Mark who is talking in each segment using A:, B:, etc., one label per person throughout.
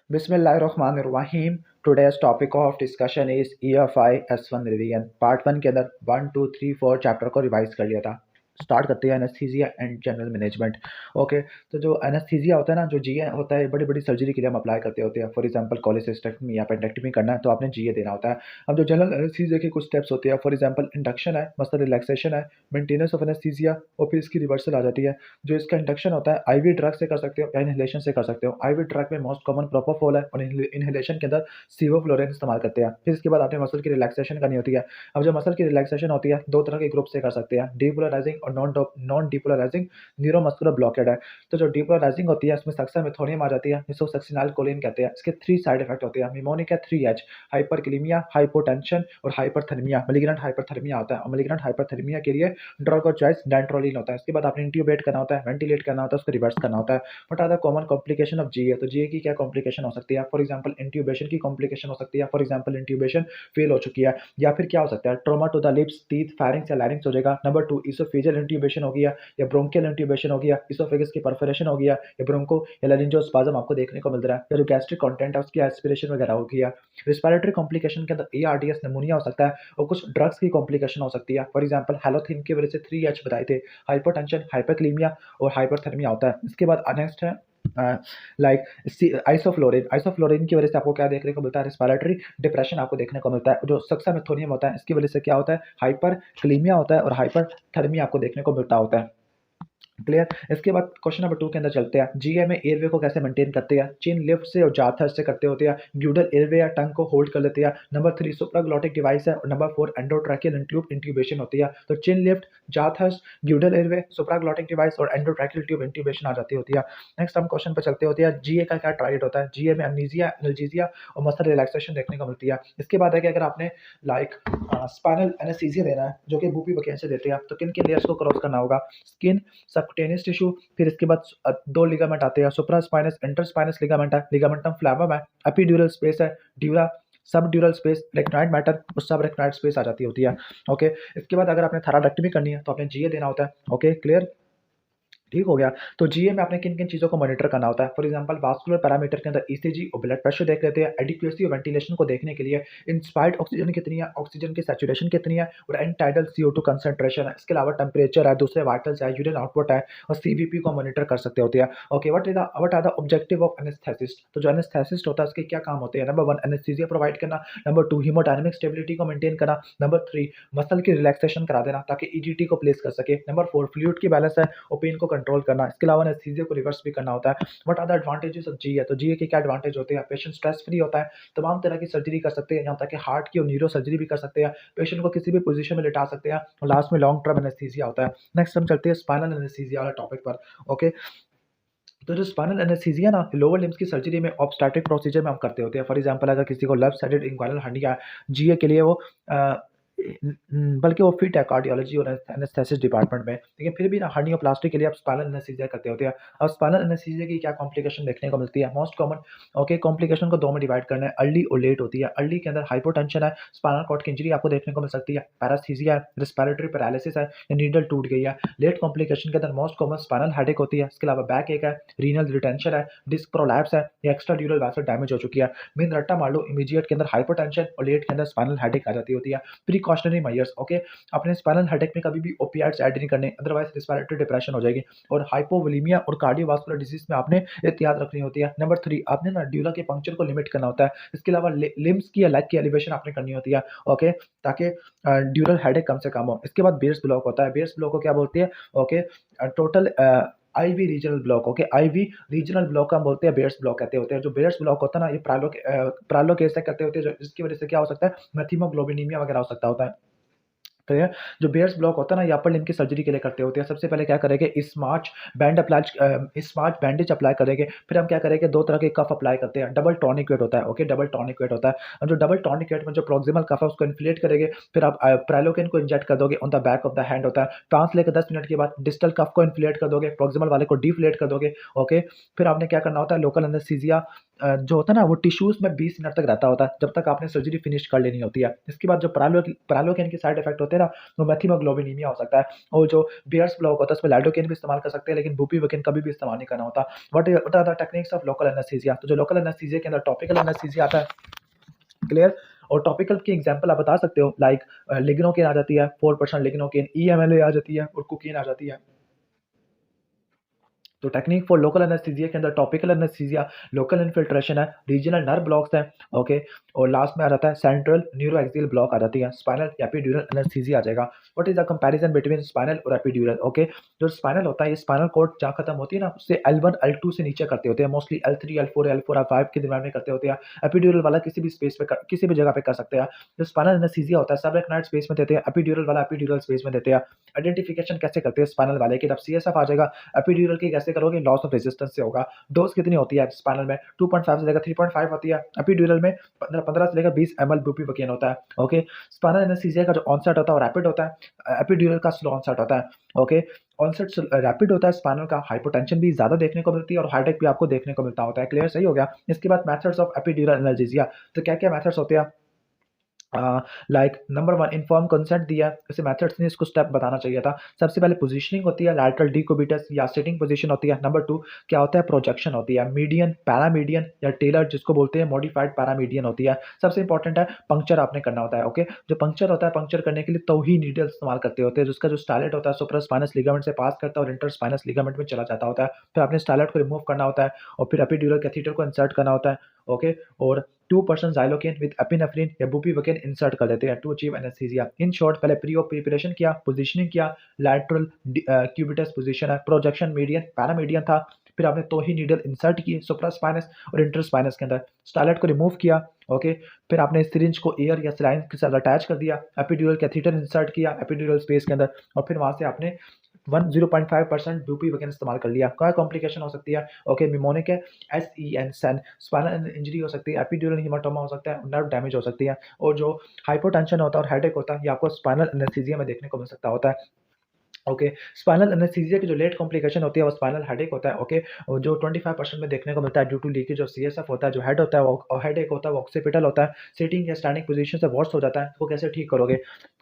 A: बिस्मिल्लाहिर्रहमानिर्रहीम। Today's topic of discussion is EFI S1 revision. Part 1 के अंदर 1 2 3 4 चैप्टर को रिवाइज कर लिया था। स्टार्ट करते हैं anaesthesia and general management. Okay, तो जो एनेस्थीसिया होता है ना, जो जीए होता है, बड़ी बड़ी सर्जरी के लिए हम अप्लाई करते होते हैं। फॉर एग्जांपल कोलेसिस्टेक्टमी या पेंडेक्टमी करना है तो आपने जीए देना होता है। अब जो जनरल एनेस्थीसिया के कुछ स्टेप्स होते हैं, फॉर एग्जांपल इंडक्शन है, मसल रिलैक्सेशन है, मेंटेनेंस ऑफ एनेस्थीसिया और फिर इसकी रिवर्सल आ जाती है। जो इसका इंडक्शन होता है आईवी ड्रग से कर सकते हो या इनहेलेशन से कर सकते हो। आईवी ड्रग में मोस्ट कॉमन प्रोपोफॉल है और इनहेलेशन के अंदर सीवोफ्लोरिन इस्तेमाल करते हैं। फिर इसके बाद आपने मसल की रिलैक्सेशन करनी होती है। अब जो मसल की रिलैक्सेशन होती है दो तरह के ग्रुप से कर सकते हैं, डीपोलराइजिंग और नॉन डीपोलराइजिंग न्यूरोमस्कुलर ब्लॉकेड है। तो जो डीपोलराइजिंग होती है इसमें सक्सा मेथोनियम आ जाती है, इसको सक्सिनाइलकोलिन कहते हैं। इसके 3 साइड इफेक्ट होते हैं। निमोनिक है 3H, हाइपरकैलेमिया, हाइपोटेंशन और हाइपरथर्मिया। मैलिग्नेंट हाइपरथर्मिया होता है और मैलिग्नेंट हाइपरथर्मिया के लिए ड्रग ऑफ चॉइस डांट्रोलिन होता है। इसके बाद आपने इंट्यूबेट करना होता है, वेंटिलेट करना होता है, उसको रिवर्स करना होता है। What are the common complication of GA? तो जीए की क्या कॉम्प्लिकेशन हो सकती है? फॉर एग्जांपल इंट्यूबेशन की कॉम्प्लिकेशन हो सकती है। फॉर एग्जांपल इंट्यूबेशन फेल हो चुकी है, या फिर क्या हो सकता है, trauma to the lips, teeth, pharynx या लैरिंक्स हो जाएगा। नंबर 2 इसोफेजियल इंट्यूबेशन हो गया या ब्रोंकियल इंट्यूबेशन हो गया, इसोफेगस की परफोरेशन हो गया या ब्रोंको या लारिंजोस्पाज्म आपको देखने को मिल रहा है, या जो गैस्ट्रिक कंटेंट है उसकी एस्पिरेशन वगैरह हो गया। रिस्पिरेटरी कॉम्प्लिकेशन के अंदर ARDS निमोनिया हो सकता है और कुछ ड्रग्स की कॉम्प्लिकेशन हो सकती है। फॉर एग्जांपल हैलोथिन की वजह से 3H बताए थे, हाइपोटेंशन, हाइपरकैलेमिया और हाइपरथर्मिया होता है। इसके बाद नेक्स्ट है लाइक आइसोफ्लोरिन। आइसोफ्लोरिन की वजह से आपको क्या देखने को मिलता है? रिस्पिरेटरी डिप्रेशन आपको देखने को मिलता है। जो सक्सामेथोनियम होता है इसकी वजह से क्या होता है? हाइपरकैलेमिया होता है और हाइपरथर्मिया आपको देखने को मिलता होता है। क्लियर। इसके बाद क्वेश्चन नंबर 2 के अंदर चलते हैं। जीए में एयरवे को कैसे मेंटेन करते हैं? चिन लिफ्ट से और जाथ से करते होते हैं। ग्यूडल एयरवे या टंग को होल्ड कर लेते हैं। नंबर 3 सुप्राग्लॉटिक डिवाइस है और नंबर 4 एंडोट्रैकियल ट्यूब इंट्यूबेशन होती है। तो चिन लिफ्ट, जाथ, ग्यूडल एयरवे, सुप्राग्लॉटिक डिवाइस और एंडोट्रैकियल ट्यूब इंट्यूबेशन आ जाती होती है। नेक्स्ट हम क्वेश्चन पे चलते होते हैं। जीए का क्या ट्राइड होता है? जीए में अमनीजिया, एनाल्जेसिया और मसल रिलैक्सेशन देखने को मिलती है। इसके बाद है कि अगर आपने लाइक स्पाइनल एनेस्थीसिया देना है जो कि बूपी बकेन से देते हैं, तो किन किन लेयर्स को क्रॉस करना होगा? स्किन, सबक्यूटेनियस टिश्यू, फिर इसके बाद दो लिगामेंट आते हैं, सुप्रास्पाइनस, इंटरस्पाइनस लिगामेंट है, लिगामेंटम फ्लैवम है, एपिड्यूरल स्पेस है, ड्यूरा, सब ड्यूरल स्पेस, रेक्टाइड मैटर और सब रेक्टाइड स्पेस आ जाती होती है। ओके, इसके बाद अगर आपने थैराइडेक्टमी करनी है तो आपने जीए देना होता है। ओके, क्लियर, ठीक हो गया। तो जीए में आपने किन किन चीज़ों को मॉनिटर करना होता है? फॉर एग्जांपल वास्कुलर पैरामीटर के अंदर ईसीजी और ब्लड प्रेशर देख लेते हैं। एडिक्वेसी और वेंटिलेशन को देखने के लिए इंस्पायर्ड ऑक्सीजन कितनी है, ऑक्सीजन की सैचुरेशन कितनी है और एंड टाइडल CO2 कंसंट्रेशन है। इसके अलावा टेम्परेचर है, दूसरे वाइटल्स है, यूरिन आउटपुट है और सीवीपी को मॉनिटर कर सकते होते हैं। Okay, what are the objective of anaesthetist? तो जो एनेस्थेसिस्ट होता है उसके क्या काम होते हैं? नंबर 1 एनेस्थीसिया प्रोवाइड करना, नंबर 2 हीमोडायनामिक स्टेबिलिटी को मेंटेन करना, नंबर 3 मसल की रिलैक्सेशन करा देना ताकि ईजीटी को प्लेस कर सके, नंबर 4 फ्लूइड की बैलेंस है और पेन को कंट्रोल करना। इसके अलावा एनेस्थीसिया को रिवर्स भी करना होता है। What are the advantages of GA? तो जीए के क्या एडवांटेज होते हैं? पेशेंट स्ट्रेस फ्री होता है, तमाम तरह की सर्जरी कर सकते हैं, यहाँ तक कि हार्ट की और न्यूरो सर्जरी भी कर सकते हैं, पेशेंट को किसी भी पोजीशन में लिटा सकते हैं और लास्ट में लॉन्ग टर्म एनेस्थीसिया होता है। नेक्स्ट हम चलते हैं स्पाइनल एनेस्थीसिया वाले टॉपिक पर। ओके, तो जो स्पाइनल एनेस्थीसिया ना लोअर लिम्स की सर्जरी में ऑब्स्टैटिक प्रोसीजर में हम करते होते हैं। फॉर एग्जांपल अगर किसी को लेफ्ट साइडेड इंग्वाइनल हर्निया जीए के लिए वो बल्कि वो फिट है कार्डियोलॉजी और एनेस्थेसिस डिपार्टमेंट में, लेकिन फिर भी ना हर्नियोप्लास्टी के लिए आप स्पाइनल एनेस्थीसिया करते होते हैं। अब स्पाइनल एनेस्थीसिया की क्या कॉम्प्लिकेशन देखने को मिलती है? मोस्ट कॉमन ओके कॉम्प्लिकेशन को दो में डिवाइड करना है, अर्ली और लेट होती है। अर्ली के अंदर हाइपोटेंशन है, स्पाइनल कॉर्ड की इंजरी आपको देखने को मिल सकती है, पैरास्थीसिया है, रिस्पिरेटरी पैरालिसिस है या नीडल टूट गई है। लेट कॉम्प्लिकेशन के अंदर मोस्ट कॉमन स्पाइनल हेडेक होती है, इसके अलावा बैक एक है, रीनल रिटेंशन है, डिस्क प्रोलैप्स है या एक्स्ट्रा ड्यूरल वैसल डैमेज हो चुकी है। मेन रट्टा मार लो, इमीडिएट के अंदर हाइपोटेंशन और लेट के अंदर स्पाइनल हेडेक आ जाती होती है। प्रिकॉशनरी मेजर्स, ओके, अपने स्पाइनल हेडेक में कभी भी ओपियाइड्स ऐड नहीं करने, अदरवाइज रिस्पिरेटरी डिप्रेशन हो जाएगी। और हाइपोवोलीमिया और कार्डियोवास्कुलर डिजीज में आपने एहतियात रखनी होती है। नंबर 3 आपने ना ड्यूला के पंक्चर को लिमिट करना होता है। इसके अलावा लिम्स की या लेग की एलिवेशन आपने करनी होती है, ओके, ताकि ड्यूरल हेडेक कम से कम हो। इसके बाद बेयर्स ब्लॉक होता है। बेयर्स ब्लॉक को क्या बोलते हैं? Okay, total IV regional block, okay, IV regional block हम बोलते हैं, बेयर्स ब्लॉक कहते होते हैं। जो बेयर्स ब्लॉक होता है ना, ये प्रालो केस से करते होते हैं, जिसकी वजह से क्या हो सकता है? मेथिमोग्लोबिनीमिया वगैरह हो सकता होता है। तो ये जो बेयर्स ब्लॉक होता है ना, ये अपर लिम्ब की सर्जरी के लिए करते होते हैं। सबसे पहले क्या करेंगे, स्मार्च बैंडेज अप्लाई करेंगे। फिर हम क्या करेंगे, दो तरह के कफ अप्लाई करते हैं, डबल टॉनिक होता है, ओके, डबल टॉनिक होता है। और जो डबल टॉनिक में जो प्रॉक्सिमल कफ है उसको इन्फ्लेट करेंगे, फिर आप प्रालोकेन को इंजेक्ट कर दोगे on the back of the hand होता है। ट्रांस लेकर 10 मिनट के बाद डिस्टल कफ को इन्फ्लेट कर दोगे, प्रॉक्सिमल वाले को डिफ्लेट कर दोगे, ओके। फिर आपने क्या करना होता है, लोकल एनेस्थीसिया जो होता है ना वो टिश्यूज में 20 मिनट तक रहता होता है, जब तक आपने सर्जरी फिनिश कर लेनी होती है। इसके बाद जो प्रालोकेन के साइड इफेक्ट होते हैं ना, वो मेथियोग्लोबिनीमिया हो सकता है। और जो बियर्स ब्लॉक होता है उसमें लाइडोकेन भी इस्तेमाल कर सकते हैं, लेकिन बुप्रीविकेन कभी भी इस्तेमाल नहीं करना होता। What are the techniques of local anaesthesia? तो जो लोकल एनेस्थीसिया के अंदर टॉपिकल एनेस्थीसिया आता है, क्लियर। और टॉपिकल की एग्जांपल आप बता सकते हो, लाइक लिग्नोकेन आ जाती है, 4% लिग्नोकेन, ईएमएलए आ जाती है और कुकीन आ जाती है। तो टेक्निक फॉर लोकल एनेस्थीसिया के अंदर टॉपिकल एनेस्थीसिया, लोकल इन्फिल्ट्रेशन है, रीजनल नर्व ब्लॉक्स हैं, ओके। और लास्ट में आ जाता है सेंट्रल न्यूरोएक्सियल ब्लॉक आ जाती है, स्पाइनल एपिड्यूरल एनेस्थीसिया आ जाएगा। What is the comparison between spinal और एपिड्यूरल? ओके, जो स्पाइनल होता है, ये स्पाइनल कॉर्ड जहाँ खत्म होती है ना, उससे L1 L2 से नीचे करते होते हैं, mostly L3 L4 L4 L5 के दरमियान में करते होते हैं। एपिड्यूरल वाला किसी भी स्पेस पे किसी भी जगह पे कर सकते हैं। जो स्पाइनल एनेस्थीसिया होता है सबरेक्नाइड स्पेस में देते हैं, एपिड्यूरल वाला एपिड्यूरल स्पेस में देते हैं। आइडेंटिफिकेशन कैसे करते हैं स्पाइनल वाले की? जब सीएसएफ आ जाएगा, एपिड्यूरल की कैसे करोगे? लॉस ऑफ रेजिस्टेंस से होगा। डोज कितनी होती है स्पाइनल में? 2.5 से लेकर 3.5 होती है। एपिड्यूरल में 15 से लेकर 20 ml बुप्रीविकेन होता है, ओके। स्पाइनल एनेस्थीसिया का जो ऑनसेट होता है वो रैपिड होता है, एपिड्यूरल का स्लो ऑनसेट होता है, ओके। ऑनसेट रैपिड होता है स्पाइनल का, हाइपोटेंशन भी ज्यादा देखने को मिलती है और हार्ट अटैक भी आपको देखने को मिलता होता है, क्लियर, सही हो गया। इसके बाद मेथड्स ऑफ एपिड्यूरल एनाल्जेसिया, तो क्या क्या मेथड्स होते हैं? लाइक नंबर 1 इन्फॉर्म कंसेंट दिया है, इसे मेथड्स ने इसको स्टेप बताना चाहिए था। सबसे पहले पोजीशनिंग होती है, लैटरल डिक्यूबिटस या सिटिंग पोजीशन होती है। नंबर 2 क्या होता है? प्रोजेक्शन होती है, मीडियन, पैरामीडियन या टेलर जिसको बोलते हैं, मॉडिफाइड पैरामीडियन होती है। सबसे इंपॉर्टेंट है पंक्चर आपने करना होता है, ओके। जो पंक्चर होता है, पंक्चर करने के लिए तोही नीडल इस्तेमाल करते होते हैं, जिसका जो स्टाइलेट होता है सुप्रास्पाइनस लिगामेंट से पास करता है और इंटरस्पाइनस लिगामेंट में चला जाता होता है। फिर आपने स्टाइलेट को रिमूव करना होता है और फिर एपिड्यूरल कैथीटर को इंसर्ट करना होता है, ओके। और 2% xylocaine विद एपिनेफ्रिन या बुप्रीविकेन इंसर्ट कर देते हैं to achieve anaesthesia. In short, पहले प्री ऑफ प्रिपरेशन किया, पोजीशनिंग किया, लैटरल क्यूबिटस पोजीशन है, प्रोजेक्शन मीडियन, पैरामीडियन था, फिर आपने तो ही नीडल इंसर्ट की सुप्रास्पाइनस और इंटरस्पाइनस के अंदर, स्टाइलेट को रिमूव किया, ओके। फिर आपने सिरिंज को एयर या सलाइन के साथ अटैच कर दिया, एपिड्यूरल कैथीटर इंसर्ट किया एपिड्यूरल स्पेस के अंदर, और फिर वहां से आपने 0.5% बुप्रीविकेन इस्तेमाल कर लिया। क्या कॉम्प्लिकेशन हो सकती है? ओके, निमोनिक है, SEN सन, स्पाइनल इंजरी हो सकती है, एपिड्यूरल हेमाटोमा हो सकता है, नर्व डैमेज हो सकती है, और जो हाइपोटेंशन होता है और हेडेक होता है, ये आपको स्पाइनल एनेस्थीसिया में देखने को मिल सकता होता है, ओके। स्पाइनल एनेस्थीसिया की जो लेट कॉम्प्लिकेशन होती है वो स्पाइनल हेडेक होता है, ओके। और जो 25% में देखने को मिलता है due to leakage of CSF होता है। जो हेड होता है वो हेडेक होता है, वो ऑक्सीपिटल होता है, सिटिंग या स्टैंडिंग पोजीशन से वर्स्ट हो जाता है। वो कैसे ठीक करोगे?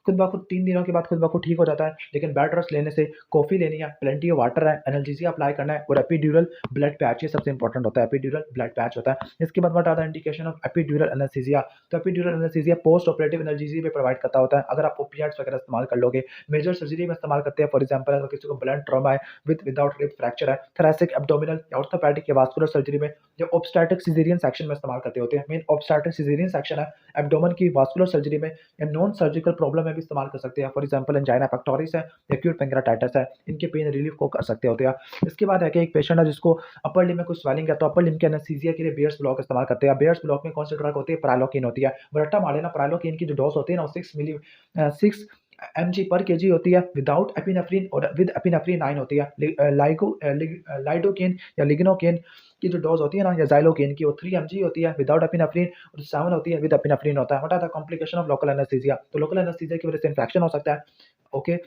A: खुद ब खुद 3 दिनों के बाद खुद ब खुद ठीक हो जाता है, लेकिन बेड रेस्ट लेने से, कॉफी लेनी है, प्लेंटी ऑफ वाटर है, एनाल्जेसिया अप्लाई करना है, और एपिड्यूरल ब्लड पैच, ये सबसे इंपॉर्टेंट होता है, एपिड्यूरल ब्लड पैच होता है। इसके बाद what are the indication of epidural anaesthesia? तो epidural anaesthesia post operative analgesia भी प्रोवाइड करता होता है अगर आप ओपिएट्स वगैरह इस्तेमाल कर लोगे। मेजर सर्जरी में इस्तेमाल करते हैं, फॉर एग्जांपल अगर किसी को ब्लंट ट्रॉमा है विदाउट रिब फ्रैक्चर है, थोरैसिक एब्डोमिनल या ऑर्थोपेडिक या वास्कुलर सर्जरी में, जो ऑब्स्टेट्रिक सिजेरियन सेक्शन में इस्तेमाल करते होते हैं। मेन ऑब्स्टेट्रिक सिजेरियन सेक्शन है, एब्डोमेन की वास्कुलर सर्जरी में या नॉन सर्जिकल प्रॉब्लम में भी इस्तेमाल कर सकते हैं, फॉर एग्जांपल एंजाइना पेक्टोरिस है, एक्यूट पैंक्रेटाइटिस है, इनके पेन रिलीफ को कर सकते होते हैं। इसके बाद है कि एक पेशेंट है जिसको अपर लिम्ब में कुछ स्वेलिंग है, तो अपर लिम्ब के एनेस्थीसिया के लिए बेयर्स ब्लॉक इस्तेमाल करते हैं। बेयर्स ब्लॉक में कौन सी ड्रग होती है? प्राइलोकिन होती है। बरट्टा मार लेना, प्राइलोकिन की जो डोज होती है ना, 6 mg पर केजी होती है विदाउट एपिनेफ्रिन, और विद एपिनेफ्रिन 9 होती है। लाइडोकेन या लिग्नोकेन की जो डोज होती है ना, या जाइलोकेन की, वो 3 mg होती है विदाउट एपिनेफ्रिन, और 7 होती है विद एपिनेफ्रिन होता है। What are the complication of local anaesthesia? तो लोकल एनेस्थीसिया की वजह से इन्फेक्शन हो सकता है, ओके।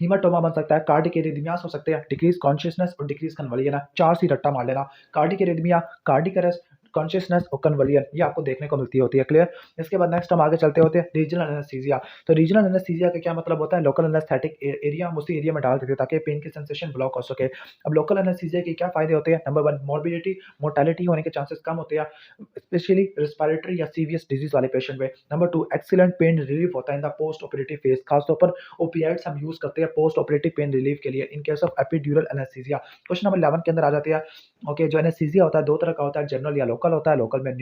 A: हीमाटोमा बन सकता है, कार्डिक एरिथमियास हो सकते हैं, डिक्रीज कॉन्शियसनेस और डिक्रीज कन्वलियन है। 4 सी रट्टा मार लेना, cardiac arrhythmia, cardiac arrest, consciousness और कन्वलियन, ये आपको देखने को मिलती होती है, क्लियर। इसके बाद नेक्स्ट हम आगे चलते होते हैं रीजनल एनेस्थीसिया। तो रीजनल एनेस्थीसिया का क्या मतलब होता है? लोकल एनेस्थेटिक एरिया हम उसी एरिया में डाल देते हैं ताकि पेन की सेंसेशन ब्लॉक हो सके। अब लोकल एनेस्थीसिया के क्या फायदे होते हैं? नंबर 1, मॉर्बिडिटी, मोर्टेलिटी होने के चांसेस कम होते हैं, स्पेशली रिस्पिरेटरी या सीवियस डिजीज वाले पेशेंट में। नंबर 2, एक्सीलेंट पेन रिलीफ होता है in the post operative phase, खासतौर पर ओपियाइड्स हम यूज करते हैं पोस्ट ऑपरेटिव पेन रिलीफ के लिए इन case of epidural anaesthesia. Question number 11 के अंदर आ जाती है, ओके। जो एनेस्थीसिया होता है 2 तरह का होता है, जनरल या लोकल होता है। लोकल में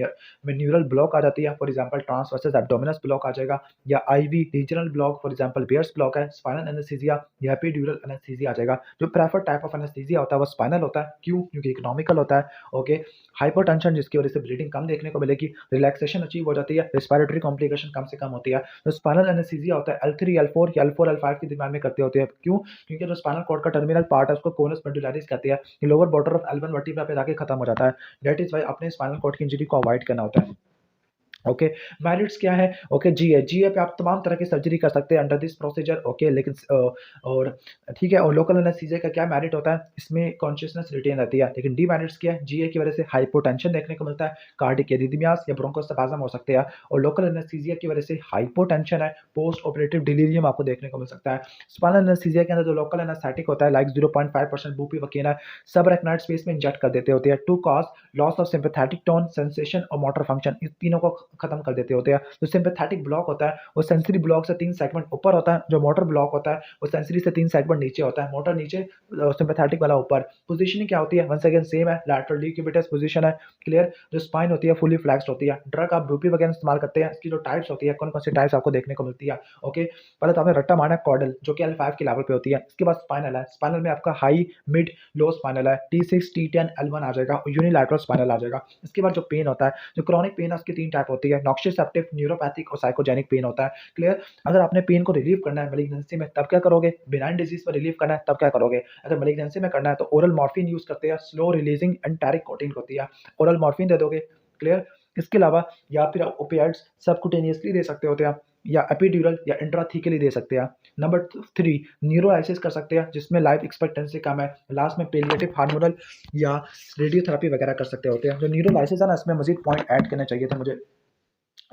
A: न्यूरल ब्लॉक आ जाती है, for example transversus abdominis block आ जाएगा, या IV regional block, for example Bier's block है। स्पाइनल एनेस्थीसिया या एपिड्यूरल एनेस्थीसिया आ जाएगा। जो प्रेफर्ड टाइप ऑफ एनेस्थीसिया होता है वो स्पाइनल होता है, क्यों? क्योंकि इकोनॉमिकल होता है, ओके। हाइपोटेंशन जिसकी वजह से ब्लीडिंग कम देखने को मिलेगी, रिलैक्सेशन अचीव हो जाती है, रिस्पिरेटरी कॉम्प्लिकेशन कम से कम होती है। जो स्पाइनल एनेस्थीसिया होता है L3 L4 या L4 L5 के दरमियान में करते होते हैं, क्यों? क्योंकि जो स्पाइनल कॉर्ड का टर्मिनल पार्ट है उसको कोनस मेडुलैरिस कहते हैं, ये lower border of L1 vertebra पे जाके खत्म हो जाता है। दैट इज व्हाई अपने स्पाइनल कॉर्ड की इंजरी को अवॉइड करना होता है। ओके। मेरिट्स क्या है? ओके, जीए, जीए पे आप तमाम तरह की सर्जरी कर सकते हैं अंडर दिस प्रोसीजर। ओके, लेकिन और ठीक है, और लोकल एनेस्थीसिया का क्या मेरिट होता है? इसमें कॉन्शियसनेस रिटेन रहती है। लेकिन डीमेरिट्स क्या है? जीए की वजह से हाइपोटेंशन देखने को मिलता है, कार्डियक एरिथमियास या ब्रोंकोस्पाज़म हो सकते हैं, और लोकल एनेस्थीसिया की वजह से हाइपोटेंशन है, पोस्ट ऑपरेटिव डिलीरियम आपको देखने को मिल सकता है। स्पाइनल एनेस्थीसिया के अंदर जो लोकल एनेस्थेटिक होता है लाइक 0.5% बुप्रीवकीन है, सबरेक्नाइड स्पेस में इंजेक्ट कर देते होते हैं to cause loss of sympathetic tone, sensation और मोटर फंक्शन, इस तीनों को खत्म कर देते होते हैं। जो सिम्पैथेटिक ब्लॉक होता है वो सेंसरी ब्लॉक से 3 सेगमेंट ऊपर होता है, जो मोटर ब्लॉक होता है वो सेंसरी से 3 सेगमेंट नीचे होता है, मोटर नीचे, सिम्पैथेटिक वाला ऊपर। पोजीशनिंग क्या होती है? वंस अगेन सेम है, लैटरल डिक्यूबिटस पोजीशन है, क्लियर। जो स्पाइन होती है फुली फ्लेक्स्ड होती है। ड्रग आप बुप्री वगैरह इस्तेमाल करते हैं, इसकी जो टाइप्स होती है, कौन-कौन सी टाइप्स आपको देखने को मिलती है? ओके, पहले तो आपने रट्टा मारना है कॉर्डल, जो कि L5 के लेवल पे होती है। इसके बाद स्पाइनल है, स्पाइनल में आपका हाई, मिड, लो स्पाइनल है, T6, T10, L1 आ जाएगा और यूनिलैटरल स्पाइनल आ जाएगा। इसके बाद जो पेन होता है, जो क्रॉनिक पेन है उसकी 3 टाइप होती है, नॉक्सियोसेप्टिव, न्यूरोपैथिक और साइकोजेनिक पेन होता है, क्लियर। अगर आपने पेन को रिलीव करना है मैलिग्नेंसी में तब क्या करोगे? बिनाइन डिजीज में रिलीव करना है तब क्या करोगे? अगर मैलिग्नेंसी में करना है तो ओरल मॉर्फिन यूज करते हैं, स्लो रिलीजिंग एंटेरिक कोटिन होती है, ओरल मॉर्फिन दे दोगे, क्लियर। इसके अलावा या फिर ओपियाइड्स सबक्यूटेनियसली दे सकते होते हैं, या एपिड्यूरल या इंट्राथीकली दे सकते हैं। नंबर 3, न्यूरोलाइसिस कर सकते हैं जिसमें लाइफ एक्सपेक्टेंसी कम है। लास्ट में पेलिएटिव हार्मोनल या रेडियोथेरेपी वगैरह कर सकते होते हैं। जो न्यूरोलाइसिस है ना, इसमें मजीद पॉइंट ऐड करने चाहिए थे मुझे,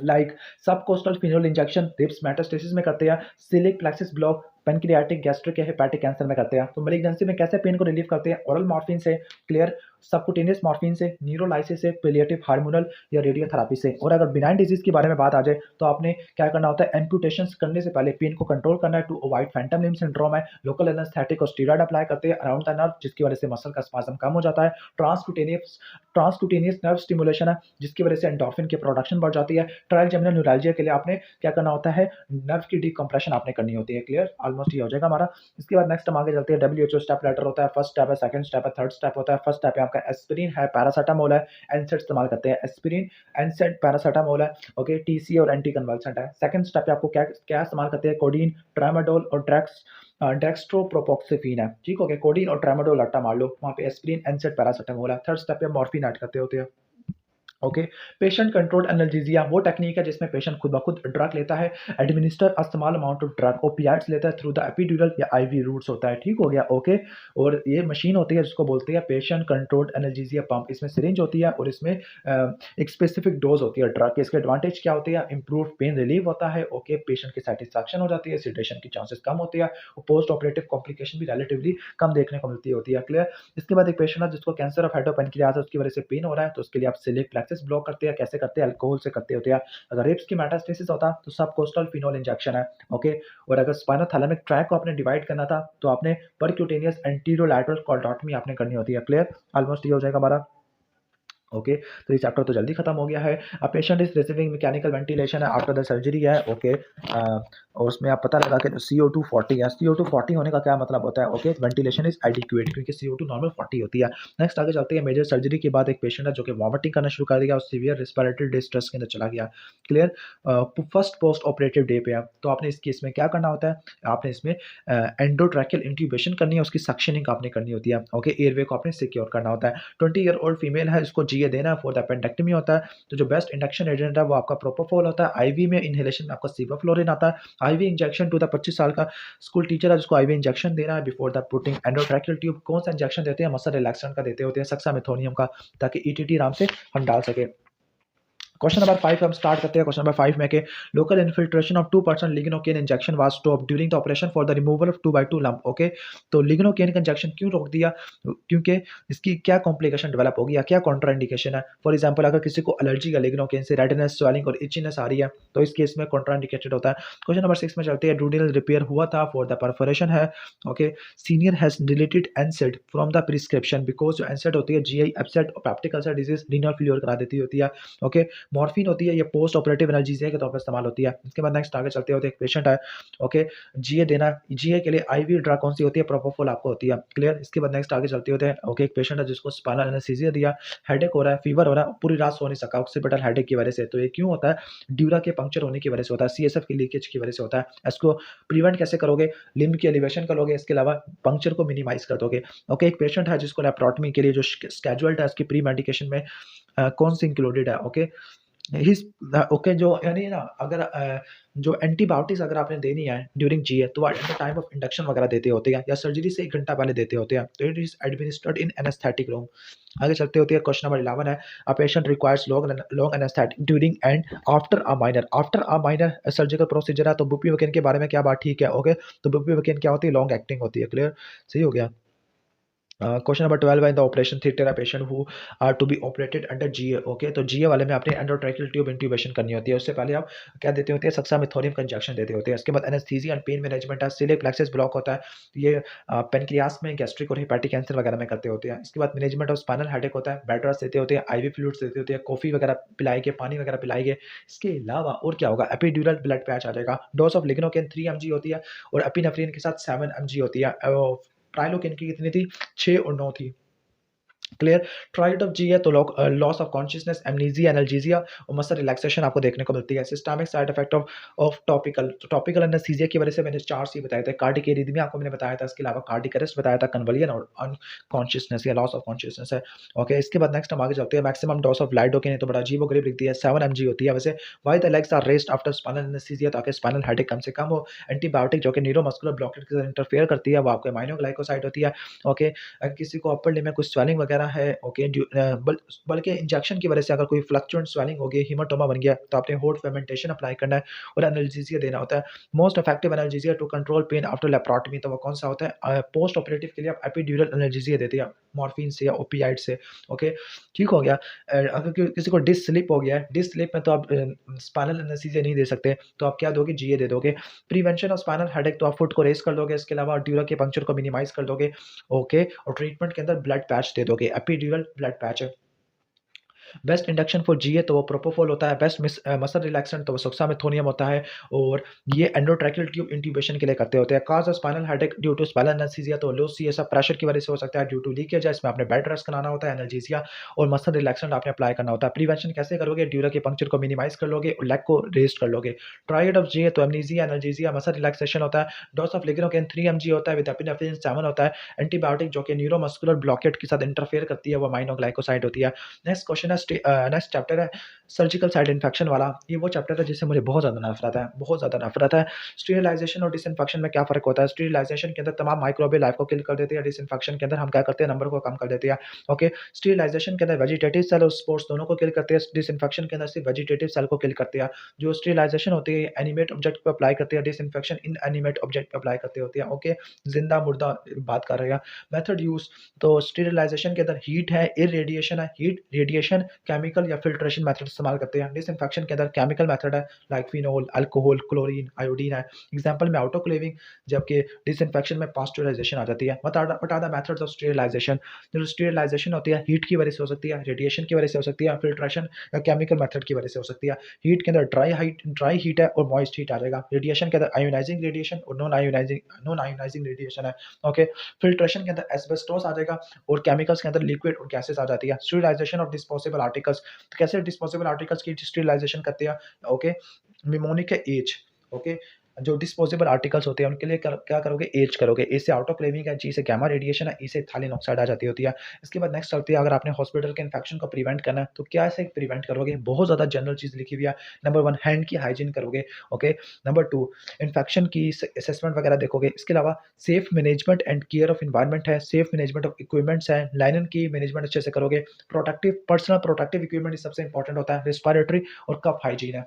A: लाइक सब costal phenol injection ribs metastasis में करते हैं, coeliac plexus block pancreatic gastric या हेपेटिक कैंसर में करते हैं। तो मैलिग्नेंसी में कैसे पेन को रिलीव करते हैं? ओरल मॉर्फिन से, क्लियर, सबकुटेनियस मॉर्फिन से, न्यूरोलाइसिस से, पेलिएटिव हार्मोनल या रेडियोथेरेपी से। और अगर बिनाइन डिजीज के बारे में बात आ जाए तो आपने क्या करना होता है? एम्पुटेशन करने से पहले पेन को कंट्रोल करना है to avoid phantom limb syndrome है, लोकल एनेस्थेटिक और स्टीरॉइड अप्लाई करते हैं अराउंड द नर्व जिसकी वजह से मसल का स्पाज्म कम हो जाता है। ट्रांसक्यूटेनियस नर्व स्टिमुलेशन है जिसकी वजह से एंडोर्फिन की प्रोडक्शन बढ़ जाती है। ट्राइजेमिनल न्यूरैल्जिया के लिए आपने क्या करना होता है? नर्व की डिकम्प्रेशन आपने करनी होती है, क्लियर। ऑलमोस्ट ये हो जाएगा हमारा। इसके बाद नेक्स्ट हम आगे चलते हैं। WHO स्टेप लेटर होता है, फर्स्ट स्टेप है, सेकंड स्टेप है, थर्ड स्टेप होता है। फर्स्ट स्टेप है आपका एस्पिरिन है, पैरासिटामोल है, एनसेड इस्तेमाल करते हैं, एस्पिरिन, एनसेड, पैरासिटामोल है, ओके, TC और एंटी कन्वल्सेंट है। सेकंड स्टेप पे आपको क्या क्या इस्तेमाल करते हैं? कोडीन, ट्रामाडोल और डेक्स्ट्रोप्रोपोक्सिफिन है, ठीक हो गया। कोडीन और ट्रामाडोल अट्टा मार लो, वहाँ पे एस्पिरिन, एनसेड, पैरासिटामोल है। थर्ड स्टेप पे मॉर्फिन ऐड करते होते हैं। ओके, पेशेंट कंट्रोल्ड एनाल्जेसिया वो टेक्निक है जिसमें पेशेंट खुद ब खुद ड्रग लेता है, administer a small amount of drug, opiates लेता है थ्रू द एपिड्यूरल या आईवी रूट्स होता है, ठीक हो गया। ओके, और ये मशीन होती है जिसको बोलते हैं पेशेंट कंट्रोल्ड एनाल्जेसिया पंप। इसमें सिरिंज होती है और इसमें एक स्पेसिफिक डोज होती है ड्रग की। इसके एडवांटेज क्या होती है? इंप्रूव पेन रिलीव होता है, ओके, पेशेंट की सेटिस्फैक्शन हो जाती है, सिडेशन की चांसेस कम होती है, और पोस्ट ऑपरेटिव कॉम्प्लिकेशन भी रिलेटिवली कम देखने को मिलती होती है, क्लियर। इसके बाद एक पेशेंट है जिसको कैंसर ऑफ हेडोपेनक्रियाज है, उसकी वजह से पेन हो रहा है, तो उसके लिए आप सिलिक प्लेक्सिस ब्लॉक करते हैं। कैसे करते हैं? अल्कोहल से करते होते हैं। अगर रिब्स की मेटास्टेसिस होता तो सब कोस्टल फिनोल इंजेक्शन है, ओके। और अगर स्पाइनल थैलेमिक ट्रैक को आपने डिवाइड करना था तो आपने परक्यूटेनियस एंटीरोलैटरल कॉर्डोटमी आपने करनी होती है, क्लियर। ऑलमोस्ट ये हो जाएगा हमारा। ओके, तो ये चैप्टर तो जल्दी खत्म हो गया है। A patient is receiving mechanical ventilation है आफ्टर द सर्जरी है, ओके। और उसमें आप पता लगा कि CO2 40 है। CO2 40 होने का क्या मतलब होता है? ओके, वेंटिलेशन इज एडिक्वेट, क्योंकि CO2 नॉर्मल 40 होती है। नेक्स्ट आगे चलते हैं। मेजर सर्जरी के बाद एक पेशेंट है जो कि वॉमिटिंग करना शुरू कर दिया और सीवियर रिस्पिरेटरी डिस्ट्रेस के अंदर चला गया, clear. First post operative day पे है, तो आपने इस केस में क्या करना होता है? आपने इसमें एंडोट्रैकियल इंट्यूबेशन करनी है, उसकी सक्शनिंग आपने करनी होती है, ओके। एयरवे को आपने सिक्योर करना होता है। 20 ईयर ओल्ड फीमेल है, इसको जीए देना है फॉर द अपेंडेक्टमी होता है। तो जो बेस्ट इंडक्शन एजेंट है वो आपका प्रोपोफॉल होता है। आईवी में इनहेलेशन में आपका सिवाफ्लोरिन आता है। आईवी इंजेक्शन टू द 25 साल का स्कूल टीचर है जिसको आईवी इंजेक्शन देना है before the putting endotracheal tube. कौन सा इंजेक्शन देते हैं? मसल रिलैक्सेंट का देते होते हैं, सक्सामेथोनियम का, ताकि ईटीटी आराम से हम डाल सके। क्वेश्चन नंबर 5 हम स्टार्ट करते हैं। क्वेश्चन नंबर 5 में के local infiltration of 2% lignocaine injection was stop during the operation for the removal of 2/2 lump, okay. तो लिग्नोकेन का इंजेक्शन क्यों रोक दिया? क्योंकि इसकी क्या कॉम्प्लिकेशन डेवलप होगी या क्या कॉन्ट्रा इंडिकेशन है? फॉर एग्जांपल अगर किसी को एलर्जी है लिग्नोकेन से, रेडनेस, स्वेलिंग और इचीनेस आ रही है, तो इस केस में कॉन्ट्रा इंडिकेटेड होता है। क्वेश्चन नंबर 6 में चलते हैं। डूडेनल रिपेयर हुआ था फॉर द परफोरेशन है, okay. Senior has deleted एनसेड from the prescription because जो एनसेड होती है जीआई अपसेट और peptic ulcer disease renal failure करा देती होती है, ओके। मॉर्फिन होती है ये पोस्ट ऑपरेटिव एनाल्जेसिया के तौर पर इस्तेमाल होती है। इसके बाद नेक्स्ट आगे चलते होते एक पेशेंट है, ओके। जीए देना, जीए के लिए आईवी ड्रग कौन सी होती है? प्रोपोफॉल आपको होती है, क्लियर। इसके बाद नेक्स्ट आगे चलते होते हैं, ओके। एक पेशेंट है जिसको स्पाइनल एनेस्थीसिया दिया, हेडेक हो रहा है, फीवर हो रहा है, पूरी रात सो नहीं सका ऑक्सीपिटल हेडेक की वजह से। तो ये क्यों होता है? ड्यूरा के पंक्चर होने की वजह से होता है, सीएसएफ की लीकेज की वजह से होता है। इसको प्रिवेंट कैसे करोगे? लिम्ब की एलिवेशन करोगे, इसके अलावा पंक्चर को मिनिमाइज कर दोगे, ओके। एक पेशेंट है जिसको लेप्रोटमी के लिए जो स्केड्यूल्ड है, इसकी प्री मेडिकेशन में कौन सी इंक्लूडेड है? ओके, हिस ओके, जो यानी ना अगर जो एंटीबायोटिक्स अगर आपने देनी है ड्यूरिंग जीए तो at the time of induction वगैरह देते होते हैं या सर्जरी से 1 घंटा पहले देते होते हैं, तो it is administered in anaesthetic room. आगे चलते होते हैं क्वेश्चन नंबर 11 है, a patient requires long anaesthetic during and after a minor surgical procedure है, तो बुप्रीमाइसिन के बारे में क्या बात ठीक है, ओके। तो बुप्रीमाइसिन क्या होती है, लॉन्ग एक्टिंग होती है, क्लियर, सही हो गया। क्वेश्चन नंबर 12 है, the operation theatre patient who are to be operated under GA, okay. तो जीए वाले में आपने एंडोट्रैकियल ट्यूब इंट्यूबेशन करनी होती है, उससे पहले आप क्या देते होते हैं, सक्सामेथोनियम का इंजेक्शन देते होते हैं। इसके बाद एनेस्थीसिया एंड पेन मैनेजमेंट है, सिलिक प्लेक्सस ब्लॉक होता है, ये पेनक्रियास में गैस्ट्रिक और हेपेटिक कैंसर वगैरह में करते होते हैं। इसके बाद मैनेजमेंट ऑफ स्पाइनल हेडेक होता है, बेड रेस्ट देते होते हैं, आईवी फ्लूइड्स देते होते हैं, कॉफी वगैरह पिलाएंगे, पानी वगैरह पिलाएंगे। इसके अलावा और क्या होगा, एपिड्यूरल ब्लड पैच आ जाएगा, डोज ऑफ लिग्नोकेन 3 mg होती है और एपिनेफ्रिन के साथ 7 mg होती है। ट्राइलोकेन की कितनी थी, 6 और 9 थी, क्लियर। ट्राइड ऑफ जी है तो लॉस ऑफ कॉन्शियसनेस, एमनीजिया, एनाल्जीसिया और मसल रिलैक्सेशन आपको देखने को मिलती है। Systemic side effect of topical anaesthesia की वजह से मैंने 4 सी बताए थे, कार्डिक एरिथमिया आपको मैंने बताया था, इसके अलावा कार्डिक अरेस्ट बताया था, कन्वलियन और अनकॉन्शियसनेस या लॉस ऑफ कॉन्शियसनेस है, ओके। इसके बाद नेक्स्ट हम आगे चलते हैं, मैक्सिमम डोज ऑफ लाइडोकेन, तो बड़ा अजीबोगरीब लिख दिया है, 7 mg होती है वैसे। Why the legs are raised after spinal anaesthesia, ताकि स्पाइनल हेडेक कम से कम हो। एंटीबायोटिक जो कि न्यूरोमस्कुलर ब्लॉकेज के साथ इंटरफेयर करती है, वो आपके माइनोग्लाइकोसाइड होती है, ओके। अगर किसी को अपर लिम्ब में कुछ स्वेलिंग वगैरह है, ओके, बल्कि इंजेक्शन की वजह से अगर कोई फ्लक्चुएंट स्वेलिंग हो गई, हीमाटोमा बन गया, तो आपने होट फेमेंटेशन अप्लाई करना है और एनाल्जेसिया देना होता है। Most effective analgesia to control pain after laparotomy, तो वो कौन सा होता है, पोस्ट ऑपरेटिव के लिए आप एपिड्यूरल एनाल्जेसिया देते हैं मॉर्फिन से या ओपियाइड से, ओके, ठीक हो गया। अगर किसी को डिस्क स्लिप हो गया है, डिस्क स्लिप में तो आप स्पाइनल एनाल्जेसिया नहीं दे सकते, तो आप क्या दोगे, जीए दे दोगे। प्रिवेंशन ऑफ स्पाइनल हेडेक, तो आप फुट को रेस कर दोगे, इसके अलावा ड्यूरा के पंक्चर को मिनिमाइज कर दोगे, ओके। और ट्रीटमेंट के अंदर ब्लड पैच दे दोगे, एपिड्यूरल ब्लड पैच है। बेस्ट इंडक्शन फॉर जीए तो वो प्रोपोफॉल होता है, बेस्ट मसल रिलैक्सेंट तो वो सक्सामेथोनियम होता है, और ये एंडोट्रैकियल ट्यूब इंट्यूबेशन के लिए करते होते हैं। Cause of spinal headache due to spinal anaesthesia, तो लो सी ऐसा प्रेशर की वजह से हो सकता है, ड्यू टू लीकेज है, इसमें आपने बेड रेस्ट कराना होता है, एनाल्जेसिया और मसल रिलैक्सेंट आपने अप्लाई करना होता है। प्रिवेंशन कैसे करोगे, ड्यूरा के पंक्चर को मिनिमाइज कर लोगे और लेग को रेस्ट कर लोगे। ट्राइड ऑफ जीए तो एमनीजिया, एनाल्जेसिया, मसल रिलैक्सेशन होता है। डोज ऑफ लिग्नोकेन 3 mg होता है, विद एपिनेफ्रिन 7 होता है। एंटीबायोटिक जो कि न्यूरोमस्कुलर ब्लॉकेट के साथ इंटरफेयर करती है, वो माइनोग्लाइकोसाइड होती है। नेक्स्ट क्वेश्चन है, नेक्स्ट चैप्टर है सर्जिकल साइड इन्फेक्शन वाला। ये वो चैप्टर है जिससे मुझे बहुत ज़्यादा नफरत है, बहुत ज़्यादा नफरत है। स्टीरिलाइजेशन और डिसइंफेक्शन में क्या फ़र्क होता है, स्टीरिलाइजेशन के अंदर तमाम माइक्रोबियल लाइफ को किल कर देते हैं, डिसइंफेक्शन के अंदर हम क्या करते हैं, नंबर को कम कर देते हैं, ओके। स्टीरिलाइजेशन के अंदर वेजिटेटिव सेल और स्पोर्स दोनों को किल करते हैं, डिसइंफेक्शन के अंदर सिर्फ वेजिटेटिव सेल को किल करते हैं। जो स्टीरिलाइजेशन होती है एनिमेट ऑब्जेक्ट पे अप्लाई करते हैं, डिसइंफेक्शन इन एनिमेट ऑब्जेक्ट पे अप्लाई करते होते हैं, ओके। जिंदा मुर्दा बात कर रहे हैं। मेथड यूज, तो स्टीरिलाइजेशन के अंदर हीट है, इरेडिएशन है, हीट, रेडिएशन, केमिकल या फिल्ट्रेशन मेथड इस्तेमाल करते हैं। डिसइंफेक्शन के अंदर केमिकल मेथड है, like phenol, alcohol, chlorine, iodine है। एग्जांपल में आउटोक्लेविंग, जबकि डिसइंफेक्शन में पास्चुराइजेशन आ जाती है। What are the methods of sterilisation, जो स्टीरिलाइजेशन होती है हीट की वजह से हो सकती है, रेडिएशन की वजह से हो सकती है, फिल्ट्रेशन या केमिकल मेथड की वजह से हो सकती है। हीट के अंदर ड्राई हीट है और मॉइस्ट हीट आ जाएगा। रेडिएशन के अंदर आयोनाइजिंग रेडिएशन और नॉन आयोनाइजिंग रेडिएशन है, ओके। फिल्ट्रेशन के अंदर एस्बेस्टोस आ जाएगा और केमिकल्स के अंदर लिक्विड और गैसेस आ जाती है। स्टीरिलाइजेशन ऑफ डिस्पोजेबल आर्टिकल्स, तो कैसे डिस्पोजेबल आर्टिकल्स की स्टीरिलाइजेशन करते हैं, ओके। निमोनिक है एज, ओके। जो डिस्पोजेबल आर्टिकल्स होते हैं उनके लिए क्या करोगे, एज करोगे। ए से ऑटोक्लेविंग है, जी से गामा रेडिएशन है, ई से इथाइलिन ऑक्साइड आ जाती होती है। इसके बाद नेक्स्ट चलती है, अगर आपने हॉस्पिटल के इन्फेक्शन को प्रिवेंट करना है तो क्या ऐसे प्रिवेंट करोगे, बहुत ज़्यादा जनरल चीज़ लिखी हुई है। नंबर 1 हैंड की हाइजीन करोगे, ओके। नंबर 2 इन्फेक्शन की असेसमेंट वगैरह देखोगे। इसके अलावा safe management and care of environment है, सेफ मैनेजमेंट ऑफ इक्विपमेंट्स है, लाइनन की मैनेजमेंट अच्छे से करोगे। प्रोटेक्टिव पर्सनल प्रोटेक्टिव इक्विपमेंट सबसे इंपॉर्टेंट होता है, रिस्पिरेटरी और कफ हाइजीन है,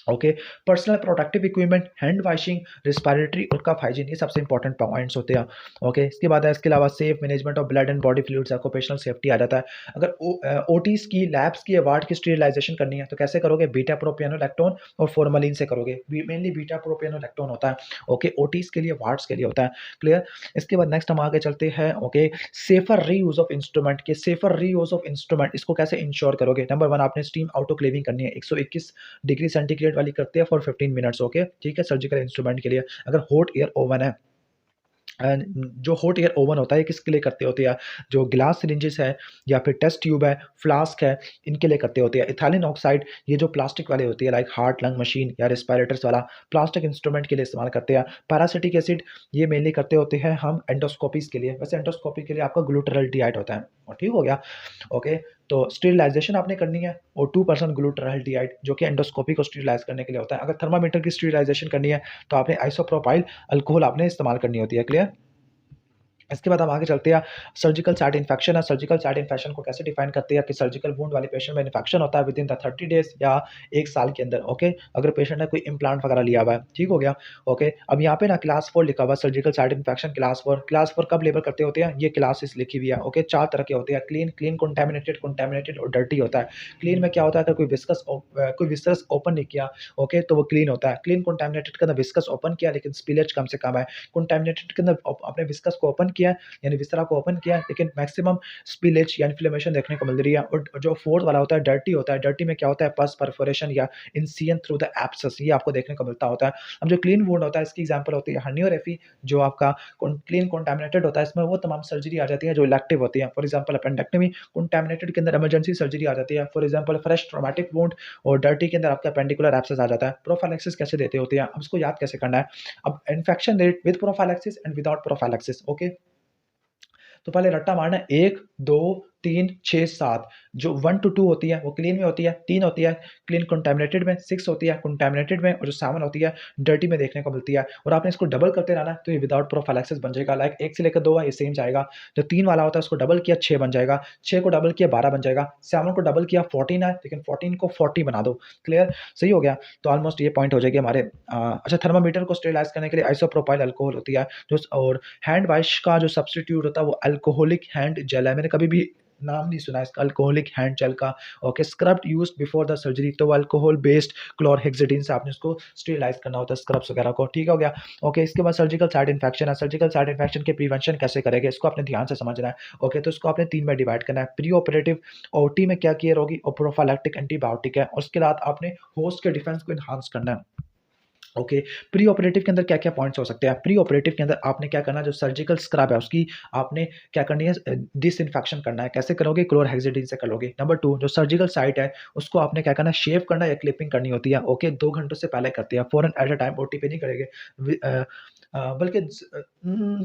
A: okay. Personal protective equipment, hand washing, respiratory और कफ हाइजीन, ये सबसे इंपॉर्टेंट पॉइंट्स होते हैं, ओके। इसके बाद है, इसके अलावा safe management of blood and body fluids, occupational safety आ जाता है। अगर ओटीज की लैब्स की वार्ड की स्टीरिलाइजेशन करनी है तो कैसे करोगे, बीटा प्रोपियानोलैक्टोन और फॉर्मलिन से करोगे, मेनली बीटा प्रोपियानोलैक्टोन होता है, ओके। ओटीज के लिए, वार्ड्स के लिए होता है, क्लियर। इसके बाद नेक्स्ट हम आगे चलते हैं, okay. Safer reuse of instrument, के सेफर रीयूज ऑफ इंस्ट्रूमेंट इसको कैसे इंश्योर करोगे। नंबर 1 आपने स्टीम आउटोक्लेविंग करनी है, 121 डिग्री सेंटीग्रेड वाली करते हैं फॉर 15 मिनट्स, ओके, ठीक है। सर्जिकल इंस्ट्रूमेंट के लिए अगर हॉट एयर ओवन है, एंड जो हॉट एयर ओवन होता है किसके लिए करते होते हैं, जो ग्लास सिरिंजेस है या फिर टेस्ट ट्यूब है, फ्लास्क है, इनके लिए करते होते हैं। इथाइलिन ऑक्साइड ये जो प्लास्टिक वाले होती है, लाइक हार्ट लंग मशीन या रेस्पिरेटर्स वाला प्लास्टिक इंस्ट्रूमेंट के लिए इस्तेमाल करते हैं। पैरासिटिक एसिड ये मेनली करते होते हैं हम एंडोस्कोपीज के लिए, वैसे एंडोस्कोपी के लिए आपका ग्लूटाराइड होता है, और ठीक हो गया, ओके। तो स्टेरिलाइजेशन आपने करनी है और 2% ग्लूटाराल्डिहाइड जो कि एंडोस्कोपी को स्टेरिलाइज करने के लिए होता है। अगर थर्मामीटर की स्टेरिलाइजेशन करनी है तो आपने आइसोप्रोपाइल अल्कोहल आपने इस्तेमाल करनी होती है। क्लियर? इसके बाद हम आगे चलते हैं। सर्जिकल साइट इन्फेक्शन है। सर्जिकल साइट इन्फेक्शन को कैसे डिफाइन करते हैं कि सर्जिकल वुंड वाले पेशेंट में इन्फेक्शन होता है विद इन द 30 डेज या 1 साल के अंदर। ओके, अगर पेशेंट ने कोई इम्प्लांट वगैरह लिया हुआ है, ठीक हो गया। ओके, अब यहाँ पे ना क्लास 4 लिखा हुआ है, surgical site infection class 4। Class 4 कब लेबल करते होते हैं, ये क्लासेस लिखी हुई है। ओके, 4 तरह के होते हैं, क्लीन, क्लीन कंटामिनेटेड, कंटामिनेटेड और डर्टी होता है। क्लीन में क्या होता है, अगर कोई विस्कस ओपन नहीं किया, ओके, तो वो क्लीन होता है। क्लीन कंटामिनेटेड के अंदर विस्कस ओपन किया लेकिन स्पिलेज कम से कम है। कंटामिनेटेड के अंदर आपने विस्कस को ओपन किया यानी विस्तारा को ओपन किया लेकिन मैक्सिमम स्पिलेज या इन्फ्लेमेशन देखने को मिल रही है। और जो फोर्थ वाला होता है डर्टी होता है। डर्टी में क्या होता है, पस परफोरेशन या इंसियन थ्रू द एब्सेस, ये आपको देखने को मिलता होता है। अब जो क्लीन वुंड होता है इसकी एग्जांपल होती है हर्नियोरेफी, जो आपका क्लीन कंटामिनेटेड होता है। इसमें वो तमाम सर्जरी आ जाती है जो इलेक्टिव होती है। फॉर एग्जांपल अपेंडेक्टमी कंटामिनेटेड के अंदर इमरजेंसी सर्जरी आ जाती है। For example fresh traumatic wound और डर्टी के अंदर आपका पेंडिकुलर एब्सेस आ जाता है। प्रोफाइलैक्सिस कैसे देते होते हैं, अब इसको याद कैसे करना है। अब infection rate with prophylaxis and without prophylaxis. Okay, तो पहले रट्टा मारना है 1 2 3 6 7। जो 1 to 2 होती है वो क्लीन में होती है, 3 होती है क्लीन कंटामिनेटेड में, 6 होती है कंटामिनेटेड में और जो 7 होती है डर्टी में देखने को मिलती है। और आपने इसको डबल करते रहना है तो ये विदाउट प्रोफाइलैक्सिस बन जाएगा। लाइक 1 से लेकर 2 है ये सेम जाएगा। जो 3 वाला होता है उसको डबल किया 6 बन जाएगा, 6 को डबल किया 12 बन जाएगा, 7 को डबल किया 14 है लेकिन 14 को 40 बना दो। क्लियर? सही हो गया। तो ऑलमोस्ट ये पॉइंट हो जाएगी हमारे। अच्छा, थर्मामीटर को स्टेरिलाइज करने के लिए आइसोप्रोपाइल अल्कोहल होती है जो, और हैंड वॉश का जो सब्स्टिट्यूट होता है वो अल्कोहलिक हैंड जेल है। मैंने कभी भी नाम नहीं सुना इसका, अल्कोहलिक हैंड जेल का। Okay, scrubbed used before the surgery, तो वो अल्कोहल बेस्ड क्लोरहेक्सिडिन से आपने उसको स्टेरिलाइज करना होता है स्क्रब्स वगैरह को। ठीक हो गया। ओके, इसके बाद सर्जिकल साइट इन्फेक्शन है। सर्जिकल साइट इन्फेक्शन के प्रिवेंशन कैसे करेंगे इसको आपने ध्यान से समझना है। ओके, तो इसको आपने 3 में डिवाइड करना है। प्री ऑपरेटिव ओटी में क्या केयर होगी और प्रोफाइलैक्टिक एंटीबायोटिक है, और उसके बाद आपने होस्ट के डिफेंस को इनहांस करना है। ओके, प्री ऑपरेटिव के अंदर क्या-क्या पॉइंट्स हो सकते हैं। प्री ऑपरेटिव के अंदर आपने क्या करना है, जो सर्जिकल स्क्रब है उसकी आपने क्या करनी है, डिसइंफेक्शन करना है। कैसे करोगे, क्लोरहेक्सिडिन से करोगे। नंबर 2, जो सर्जिकल साइट है उसको आपने क्या करना है, शेव करना है या क्लिपिंग करनी होती है। ओके, 2 घंटों से पहले करते हैं, फौरन एट अ टाइम ओटी पे नहीं करेंगे। बल्कि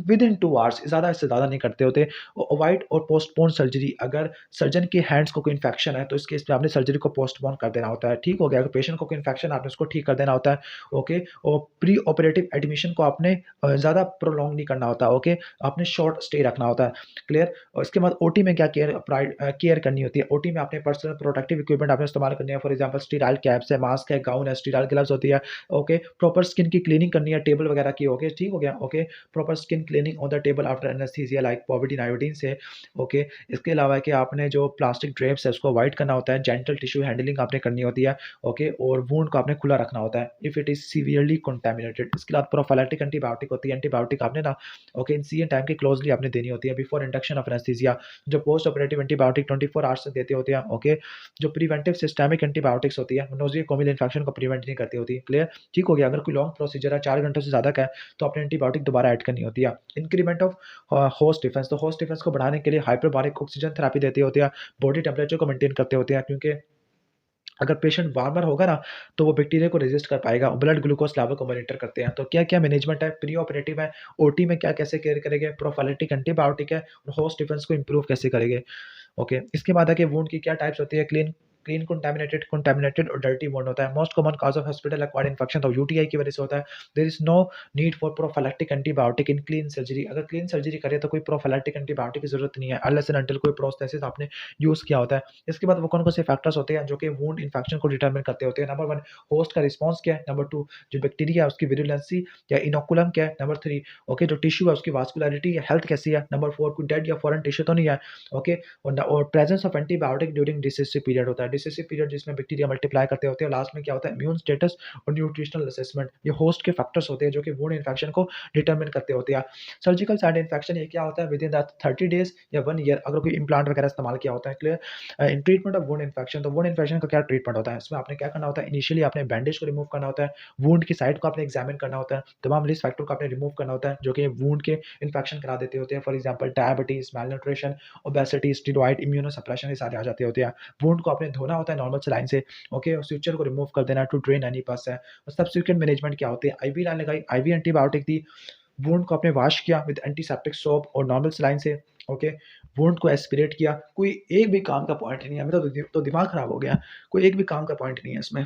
A: विद इन 2 आवर्स, ज़्यादा इससे ज़्यादा नहीं करते होते। अवॉइड और पोस्टपोन सर्जरी, अगर सर्जन के हैंड्स को कोई इन्फेक्शन है तो इस केस में आपने सर्जरी को पोस्टपोन कर देना होता है। ठीक हो गया। अगर पेशेंट को कोई इन्फेक्शन आपने उसको ठीक कर देना होता है। ओके, और प्री ऑपरेटिव एडमिशन को आपने ज़्यादा प्रोलॉन्ग नहीं करना होता। ओके, आपने शॉर्ट स्टे रखना होता है। क्लियर? और इसके बाद ओटी में क्या केयर करनी होती है। ओटी में आपने पर्सनल प्रोटेक्टिव इक्विपमेंट आपने इस्तेमाल करनी है। फॉर एग्जांपल स्टीराइल कैप्स है, मास्क है, गाउन है, स्टीराइल ग्लव्स होती है। ओके, प्रॉपर स्किन की क्लीनिंग करनी है, टेबल वगैरह की। ओके, ठीक हो गया। Okay, proper skin cleaning on the table after anaesthesia like povidone iodine से। ओके, इसके अलावा कि आपने जो प्लास्टिक ड्रेप्स है उसको अवॉइड करना होता है। जेंटल टिश्यू हैंडलिंग आपने करनी होती है। ओके, और वुंड को आपने खुला रखना होता है if it is severely contaminated. इसके बाद प्रोफाइलैक्टिक एंटीबायोटिक होती है। एंटीबायोटिक आपने ना ओके इंसिडेंट टाइम के क्लोजली आपने देनी होती है बिफोर इंडक्शन ऑफ एनेस्थीसिया। जो पोस्ट ऑपरेटिव एंटीबायोटिक 24 आवर्स तक देते होते हैं। ओके, जो प्रिवेंटिव सिस्टेमिक एंटीबायोटिक्स होती है नोजिया कोमिल इन्फेक्शन को प्रिवेंट नहीं करती होती। क्लियर? ठीक हो गया। अगर कोई लॉन्ग प्रोसीजर है 4 घंटों से ज़्यादा का है तो आपने एंटीबायोटिक दोबारा ऐड करनी होती है। इंक्रीमेंट ऑफ होस्ट डिफेंस, तो होस्ट डिफेंस को बढ़ाने के लिए हाइपरबारिक ऑक्सीजन थेरेपी देते होते हैं। बॉडी टेम्परेचर को मेंटेन करते होते हैं, क्योंकि अगर पेशेंट वार्मर होगा ना तो वो बैक्टीरिया को रेजिस्ट कर पाएगा। ब्लड ग्लूकोज लेवल को मॉनिटर करते हैं। तो क्या-क्या मैनेजमेंट है, प्री ऑपरेटिव है, ओटी में क्या कैसे केयर करेंगे, प्रोफाइलैक्टिक एंटीबायोटिक है और होस्ट डिफेंस को इंप्रूव कैसे करेंगे। ओके, इसके बाद है कि वुंड की क्या टाइप्स होती है। क्लीन क्लीन कंटामिनेटेड, कंटामिनेटेड और डर्टी वुंड होता है। Most common cause of hospital acquired infection तो यूटीआई की वजह से होता है। There is no need for prophylactic antibiotic in clean surgery. अगर क्लीन सर्जरी करें तो कोई प्रोफाइलैक्टिक एंटीबायोटिक की जरूरत नहीं है अनलेस एंड अंटिल कोई प्रोस्थेसिस आपने यूज किया होता है। इसके बाद वो कौन-कौन से फैक्टर्स होते हैं जो कि वुंड इन्फेक्शन को डिटरमिन करते होते हैं। नंबर 1, होस्ट का रिस्पॉन्स क्या है। नंबर 2, जो बैक्टीरिया है उसकी विरुलेंसी या इनोकुलम क्या है। नंबर 3, ओके, जो टिश्यू है उसकी वास्कुलरिटी या हेल्थ कैसी है। नंबर 4, कोई डेड या फॉरेन टिश्यू तो नहीं है। ओके, और presence of antibiotic during decisive period होता है। डिसेसिव पीरियड जिसमें बैक्टीरिया मल्टीप्लाई करते होते हैं। लास्ट में क्या होता है, इम्यून स्टेटस और न्यूट्रिशनल असेसमेंट। ये होस्ट के फैक्टर्स होते हैं जो कि वुंड इन्फेक्शन को डिटरमिन करते होते हैं। सर्जिकल साइट इन्फेक्शन ये क्या होता है, विद इन द 30 डेज या 1 ईयर अगर कोई इम्प्लांट वगैरह इस्तेमाल किया होता है। Clear? In treatment of wound infection, तो वुंड इन्फेक्शन का क्या ट्रीटमेंट होता है, इसमें आपने क्या करना होता है, इनिशियली आपने बैंडेज को रिमूव करना होता है। वुंड की साइड को आपने एग्जामिन करना होता है। तमाम रिस्क फैक्टर को आपने रिमूव करना होता है जो कि वुंड के इन्फेक्शन करा देते होते हैं। For example diabetes, malnutrition, obesity, steroid, immunosuppression, ये सारे आ जाते होते हैं। वुंड को आपने धोना होता है नॉर्मल सलाइन से। ओके, और स्यूचर को रिमूव कर देना टू ड्रेन एनी पस है। और सब्सिक्वेंट मैनेजमेंट क्या होती है, आईवी लाइन लगाई, आईवी एंटीबायोटिक दी, वुंड को आपने वॉश किया विद एंटीसेप्टिक सोप और नॉर्मल सलाइन से। ओके, वुंड को एस्पिरेट किया, कोई एक भी काम का पॉइंट नहीं है, मेरा तो दिमाग खराब हो गया, कोई एक भी काम का पॉइंट नहीं है इसमें।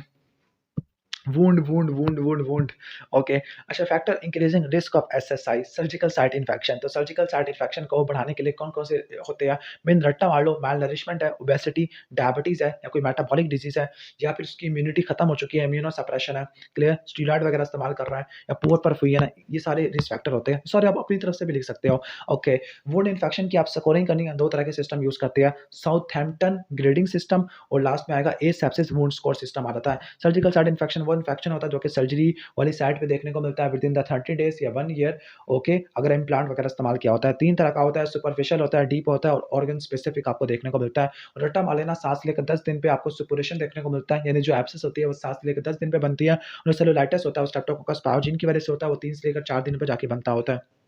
A: Wound wound wound wound wound. Okay. अच्छा, factor increasing risk of SSI, surgical site infection. तो सर्जिकल साइट इन्फेक्शन को बढ़ाने के लिए कौन कौन से होते हैं? मेन रट्टा मार लो, माल नरिशमेंट है, ओबेसिटी, डायबिटीज है, या कोई मेटाबॉलिक डिजीज है, या फिर उसकी इम्यूनिटी खत्म हो चुकी है, इम्यूनो सप्रेशन है, क्लियर, स्टीरॉइड वगैरह इस्तेमाल कर रहा है, या पुअर परफ्यूजन है, ये सारे रिस्क फैक्टर होते हैं। सॉरी, आप अपनी तरफ से भी लिख सकते हो। ओके। वुंड इन्फेक्शन की आप स्कोरिंग करनी है, दो तरह के सिस्टम यूज करते हैं, साउथहैम्पटन ग्रेडिंग सिस्टम, और लास्ट में आएगा ए सेप्सिस वुंड स्कोर सिस्टम आ जाता है। सर्जिकल साइट इन्फेक्शन वो इन्फेक्शन होता है जो कि सर्जरी वाली साइट पे देखने को मिलता है विद इन द 30 डेज या 1 ईयर। ओके, अगर इम्प्लांट वगैरह इस्तेमाल किया होता है। 3 तरह का होता है, सुपरफिशियल होता है, डीप होता है, और ऑर्गन स्पेसिफिक आपको देखने को मिलता है। और रट्टा मार लेना, सांस लेकर 10 दिन पे आपको सुपुरेशन देखने को मिलता है, यानी जो एब्सेस होती है वो सांस लेकर 10 दिन पे बनती है, और सेलुलाइटिस होता है वो स्ट्रेप्टोकोकस पायोजिन की वजह से होता है, वो 3 से लेकर 4 दिन पे जाके बनता होता है।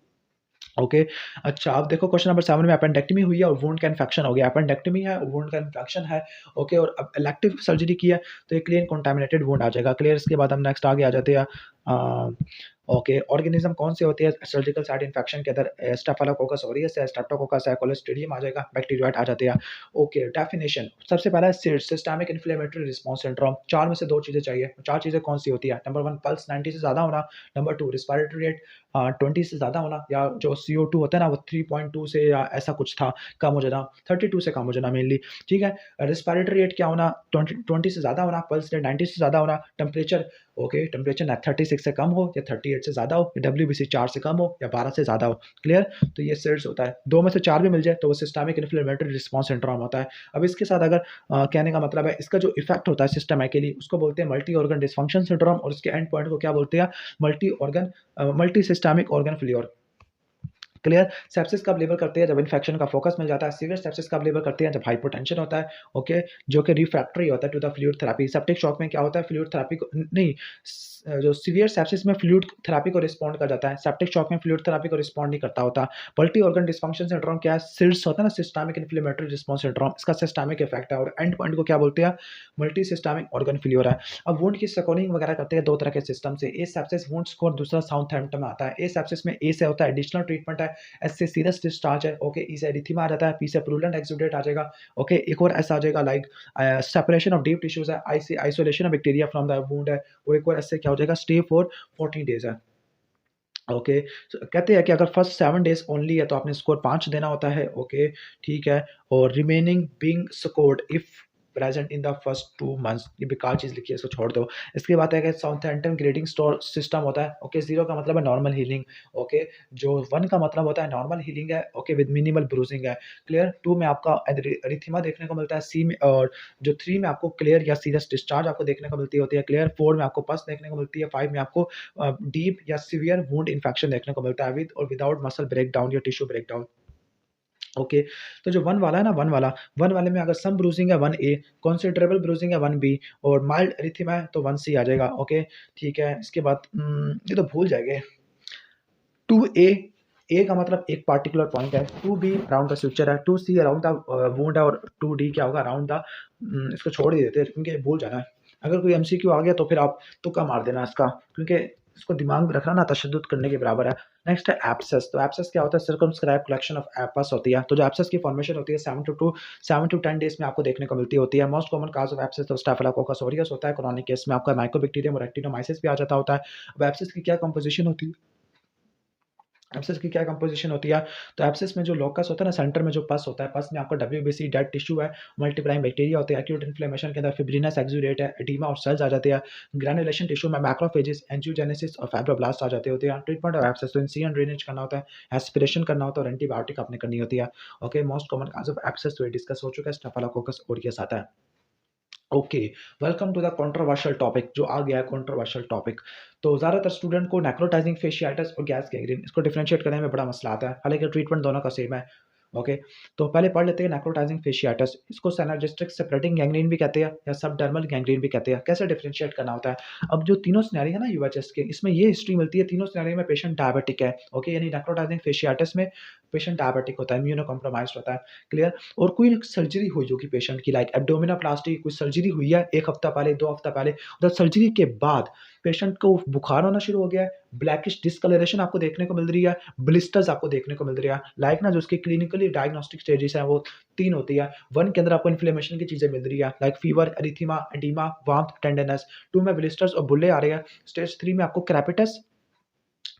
A: ओके। अच्छा, अब देखो क्वेश्चन नंबर 7 में अपेंडेक्टमी हुई है और वुंड का इन्फेक्शन हो गया। अपेंडेक्टमी है, वुंड का इन्फेक्शन है। ओके, और अब इलेक्टिव सर्जरी की है तो ये क्लीन कंटामिनेटेड वुंड आ जाएगा। क्लियर। इसके बाद हम नेक्स्ट आगे आ जाते हैं। ओके, ऑर्गेनिज्म कौन से होते हैं सर्जिकल साइट इन्फेक्शन के अंदर? स्टेफिलोकोकस ऑरियस है, स्ट्रेप्टोकोकस है, क्लोस्ट्रीडियम आ जाएगा, बैक्टीरियोइड आ जाते हैं। ओके, डेफिनेशन सबसे पहला है सिस्टमिक इन्फ्लेमेटरी रिस्पांस सिंड्रोम। 4 में से 2 चीज़ें चाहिए। 4 चीज़ें कौन सी होती है? नंबर 1 पल्स 90 से ज़्यादा होना, नंबर 2 रिस्पिरेटरी रेट 20 से ज़्यादा होना, या जो CO2 होता है ना वो 3.2 से या ऐसा कुछ था, कम हो जाना, 32 से कम हो जाना मेनली। ठीक है। रिस्पिरेटरी रेट क्या होना? 20 से ज़्यादा होना, पल्स रेट 90 से ज़्यादा होना, टेम्परेचर, ओके, टेम्परेचर 36 से कम हो या 38 से ज़्यादा हो, या WBC 4 से कम हो या 12 से ज़्यादा हो। क्लियर। तो ये सिर्स होता है। 2 में से 4 भी मिल जाए तो वो सिस्टमिक इन्फ्लेमेटरी रिस्पांस सिंड्रोम होता है। अब इसके साथ अगर कहने का मतलब है इसका जो इफेक्ट होता है सिस्टमैटिकली उसको बोलते हैं मल्टी ऑर्गन डिसफंक्शन सिंड्रोम, और इसके एंड पॉइंट को क्या बोलते हैं? Multi systemic organ failure. Clear. Sepsis कब लेबल करते हैं? जब इन्फेक्शन का फोकस मिल जाता है। सीवियर सेप्सिस कब लेबल करते हैं? जब हाइपोटेंशन होता है। ओके, जो कि रिफ्रैक्टरी होता है to the fluid therapy. Septic shock में क्या होता है? फ्लूइड थेरेपी को नहीं, जो सीवियर सेप्सिस में फ्लूइड थेरेपी को रिस्पॉन्ड कर जाता है, सेप्टिक शॉक में फ्लूइड थेरेपी को रिस्पॉन्ड नहीं करता होता। मल्टी ऑर्गन डिसफंक्शन सिंड्रोम क्या है? सिल्स होता है ना, सिस्टमिक इन्फ्लेमेटरी रिस्पॉन्स सिंड्रोम, इसका सिस्टमिक इफेक्ट है, और एंड पॉइंट को क्या बोलते हैं? मल्टी सिस्टमिक ऑर्गन फेल्योर है। अब वुंड की स्कोरिंग वगैरह करते हैं दो तरह के सिस्टम से, ए सेप्सिस वुंड स्कोर, दूसरा साउथहैम्पटन में आता है। ए सेप्सिस में ए से होता है एडिशनल ट्रीटमेंट है, एस से सीरियस डिस्चार्ज है, ओके, ई से एरिथीमा आ जाता है, पी से प्रूलेंट एक्सुडेट आ जाएगा। ओके, एक और ऐसा आ जाएगा like separation of deep tissues है, आई से isolation of bacteria from the wound है, और एक और ऐसे क्या हो जाएगा? स्टे फॉर 14 डेज है। ओके, कहते हैं कि अगर फर्स्ट 7 डेज ओनली है तो आपने स्कोर 5 देना होता है। ओके, ठीक है। और remaining being scored if present in the first 2 months, ये बेकार चीज़ लिखी है, इसको छोड़ दो। इसके बाद है कि साउथहैम्पटन ग्रेडिंग स्टोर सिस्टम होता है। ओके, 0 का मतलब है नॉर्मल हीलिंग। ओके, जो 1 का मतलब होता है नॉर्मल हीलिंग है। ओके, विद मिनिमल ब्रूजिंग है। क्लियर। 2 में आपका एरिथेमा देखने को मिलता है, सी में, और जो 3 में आपको क्लियर या सीरियस डिस्चार्ज आपको देखने को मिलती होती है। क्लियर। 4 में आपको पस देखने को मिलती है। 5 में आपको डीप या सीवियर वुंड इन्फेक्शन देखने को मिलता है विद और विदाउट मसल ब्रेकडाउन या टिश्यू ब्रेकडाउन। ओके, तो जो 1 वाला है ना, 1 वाले में अगर सम ब्रूजिंग है 1A, कंसिडरेबल ब्रूजिंग है 1B, और माइल्ड एरिथेमा है तो 1C आ जाएगा। ओके, ठीक है। इसके बाद ये तो भूल जाएंगे। 2A, ए का मतलब एक पार्टिकुलर पॉइंट है, 2B अराउंड द स्ट्रक्चर है, 2C अराउंड द वुंड है, और 2D क्या होगा? अराउंड द, इसको छोड़ ही देते हैं क्योंकि भूल जाना है। अगर कोई MCQ आ गया तो फिर आप तुक्का मार देना इसका, क्योंकि इसको दिमाग में रखना ना तशद्दुद करने के बराबर है। नेक्स्ट है एब्सेस। तो एब्सेस क्या होता है? सर्कमस्क्राइब कलेक्शन ऑफ एपस होती है। तो जो एब्सेस की फॉर्मेशन होती है 7 to 10 डेज में आपको देखने को मिलती होती है। Most common cause of abscess तो स्टेफिलोकोकस ऑरियस होता है। क्रोनिक केस में आपका माइकोबैक्टीरियम और एक्टिनोमाइसिस भी आ जाता होता है। अब एब्सेस की क्या कंपोजिशन होती है? एब्सेस की क्या कंपोजिशन होती है? तो एब्सेस में जो लोकस होता है ना, सेंटर में जो पस होता है, पस में आपका WBC डेड टिश्यू है, मल्टीप्लाइंग बैक्टीरिया होते हैं, एक्यूट इन्फ्लेमेशन के अंदर फिब्रिनस एक्सुडेट है, एडीमा और सेल्स आ जाते हैं, ग्रैनुलेशन टिश्यू में मैक्रोफेजेस, एंजियोजेनेसिस और फाइब्रोब्लास्ट आ जाते होते हैं। ट्रीटमेंट ऑफ एब्सेस तो इंसिजन ड्रेनेज करना होता है, एस्पिरेशन करना होता है, और एंटीबायोटिक आपने करनी होती है। Okay, most common cause of abscess तो ये डिस्कस हो चुका है, स्टेफिलोकोकस ऑरियस आता है। Okay, welcome to the controversial topic, जो आ गया है कंट्रोवर्शियल टॉपिक। तो ज़्यादातर स्टूडेंट को नेक्रोटाइजिंग फेशियाटिस और गैस गैंग्रीन, इसको डिफरेंशिएट करने में बड़ा मसला आता है, हालांकि ट्रीटमेंट दोनों का सेम है। ओके, तो पहले पढ़ लेते हैं नेक्रोटाइजिंग फेशियाटिस। इसको सिनर्जिस्टिक सेपरेटिंग गैंग्रीन भी कहते हैं या सबडर्मल गैंग्रीन भी कहते हैं। कैसे डिफरेंशिएट करना होता है? अब जो तीनों सिनेरियो है ना यूएचएस के, इसमें ये हिस्ट्री मिलती है, तीनों सिनेरियो में पेशेंट डायबिटिक है। ओके, यानी नेक्रोटाइजिंग फेशियाटिस में पेशेंट डायबिटिक होता है, इम्यूनो कॉम्प्रोमाइज्ड होता है। क्लियर। और कोई सर्जरी हुई होगी पेशेंट की, लाइक एब्डोमिनोप्लास्टी, कोई सर्जरी हुई है 1 हफ्ता पहले, 2 हफ्ता पहले, उधर सर्जरी के बाद पेशेंट को बुखार होना शुरू हो गया है, ब्लैकिश डिस्कलरेशन आपको देखने को मिल रही है, ब्लिस्टर्स आपको देखने को मिल रही है। लाइक ना जो उसकी क्लिनिकली डायग्नोस्टिक स्टेजेस हैं वो 3 होती है। 1 के अंदर आपको इन्फ्लेमेशन की चीज़ें मिल रही है, like fever, erythema, oedema, warmth, tenderness. 2 में ब्लिस्टर्स और बुल्ले आ रहे हैं। स्टेज 3 में आपको क्रेपिटस,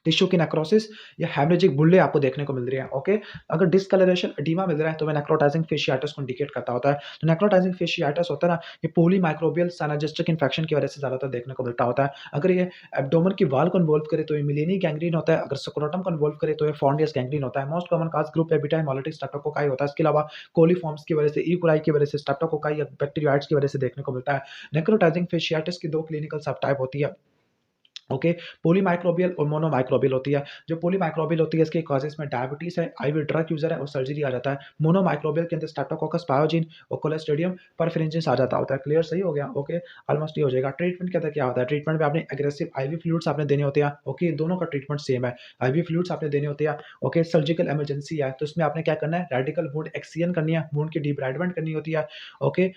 A: टिश्यू की नेक्रोसिस या हेमरेजिक बुल्ले आपको देखने को मिल रही है। ओके, अगर डिस्कलरेशन एडीमा मिल रहा है तो वह नेक्रोटाइजिंग फेशियाटिस को इंडिकेट करता होता है। तो नेक्रोटाइजिंग फेशियाटिस होता है ना, ये पॉलीमाइक्रोबियल साइनोजेस्टिक इन्फेक्शन की वजह से ज़्यादातर देखने को मिलता होता है। अगर ये एब्डोमेन की वॉल को इन्वॉल्व करे तो ये मिलेनी गैंग्रीन होता है। अगर स्क्रोटम को इन्वॉल्व करे तो ये फॉन्डियस गैंग्रीन होता है। मोस्ट कॉमन काज ग्रुप एबिटा हेमोलिटिक स्ट्रेप्टोकोकाई होता है। इसके अलावा कोलीफॉर्म्स की वजह से, ई कोलाई की वजह से, स्ट्रेप्टोकोकाई या बैक्टीरियाइड्स की वजह से देखने को मिलता है। नेक्रोटाइजिंग फेशियाटिस की 2 क्लिनिकल सब टाइप होती है। ओके, पॉलीमाइक्रोबियल और मोनोमाइक्रोबियल होती है। जो पॉलीमाइक्रोबियल होती है इसके कॉजेज़ में डायबिटीज़ है, आईवी ड्रग यूज़र है और सर्जरी आ जाता है। मोनोमाइक्रोबियल के अंदर स्ट्रेप्टोकोकस पायोजिन और क्लोस्ट्रिडियम परफेरेंसिस आ जाता होता है। क्लियर, सही हो गया? ओके, ऑलमोस्ट ये हो जाएगा। ट्रीटमेंट के अंदर क्या होता है? ट्रीटमेंट में आपने एग्रेसिव आईवी फ्लूइड्स आपने देने होते हैं। ओके, दोनों का ट्रीटमेंट सेम है। आईवी फ्लूइड्स आपने देने होते हैं। ओके, सर्जिकल इमरजेंसी है तो इसमें आपने क्या करना है? रेडिकल वुंड एक्सियन करनी है, वुंड की डिब्राइडमेंट करनी होती है। ओके,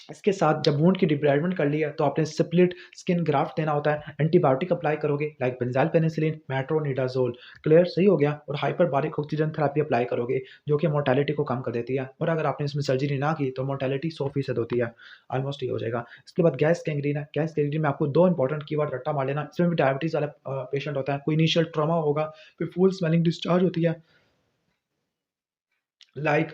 A: इसके साथ जब वुंड की डिब्राइडमेंट कर ली है तो आपने स्प्लिट स्किन ग्राफ्ट देना होता है। एंटीबायोटिक अप्लाई करोगे like benzyl penicillin, metronidazole. Clear, सही हो गया? और हाइपरबारिक ऑक्सीजन थेरेपी अप्लाई करोगे जो कि मोर्टेलिटी को कम कर देती है। और अगर आपने इसमें सर्जरी ना की तो मोर्टेलिटी 100% होती है। ऑलमोस्ट ये हो जाएगा। इसके बाद गैस गैंग्रीन है। गैस गैंग्रीन में आपको 2 इंपॉर्टेंट कीवर्ड रट्टा मार लेना। इसमें भी डायबिटीज़ वाला पेशेंट होता है। कोई इनिशियल ट्रॉमा होगा, फिर फुल स्वेलिंग डिस्चार्ज होती है, लाइक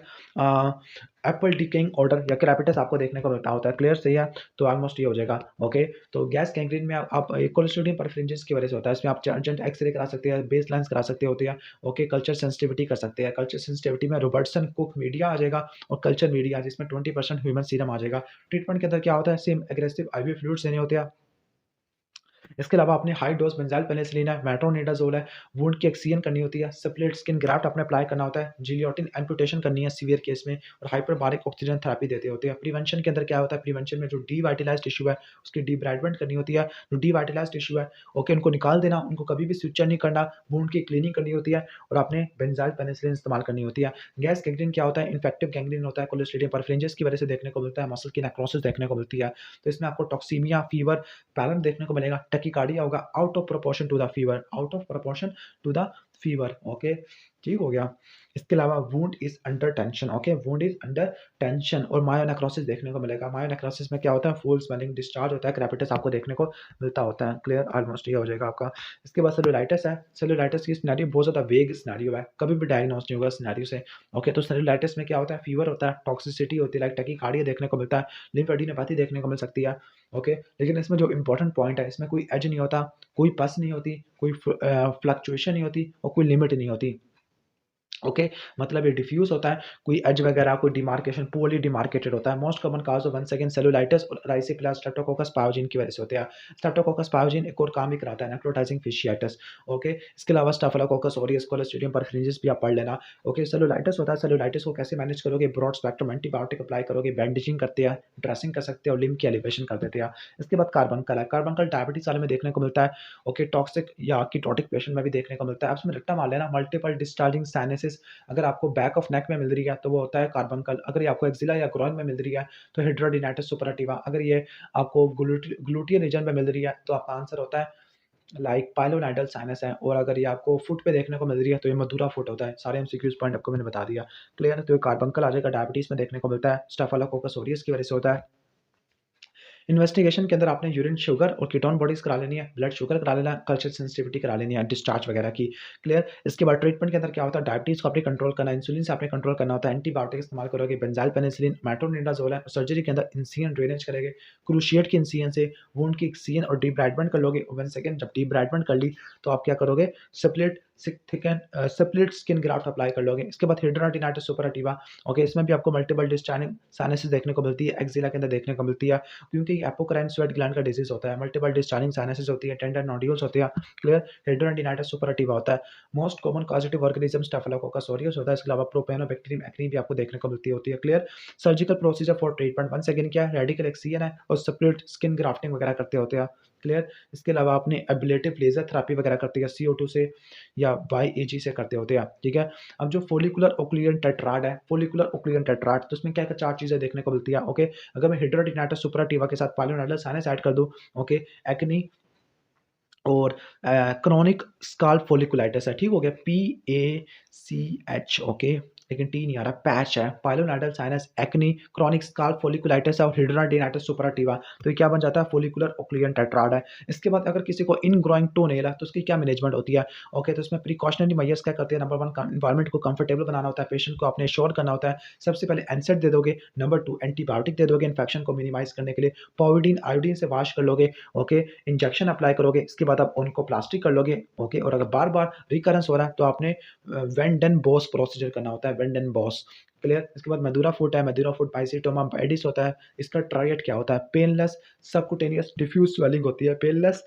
A: एप्पल डिकेइंग ऑर्डर या क्रेपिटस आपको देखने को मिलता होता है। क्लियर, सही है? तो ऑलमोस्ट ये हो जाएगा। ओके, तो गैस गैंग्रीन में आप क्लोस्ट्रिडियम परफेरेंसिस की वजह से होता है। इसमें आप अर्जेंट एक्सरे करा सकते हैं, बेस लाइन्स करा सकते होते हैं। ओके, कल्चर सेंसिटिविटी कर सकते हैं। कल्चर सेंसिटिविटी में रॉबर्टसन कुक मीडिया आ जाएगा और कल्चर मीडिया जिसमें 20% ह्यूमन सीरम आ जाएगा। ट्रीटमेंट के अंदर क्या होता है? सेम एग्रेसिव आईवी फ्लूइड्स देने होते हैं। इसके अलावा आपने हाई डोज बेंजाइल पेनिसिलिन है, मेट्रोनिडाज़ोल है, वुंड की एक्सियन करनी होती है, स्प्लिट स्किन ग्राफ्ट आपने अप्लाई करना होता है, जिलियोटिन एम्पुटेशन करनी है सीवियर केस में और हाइपरबारिक ऑक्सीजन थेरेपी देते होते हैं। प्रिवेंशन के अंदर क्या होता है? प्रिवेंशन में जो डीवाइटलाइज्ड टिश्यू है उसकी डिब्राइडमेंट करनी होती है। जो डीवाइटलाइज्ड टिश्यू है, ओके, उनको निकाल देना, उनको कभी भी स्विचर नहीं करना, वुंड की क्लीनिंग करनी होती है और आपने बेंजाइल पेनिसिलिन इस्तेमाल करनी होती है। गैस गैंग्रीन क्या होता है? इन्फेक्टिव गैंग्रीन होता है, क्लोस्ट्रिडियम परफेरेंसिस की वजह से देखने को मिलता है, मसल की नेक्रोसिस देखने को मिलती है। तो इसमें आपको टॉक्सीमिया, फीवर, पैरल देखने को मिलेगा, टैकीकार्डिया होगा, out of proportion to the fever, out of proportion to the fever. Okay, ठीक हो गया। इसके अलावा wound is under tension. Okay, wound is under tension और मायोनेक्रोसिस देखने को मिलेगा। मायोनेक्रोसिस में क्या होता है? फुल स्वेलिंग डिस्चार्ज होता है, क्रेपिटस आपको देखने को मिलता होता है। क्लियर, ऑलमोस्ट ये हो जाएगा आपका। इसके बाद सेलुलाइटिस है। सेलुलाइटिस की सिनेरियो बहुत ज़्यादा वेग सिनेरियो है, कभी भी डायग्नोस नहीं होगा सिनेरियो से। ओके, तो सेलुलाइटिस में क्या होता है? फीवर होता है, टॉक्सिसिटी होती है, लाइक टैकीकार्डिया देखने को मिलता है, लिम्फेडिनोपैथी देखने को मिल सकती है। ओके, लेकिन इसमें जो इंपॉर्टेंट पॉइंट है, इसमें कोई एज नहीं होता, कोई पस नहीं होती, कोई फ्लक्चुएशन नहीं होती और कोई लिमिट नहीं होती। ओके, मतलब ये डिफ्यूज होता है, कोई एज वगैरह, कोई डिमार्केशन पोअरली डिमार्केटेड होता है। Most common cause of once again cellulitis और राइसिक्ला स्ट्रेप्टोकोकस पायोजिन की वजह से होते हैं। स्ट्रेप्टोकोकस पायोजिन एक और काम भी कराता है, नेक्रोटाइजिंग फेशियाटिस। ओके, इसके अलावा स्टाफिलोकोकस ऑरियस, क्लोस्ट्रिडियम परफेरेंसिस भी आप पढ़ लेना। ओके, सेलुलाइटिस होता है, सेलुलाइटिस को कैसे मैनेज करोगे? ब्रॉड स्पेक्ट्रम एंटीबायोटिक अप्लाई करोगे, बैंडेजिंग करते हैं, ड्रेसिंग कर सकते हैं और लिम्फ की एलिवेशन कर देते हैं। इसके बाद कार्बनकल है। कार्बनकल डायबिटीज वाले में देखने को मिलता है। ओके, टॉक्सिक या कीटोटिक पेशेंट में भी देखने को मिलता है। आप इसमें रट्टा मार लेना, मल्टीपल डिस्चार्जिंग साइनसेस। अगर आपको बैक ऑफ नेक में मिल रही है तो वो होता है कार्बनकल। अगर ये आपको एक्सिला या ग्रोइन में मिल रही है तो हिड्रोडिनाइटिस सुपराटिवा। अगर ये आपको ग्लूटियल रीजन में मिल रही है तो आपका आंसर होता है लाइक पाइलोनाइडल साइनस है। और अगर ये आपको फुट पे देखने को मिल रही है तो ये मधुरा फुट होता है। सारे एमसीक्यूज पॉइंट आपको मैंने बता दिया। क्लियर है? तो ये कार्बनकल आ जाएगा, डायबिटीज में देखने को मिलता है, स्टाफिलोकोकस ऑरियस की वजह से होता है। इन्वेस्टिगेशन के अंदर आपने यूरिन शुगर और कीटोन बॉडीज करा लेनी है, ब्लड शुगर करा लेना है, कल्चर सेंसिटिविटी करा लेनी है, डिस्चार्ज वगैरह की। क्लियर? इसके बाद ट्रीटमेंट के अंदर क्या होता है? डायबिटीज को आपने कंट्रोल करना है, इंसुलिन से आपने कंट्रोल करना होता है, एंटीबायोटिक इस्तेमाल करोगे, बेंजाइल पेनिसिलिन, मेट्रोनिडाज़ोल है। सर्जरी के अंदर इंसिजन ड्रेनेज करेंगे, क्रूशिएट की इंसिजन से वुंड की एक्सिजन और डिब्राइडमेंट कर लोगे। वन सेकंड, जब डिब्राइडमेंट कर ली तो आप क्या करोगे? Split thicken split skin graft apply कर लोगे। इसके बाद हिड्रोडिनाइटिस सुपराटिवा। ओके, इसमें भी आपको मल्टीपल डिस्चार्जिंग साइनसेस देखने को मिलती है, एक्सिला के अंदर देखने को मिलती है, क्योंकि एपोक्राइन स्वेट ग्लैंड का डिजीज होता है। मल्टीपल डिस्चार्जिंग साइनसेस होती है, टेंडर नोड्यूल्स होते हैं। क्लियर? हिड्रोडिनाइटिस सुपराटिवा होता है। Most common causative organism staphylococcus aureus होता है। इसके अलावा प्रोपेनोबैक्टीरियम एक्ने भी आपको देखने को मिलती होती है। Clear? Surgical procedure for treatment one second क्या है? रेडिकल एक्सिजन है और स्प्लिट स्किन ग्राफ्टिंग वगैरह करते होते हैं। क्लियर। इसके अलावा आपने एब्लेटिव लेजर थेरेपी वगैरह करते हैं CO2 से या YAG से करते होते हैं, ठीक है। अब जो फोलिकुलर ओक्लूजन टेट्राड है, फोलिकुलर ओक्लूजन टेट्राड, तो उसमें क्या क्या 4 चीज़ें देखने को मिलती है, ओके। अगर मैं हिड्रोटिनाइटस सुपराटिवा के साथ पाइलोनेडल साइनस ऐड कर दूँ, ओके, एक्ने और क्रॉनिक स्काल्प फोलिकुलाइटिस है, ठीक हो गया, PACH, ओके, लेकिन टी नहीं आ रहा, पैच है, पाइलोनेडल sinus, acne, chronic scalp folliculitis और हिड्रोटिनाइटिस सुपराटिवा, तो ये क्या बन जाता है, फोलिकुलर ओक्लूजन टेट्राड है। इसके बाद अगर किसी को इन ग्रोइंग टोनेल है तो उसकी क्या मैनेजमेंट होती है, ओके। तो इसमें प्रिकॉशनरी मेजर्स क्या करते हैं, नंबर 1 एनवायरनमेंट को कंफर्टेबल बनाना होता है, पेशेंट को आपने श्योर करना होता है, सबसे पहले एनसेड दे दोगे, नंबर 2 एंटीबायोटिक दे दोगे इन्फेक्शन को मिनिमाइज करने के लिए, पोविडीन आयोडीन से वॉश कर लोगे, ओके, इंजेक्शन अप्लाई करोगे, इसके बाद आप उनको प्लास्टिक कर लोगे, ओके। और अगर बार बार रिकरेंस हो रहा है तो आपने वेंडन बॉस प्रोसीजर करना होता है, वेंडन बॉस, क्लियर। इसके बाद मदुरा फुट है, मदुरा फुट पाइसिटोमा पेडिस होता है, इसका ट्रायड क्या होता है, पेनलेस सबकुटेनियस डिफ्यूज स्वेलिंग होती है, पेनलेस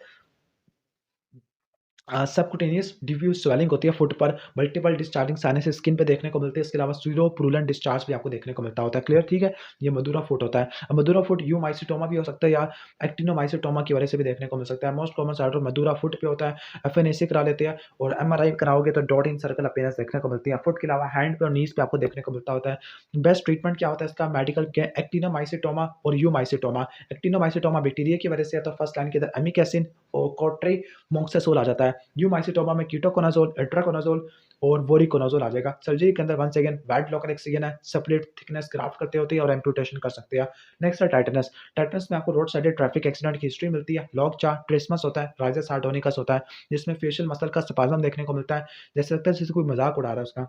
A: सबकुटेनियस डिफ्यूज स्वेलिंग होती है फुट पर, मल्टीपल डिस्चार्जिंग साइनस स्किन पे देखने को मिलती है, इसके अलावा सीरो प्रूलेंट डिस्चार्ज भी आपको देखने को मिलता होता है, क्लियर, ठीक है। ये मदुरा फुट होता है। अब मदुरा फुट यू माइसिटोमा भी हो सकता है या एक्टिनोमाइसिटोमा की वजह से भी देखने को मिल सकता है। Most common side Madura foot पे होता है, एफएनएसी करा लेते हैं और एमआरआई कराओगे तो डॉट इन सर्कल अपीयरेंस देखने को मिलती है। फुट के अलावा हैंड पे और नीज पे आपको देखने को मिलता होता है। बेस्ट ट्रीटमेंट क्या होता है इसका, मेडिकल के एक्टिनोमाइसिटोमा और यू माइसिटोमा। एक्टिनोमाइसिटोमा बैक्टीरिया की वजह से है तो फर्स्ट लाइन के अंदर एमिक एसिड और कोट्री मोक्सासोल आ जाता है। यूमाइसिटोमा में कीटोकोनाजोल, इट्राकोनाजोल और वोरिकोनाजोल आ जाएगा। सर्जरी के अंदर once again bed blocker excision है, सेपरेट थिकनेस ग्राफ्ट करते होते हैं और एम्पुटेशन कर सकते हैं। नेक्स्ट है टेटनस। टेटनस में आपको रोड साइड ट्रैफिक एक्सीडेंट की हिस्ट्री मिलती है, लॉग चार्ट ट्रेसमस होता है, राइजस हार्टोनिकस होता है, जिसमें फेशियल मसल का स्पाज्म देखने को मिलता है, जैसे लगता है जैसे कोई मजाक उड़ा रहा है उसका।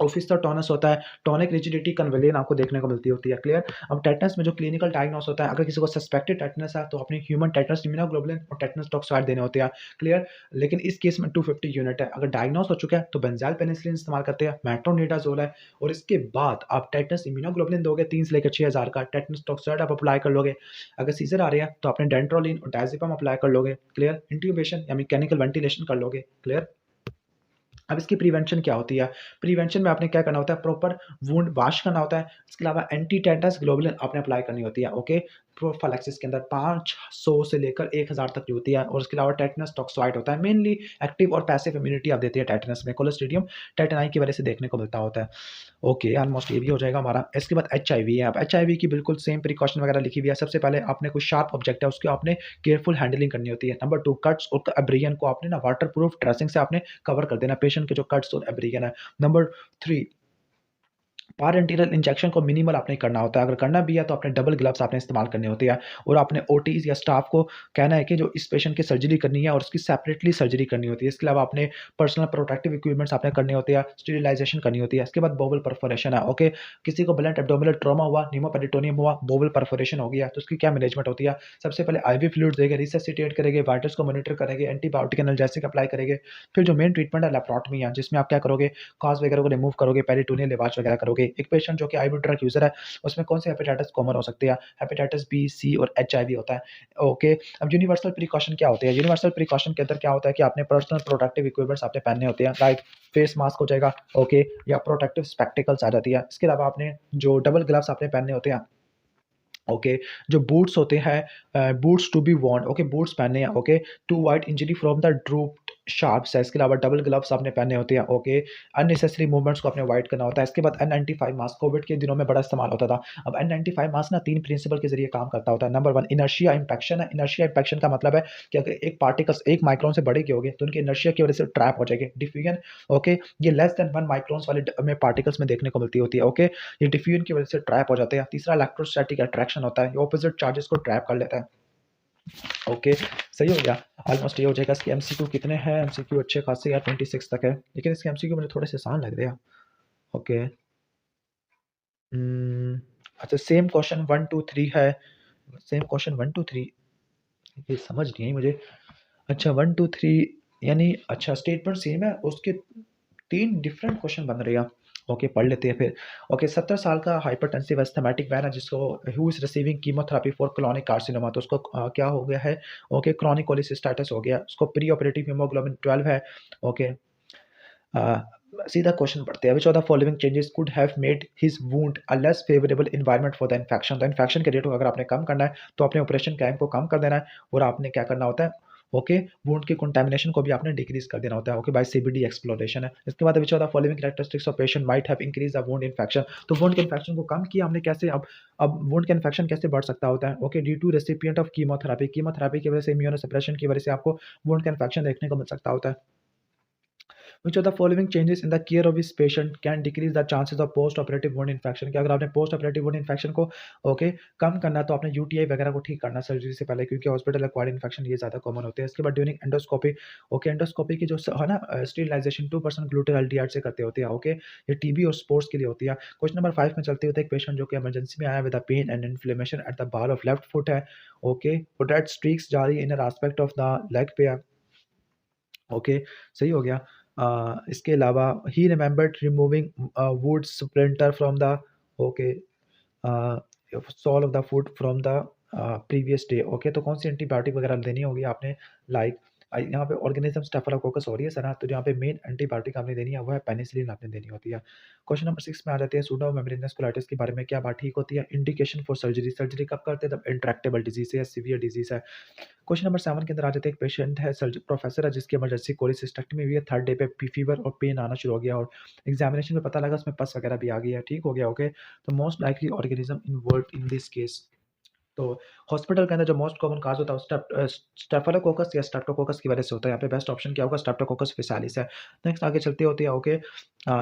A: ऑफिस टॉनस होता है, टॉनिक रिजिडिटी कन्वेलिन आपको देखने को मिलती होती है, क्लियर। अब टेटनस में जो क्लिनिकल डायग्नोस होता है, अगर किसी को सस्पेक्टेड टेटनस है तो अपने ह्यूमन टेटनस इम्यूनोग्लोबुलिन और टेटनस टॉक्साइड देने होते हैं, क्लियर। लेकिन इस केस में 250 यूनिट है। अगर डायग्नोस हो चुका है तो बेंजाइल पेनिसिलिन इस्तेमाल करते हैं, मेट्रोनिडाजोल है, और इसके बाद आप टेटनस इम्यूनोग्लोबुलिन दोगे 3 से लेकर 6000 का, टेटनस टॉक्साइड आप अप्लाई कर लोगे। अगर सीजर आ रहे हैं तो आपने डेंट्रोलिन और डायजेपम अप्लाई कर लोगे, क्लियर। इंट्यूबेशन या मैकेनिकल वेंटिलेशन कर लोगे, क्लियर। अब इसकी प्रिवेंशन क्या होती है? प्रिवेंशन में आपने क्या करना होता है, प्रॉपर वुंड वॉश करना होता है। इसके अलावा एंटी टेटनस ग्लोबुलिन आपने अप्लाई करनी होती है, ओके। प्रोफिलैक्सिस के अंदर 500 से लेकर 1000 तक की होती है, और उसके अलावा टेटनस टॉक्साइड होता है। मेनली एक्टिव और पैसिव इम्यूनिटी आप देती है टेटनस में, क्लोस्ट्रीडियम टेटनाई की वजह से देखने को मिलता होता है। ओके, ऑलमोस्ट ये भी हो जाएगा हमारा। इसके बाद एचआईवी है। अब एचआईवी की बिल्कुल सेम प्रिकॉशन वगैरह लिखी हुई है। सबसे पहले आपने कोई शार्प ऑब्जेक्ट है उसकी आपने केयरफुल हैंडलिंग करनी होती है। नंबर 2 कट्स और एब्रियन को आपने ना वाटरप्रूफ ड्रेसिंग से आपने कवर कर देना पेशेंट के जो कट्स और एब्रियन है। नंबर 3 पारेंटिरल इंजेक्शन को मिनिमल आपने करना होता है। अगर करना भी है तो आपने डबल ग्लव्स आपने इस्तेमाल करने होते हैं, और आपने ओटीज़ या स्टाफ को कहना है कि जो इस पेशेंट की सर्जरी करनी है और उसकी सेपरेटली सर्जरी करनी होती है। इसके अलावा आपने पर्सनल प्रोटेक्टिव इक्विपमेंट्स आपने करने होते हैं, स्टरीलाइजेशन करनी होती है। इसके बाद बोवल परफोरेशन है, ओके। किसी को ब्लंट एब्डोमिनल ट्रॉमा हुआ, न्यूमोपेरिटोनियम हुआ, बोवल परफोरेशन हो गया, तो उसकी क्या मैनेजमेंट होती है? सबसे पहले आईवी फ्लूइड्स देंगे, रिससिटेट करेंगे, वाइटल्स को मॉनिटर करेंगे, एंटीबायोटिक एनाल्जेसिक अप्लाई करेंगे। फिर जो मेन ट्रीटमेंट है लेप्रोटमी है, जिसमें आप क्या करोगे, कॉज वगैरह को रिमूव करोगे, पेरिटोनियल लिवाज वगैरह करोगे। एक पेशेंट जो कि आईवी ड्रग यूज़र है, उसमें कौन से हेपेटाइटिस कॉमन हो सकते हैं? हेपेटाइटिस बी, सी और एचआईवी होता है, ओके। अब यूनिवर्सल प्रिकॉशन क्या होते हैं? यूनिवर्सल प्रिकॉशन के अंदर क्या होता है कि आपने पर्सनल प्रोटेक्टिव इक्विपमेंट्स आपने पहनने होते हैं, लाइक फेस मास्क हो जाएगा, ओके, या प्रोटेक्टिव स्पेक्टिकल्स आ जाती है। इसके अलावा आपने जो डबल ग्लव्स आपने पहनने होते हैं, ओके। जो बूट्स होते हैं, boots to be worn, okay, boots पहनने हैं, okay, to avoid injury from the dropped sharps है। इसके अलावा डबल ग्लव्स आपने पहने होते हैं, ओके। अननेसेसरी मूवमेंट्स को आपने अवॉइड करना होता है। इसके बाद N95 मास्क कोविड के दिनों में बड़ा इस्तेमाल होता था। अब N95 मास्क ना 3 प्रिंसिपल के जरिए काम करता होता है। नंबर 1 इनर्शिया इम्पैक्शन है। इनर्शिया इम्पैक्शन का मतलब है कि अगर एक पार्टिकल्स 1 माइक्रोन से बड़े के हो गए तो उनकी इनर्शिया की वजह से ट्रैप हो जाएंगे, डिफ्यूजन, ओके। ये लेस देन 1 माइक्रोन्स वाले में पार्टिकल्स में देखने को मिलती होती है, ओके। ये डिफ्यूजन की वजह से ट्रैप हो जाते हैं। तीसरा इलेक्ट्रोस्टैटिक अट्रैक्शन होता है, ये ऑपोजिट चार्जेस को ट्रैप कर लेता है, ओके। सही हो गया, ऑलमोस्ट ये हो जाएगा। इसके एमसीक्यू कितने हैं? एमसीक्यू अच्छे खासे यार 26 तक है, लेकिन इसके एमसीक्यू मुझे थोड़े से आसान लग रहे हैं, ओके। अच्छा, सेम क्वेश्चन 1 2 3 है, सेम क्वेश्चन 1 2 3, ये समझ नहीं आई मुझे। अच्छा 1 2 3 यानी अच्छा स्टेटमेंट सेम है, उसके 3 डिफरेंट क्वेश्चन बन रहे हैं, ओके। पढ़ लेते हैं फिर, ओके। 70 साल का हाइपरटेंसिव एस्थमेटिक मैन है जिसको who is receiving chemotherapy for chronic carcinoma, तो उसको क्या हो गया है, ओके, क्रोनिक कोलिसिस्टाइटिस हो गया, उसको प्री ऑपरेटिव हीमोग्लोबिन 12 है, ओके। सीधा क्वेश्चन पढ़ते हैं, which of the following changes could have made his wound a less favourable environment for the infection. तो इन्फेक्शन के रेट को अगर आपने कम करना है तो अपने ऑपरेशन कैम्प को कम कर देना है, और आपने क्या करना होता है, ओके, वुंड की कंटामिनेशन को भी आपने डिक्रीज कर देना होता है, ओके, बाय सीबीडी एक्सप्लोरेशन है। इसके बाद which of the following characteristics of patient might have increase the wound infection. तो वुंड के इन्फेक्शन को कम किया हमने कैसे, अब वुंड का इन्फेक्शन कैसे बढ़ सकता होता है, okay, due to recipient of chemotherapy, chemotherapy की वजह से, इम्यूनोसप्रेशन की वजह से आपको वुंड का इन्फेक्शन देखने को मिल सकता होता है। Which of the following changes in the care of this patient can decrease the chances of post operative wound infection? कि अगर आपने पोस्ट ऑपरेटिव wound infection को ओके कम करना, तो आपने यूटीआई वगैरह को ठीक करना सर्जरी से पहले, क्योंकि हॉस्पिटल एक्वायर्ड इन्फेक्शन ये ज़्यादा कॉमन होते हैं। इसके बाद ड्यूरिंग एंडोस्कोपी, ओके, एंडोस्कोपी की जो है ना स्टीरिलाइजेशन 2% ग्लूटाल्डिहाइड से करते होते हैं, ओके, ये टीबी और स्पोर्ट्स के लिए होती है। क्वेश्चन नंबर 5 में चलते होते हैं, एक पेशेंट जो कि इमरजेंसी में आया with pain and inflammation at the ball of left foot है, ओके, और रेड स्ट्रीक्स जा रही है inner aspect of the leg पे है, ओके, सही हो गया। इसके अलावा he remembered removing wood splinter from the, okay, sole of the foot from the previous day, okay. तो कौन सी एंटीबायोटिक वगैरह देनी होगी आपने, लाइक यहाँ पे ऑर्गेनिज्म स्टेफिलोकोकस हो रही है सर, तो यहाँ पे मेन एंटीबायोटिक आपने देनी है वो है पेनिसिलिन आपने देनी होती है। क्वेश्चन नंबर 6 में आ जाते हैं, सूडो मेम्ब्रेनस कोलाइटिस के बारे में क्या बात ठीक होती है, इंडिकेशन फॉर सर्जरी, सर्जरी कब करते हैं, जब इंट्रैक्टेबल डिजीज है या सीवियर डिजीज है। क्वेश्चन नंबर 7 के अंदर आ जाते हैं, एक पेशेंट है प्रोफेसर है जिसकी इमरजेंसी कोलिसिस्टेक्टमी हुई है, थर्ड डे पे फीवर और पेन आना शुरू हो गया, और एग्जामिनेशन में पता लगा उसमें पस वगैरह भी आ गई है, ठीक हो गया, ओके। तो most likely organism involve in this case, तो हॉस्पिटल के अंदर जो मोस्ट कॉमन काज होता है स्टेफिलोकोकस या स्ट्रेप्टोकोकस की वजह से होता है। यहाँ पे बेस्ट ऑप्शन क्या होगा, स्ट्रेप्टोकोकस फेसालिस है। नेक्स्ट आगे चलते होते हैं, ओके।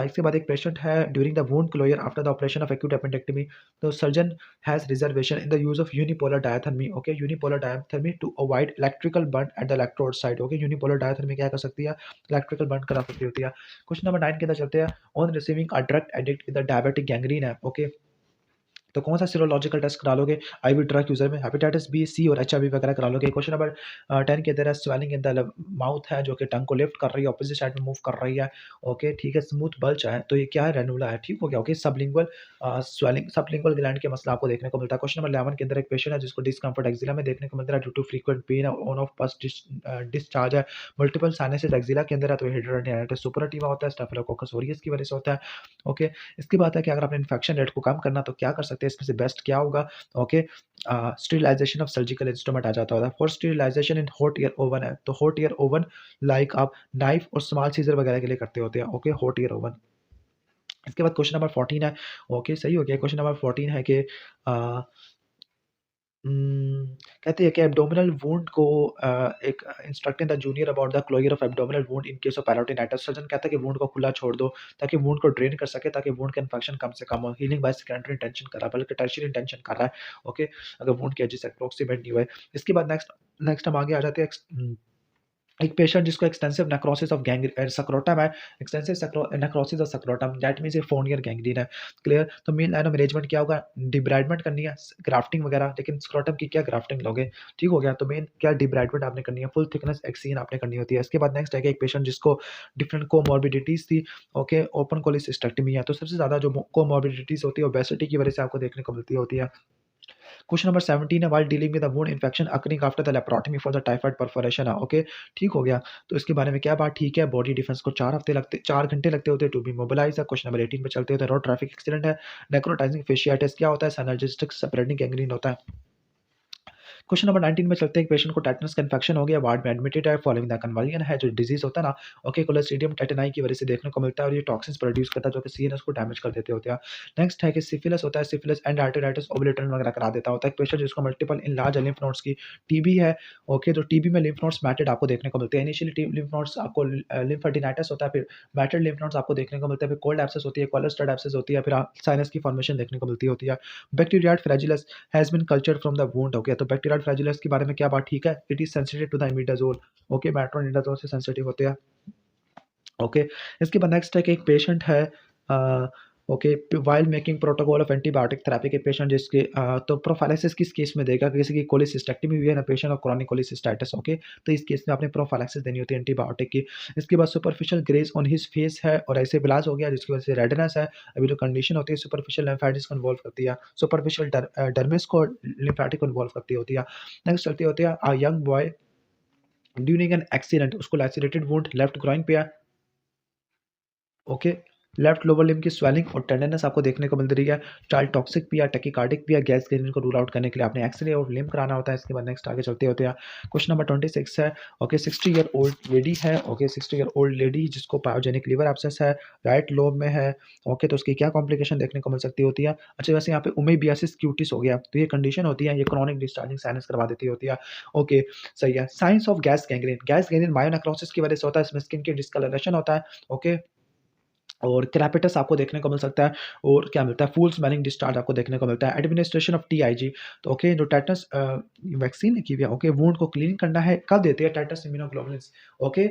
A: इसके बाद एक पेशेंट है during the wound closure after the operation of acute appendectomy, तो surgeon has reservation in the use of unipolar diathermy, okay, unipolar diathermy to avoid electrical burn at the electrode side, okay, unipolar diathermy क्या कर सकती है, electrical burn करा सकती होती है। Question number 9 के अंदर चलते हैं, on receiving a drug addict with diabetic gangrene है, ओके, तो कौन सा सीरोलॉजिकल टेस्ट करा लोगे, आईवी ड्रग यूजर में हेपेटाइटिस बी, सी और एचआईवी वगैरह करा लोगे। क्वेश्चन नंबर 10 के अंदर स्वेलिंग इन द माउथ है जो कि टंग को लिफ्ट कर रही है, ऑपोजिट साइड में मूव कर रही है, ओके, ठीक है, स्मूथ बल्ज है, तो ये क्या है, रेनुला है, ठीक हो गया, okay. Sublingual swelling, sublingual gland के मसला आपको देखने को मिलता है। क्वेश्चन नंबर 11 के अंदर एक पेशेंट है जिसको डिस्कम्फर्ट एक्जिला में देखने को मिलता है due to frequent pain on off pus discharge है, मल्टीपल साइनसेस एक्जिला के अंदर है, तो हेड्रोनियाइटिस सुपराटिवा होता है, स्टेफिलोकोकस ऑरियस की वजह से होता है, ओके। इसकी बात है कि अगर आपने इन्फेक्शन रेट को कम करना तो क्या कर सकते हैं, इसमें से बेस्ट क्या होगा, okay, sterilization of surgical instrument आ जाता होता है। For sterilization in hot air oven है, तो हॉट एयर ओवन लाइक आप नाइफ और स्मॉल सीजर वगैरह के लिए करते होते हैं, ओके, हॉट एयर ओवन। इसके बाद क्वेश्चन नंबर 14 है, ओके, सही हो गया। क्वेश्चन नंबर 14 है कि कहते हैं कि एब्डोमिनल वुंड को एक instructing the junior about the closure of abdominal wound in case of peritonitis, surgeon कहता है कि वुंड को खुला छोड़ दो ताकि वुंड को ड्रेन कर सके, ताकि वुंड का इन्फेक्शन कम से कम हो। हीलिंग बाय सेकेंडरी इंटेंशन कर रहा है, बल्कि टर्शियरी इंटेंशन कर रहा है, ओके, अगर वुंड की एजेस अप्रोक्सीमेट नहीं हुए। इसके बाद नेक्स्ट नेक्स्ट हम आगे आ जाते हैं, एक पेशेंट जिसको एक्सटेंसिव नेक्रोसिस ऑफ सक्रोटम है, extensive necrosis of सक्रोटम, that means ये फोनियर गैंग्रीन है, क्लियर। तो मेन लाइन ऑफ मैनेजमेंट क्या होगा, डिब्राइडमेंट करनी है, ग्राफ्टिंग वगैरह, लेकिन स्क्रोटम की क्या ग्राफ्टिंग लोगे, ठीक हो गया। तो मेन क्या डिब्राइडमेंट आपने करनी है, फुल थिकनेस एक्सीन आपने करनी होती है। इसके बाद नेक्स्ट है कि एक पेशेंट जिसको डिफरेंट कोमॉर्बिडिटीज थी, ओके, ओपन कोलिसिस्टेक्टमी है, तो सबसे ज़्यादा जो कोमॉर्बिडिटीज होती है ओबेसिटी की वजह से आपको देखने को मिलती होती है। क्वेश्चन नंबर 17 है, while dealing with the wound infection occurring after the laparotomy for the typhoid perforation है, ओके, ठीक हो गया। तो इसके बारे में क्या बात ठीक है, बॉडी डिफेंस को 4 घंटे लगते होते हैं टू बी मोबिलाइज है। क्वेश्चन नंबर 18 पे चलते होते हैं, रोड ट्रैफिक एक्सीडेंट है, नेक्रोटाइजिंग फेशियाटिस क्या होता है, सिनर्जिस्टिक स्प्रेडिंग गैंग्रीन होता है। क्वेश्चन नंबर 19 में चलते हैं, एक पेशेंट को टेटनस का इन्फेक्शन हो गया, वार्ड में एडमिटेड है, फॉलोइंग द कन्वर्जन है, जो डिजीज होता है ना, ओके, क्लोस्ट्रीडियम टेटनाई की वजह से देखने को मिलता है, और ये टॉक्सिन्स प्रोड्यूस करता है जो कि सीएनएस को डैमेज कर देते होते हैं। नेक्स्ट है कि सिफिलिस होता है, सिफिलिस एंड आर्टेराइटिस ओब्लिटरन वगैरह करा देता होता है। एक पेशेंट जिसको multiple in large lymph nodes की टीबी है, ओके, तो टीबी में लिम्फ नोड्स मैटेड आपको देखने को मिलते हैं। इनिशियली लिम्फ नोड्स आपको लिम्फेडिनाइटिस होता है, फिर मैटेड लिम्फ नोड्स आपको देखने को मिलते हैं, फिर कोल्ड एब्सेस होती है, कोलेस्ट्रेड एब्सेस होती है, फिर साइनस की फॉर्मेशन देखने को मिलती होती है। Bacteroides fragilis has been cultured from the wound, okay, तो बैक्टीरियल फ्लैजेलस के बारे में क्या बात ठीक है, it is sensitive to the imidazole, okay, metronidazole से सेंसिटिव होते हैं, ओके। इसके बाद नेक्स्ट है कि एक पेशेंट है, okay, while making protocol of antibiotic therapy के पेशेंट जिसके तो प्रोफाइलेक्सिस किस केस में देगा, किसी की कोलिसिस्टेक्टमी हुई है ना, पेशेंट और क्रॉनिक कोलिसिस्टाइटिस, ओके, तो इस केस में आपने प्रोफाइलेक्सिस देनी होती है एंटीबायोटिक की। इसके बाद superficial grace on his face है और ऐसे ब्लास हो गया जिसकी वजह से रेडनेस है, अभी जो कंडीशन होती है सुपरफिशियल लिम्फेटिक्स को इन्वॉल्व करती है, सुपरफिशियल डर्मिस को लिम्फेटिक को इन्वॉल्व करती होती है। नेक्स्ट चलती होती है, a young boy during an accident, उसको लैसिरेटेड वुंड लेफ्ट ग्रोइन पे है, ओके, लेफ्ट लोअर लिम्ब की स्वेलिंग और टेंडरनेस आपको देखने को मिल रही है। चाइल्ड टॉक्सिक भी या टैकीकार्डिक भी या गैस गेनिन को रूल आउट करने के लिए आपने एक्सरे और लिम्ब कराना होता है। इसके बाद नेक्स्ट आगे चलते होते हैं। क्वेश्चन नंबर 26 है। ओके, 60 ईयर ओल्ड लेडी है। ओके, 60 ईयर ओल्ड लेडी जिसको पायोजेनिक लीवर एब्सेस है, राइट लोब में है। ओके, तो उसकी क्या कॉम्प्लिकेशन देखने को मिल सकती होती है? अच्छा, वैसे यहाँ पे उमेबियासिस क्यूटिस हो गया, तो ये कंडीशन होती है, ये क्रॉनिक डिस्चार्जिंग साइनस करवा देती होती है। ओके, सही है। Science of gas gangrene, gas gangrene मायोनेक्रोसिस की वजह से होता है। इसमें स्किन की डिस्कलरेशन होता है। ओके, और क्रेपिटस आपको देखने को मिल सकता है। और क्या मिलता है? फूल स्मेलिंग डिस्चार्ज आपको देखने को मिलता है। एडमिनिस्ट्रेशन ऑफ टीआईजी, तो ओके, जो टेटनस वैक्सीन की हुई है, ओके, वुंड को क्लीन करना है, कब देते हैं टेटनस इम्यूनोग्लोबुलिन्स? ओके,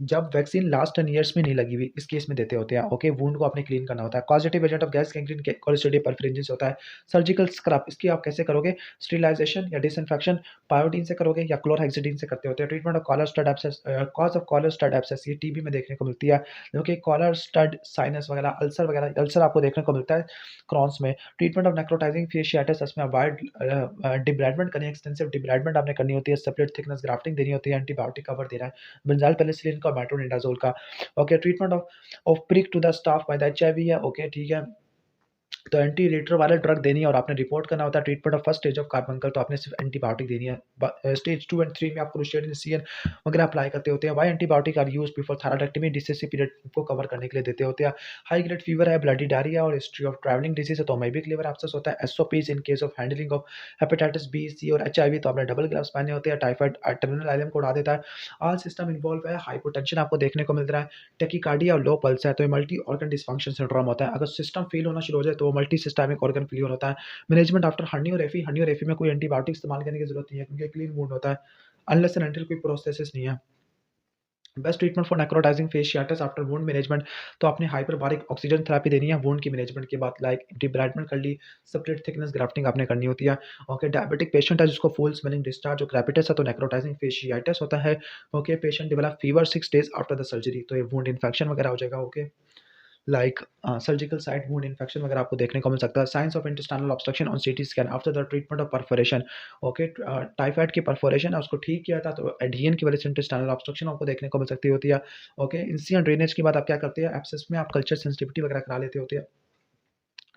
A: जब वैक्सीन लास्ट 10 ईयर्स में नहीं लगी हुई, इस केस में देते होते हैं। ओके, वुंड को आपने क्लीन करना होता है। Causative agent of gas gangrene के क्लोस्ट्रिडियम परफरेंजिस होता है। सर्जिकल स्क्रब, इसकी आप कैसे करोगे? स्टरलाइजेशन या डिसइंफेक्शन पायोडीन से करोगे या क्लोरहेक्सिडीन से करते होते हैं। Treatment of collar stud abscess, cause of collar stud abscess, ये टीबी में देखने को मिलती है। जो कि कॉलर स्टड साइनस वगैरह अल्सर आपको देखने को मिलता है क्रॉन्स में। ट्रीटमेंट ऑफ नेक्रोटाइजिंग फेशियाटिस, इसमें अवॉइड डिब्राइडमेंट करनी है, एक्सटेंसिव डिब्राइडमेंट आपने करनी होती है, सेपरेट थिकनेस ग्राफ्टिंग देनी होती है, एंटीबायोटिक कवर देना है, बेंजाइल पेनिसिलिन का, मेट्रोनिडाजोल का। Okay, treatment of prick to the staff by the HIV है। ओके, ठीक है, तो एंटी रिट्रोवायरल ड्रग देनी है और आपने रिपोर्ट करना होता है। Treatment of first stage of carbuncle, तो आपने सिर्फ एंटीबायोटिक देनी है। स्टेज 2 एंड 3 में आप क्रूशियन सीएन वगैरह अप्लाई करते होते हैं। Why antibiotic are use before thyroidectomy, डिसीसी पीरियड को कवर करने के लिए देते होते हैं। हाई ग्रेड फीवर है, ब्लडी डायरिया और हिस्ट्री ऑफ ट्रैवलिंग डिसीज है, तो अमेबिक लिवर एब्सेस होता है। SOPs in case of handling of hepatitis B, C और एचआईवी, तो आपने डबल ग्लव्स पहने होते हैं। टाइफाइड टर्मिनल आइलम को उड़ा देता है। ऑल सिस्टम इन्वॉल्व है। हाइपोटेंशन आपको देखने को मिल रहा है। टेकीकार्डिया और लो पल्स है, तो ये मल्टी ऑर्गन डिसफंक्शन सिंड्रोम होता है। अगर सिस्टम फेल होना शुरू हो जाए तो वो मल्टी सिस्टमिक ऑर्गन फेलियर होता है। मैनेजमेंट आफ्टर हर्नी और एफी में कोई एंटीबायोटिक इस्तेमाल करने की जरूरत नहीं है क्योंकि क्लीन वुंड होता है, अनलेस एंड अनटिल कोई प्रोसेस नहीं है। Best treatment for necrotizing fasciitis after wound management, तो आपने हाइपरबारिक ऑक्सीजन थेरेपी देनी है वुंड की मैनेजमेंट के बाद, लाइक डिब्राइडमेंट कर ली, सेपरेट थिकनेस ग्राफ्टिंग आपने करनी होती है। ओके, डायबिटिक पेशेंट है जिसको फुल स्मेलिंग डिस्चार्ज और क्रेपिटस है, तो नेक्रोटाइजिंग फेशियाटिस होता है। Okay, patient develop fever 6 days after the surgery, तो ये वुंड इन्फेक्शन वगैरह हो जाएगा। Okay, like surgical site wound infection वगैरह आपको देखने को मिल सकता है। Science of intestinal obstruction on CT scan after the treatment of perforation. Okay, typhoid की परफोरेशन है, उसको ठीक किया था, तो एडहियन की वजह से इंटेस्टाइनल ऑब्स्ट्रक्शन आपको देखने को मिल सकती होती है। ओके, इंसियन ड्रेनेज के बाद आप क्या करते हैं? एब्सेस में आप कल्चर सेंसिटिविटी वगैरह करा लेते होते हैं।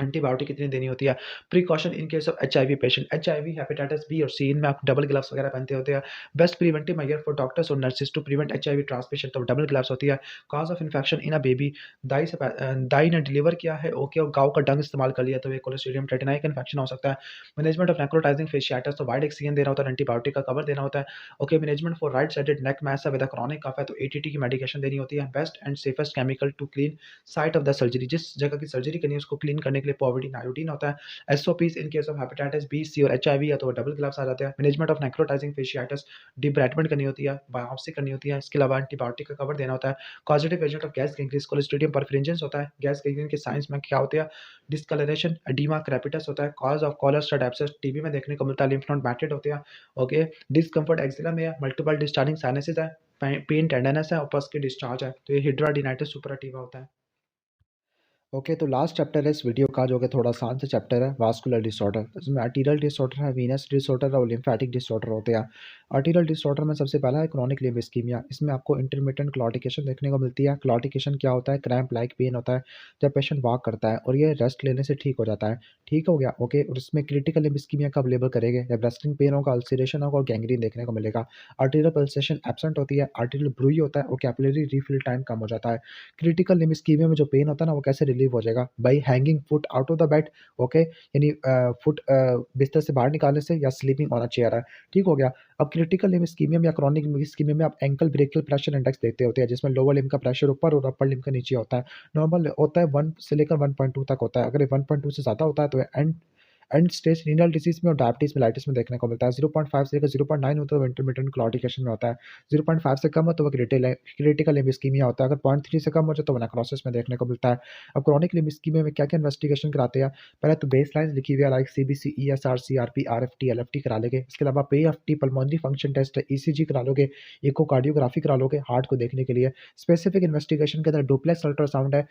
A: एंटीबायोटिक कितनी देनी होती है? Precaution in case of HIV patient, HIV, hepatitis B और सी, इनमें आप डबल ग्लव्स वगैरह पहनते होते हैं। Best preventive measure for doctors और nurses to prevent HIV transmission, तो डबल ग्लव्स होती है। Cause of infection in a baby, दाई ने डिलीवर किया है, ओके, और गाँव का डंग इस्तेमाल कर लिया, तो ये क्लोस्ट्रिडियम टेटिनाई का इन्फेक्शन हो सकता है। मैनेजमेंट ऑफ नेक्रोटाइजिंग फेशियाटिस, तो वाइड एक्सीजन देना होता है, एंटीबायोटिक का कवर देना होता है। Okay, management for right sided neck mass with chronic cough है, तो एटीटी की मेडिकेशन देनी होती है। Best and safest chemical to clean site of the surgery, जिस जगह की सर्जरी करनी है उसको क्लीन करने के लिए पॉविडीन आयोडीन होता है। SOPs in case of hepatitis B, C और एचआईवी या तो डबल ग्लव्स आ जाते हैं। Management of necrotizing fasciitis, debridement करनी होती है, बायोप्सी करनी होती है, इसके अलावा एंटीबायोटिक का कवर देना होता है। Causative agent of gas gangrene, clostridium perfringens होता है। गैस गैंग्रीन के साइंस में क्या होते हैं? डिस्कलरेशन, एडीमा, क्रेपिटस होता है। Cause of collar stud abscess TB में देखने को मिलता है। लिम्फ नोड मैटेड होते हैं। ओके, डिस्कम्फर्ट एक्जिला में है, मल्टीपल डिस्चार्जिंग साइनसेस है, पेन टेंडरनेस है और पस की डिस्चार्ज है, तो ये हिड्राडिनाइटिस सुपराटिवा होता है। ओके, तो लास्ट चैप्टर है इस वीडियो का जो कि थोड़ा आसान सा चैप्टर है, वास्कुलर डिसऑर्डर। इसमें आर्टीरियल डिसऑर्डर है, वीनस डिसऑर्डर और लिम्फेटिक डिसऑर्डर होते हैं। आर्टीरियल डिसऑर्डर में सबसे पहला है क्रॉनिक लिम्फ इस्कीमिया। इसमें आपको इंटरमिटेंट क्लॉटिकेशन देखने को मिलती है। क्लॉटिकेशन क्या होता है? क्रैम्प लाइक पेन होता है जब पेशेंट वॉक करता है और ये रेस्ट लेने से ठीक हो जाता है। ठीक हो गया, ओके। और इसमें क्रिटिकल लिम्फ इस्कीमिया कब लेबल करेंगे? जब रेस्टिंग पेन होगा, अल्सरेशन होगा और गैंग्रीन देखने को मिलेगा। आर्टीरियल पल्सेशन एब्सेंट होती है, आर्टीरियल ब्रूई होता है और कैपिलरी रिफिल टाइम कम हो जाता है। क्रिटिकल लिम्फ इस्कीमिया में जो पेन होता है ना, वो कैसे रिलीव हो जाएगा? By hanging foot out of the bed, okay, यानी फुट बिस्तर से बाहर निकालने से, या स्लीपिंग ऑन अ चेयर है। ठीक हो गया। अब क्रिटिकल लिम्फ इस्कीमिया में या क्रॉनिक लिम्फ इस्कीमिया में आप एंकल ब्रेकियल प्रेशर इंडेक्स देखते होते हैं, जिसमें लोअर लिम्ब का प्रेशर ऊपर और अपर लिम्ब का नीचे होता है। नॉर्मल होता है 1 से लेकर 1.2 तक होता है। अगर ये 1.2 से ज़्यादा होता है तो and and stage renal disease में और डायबिटीज मेलाइटिस में देखने को मिलता है। 0.5 से लेकर 0.9 होता है वो इंटरमिटेंट क्लॉटिकेशन में होता है। 0.5 से कम हो तो वो क्रिटिकल लिम्फ इस्कीमिया होता है। अगर 0.3 से कम हो जाए तो वो नेक्रोसिस में देखने को मिलता है। अब क्रॉनिक लिम्फ इस्कीमिया में क्या-क्या इन्वेस्टिगेशन कराते हैं? पहले तो बेसलाइन लिखी हुई है, like CBC, ESR, CRP, RFT, LFT करा लेंगे। इसके अलावा PFT, pulmonary function test, ECG करा लोगे, इकोकार्डियोग्राफी करा लोगे हार्ट को देखने के लिए। स्पेसिफिक इन्वेस्टिगेशन के अंदर डुप्लेक्स अल्ट्रासाउंड है,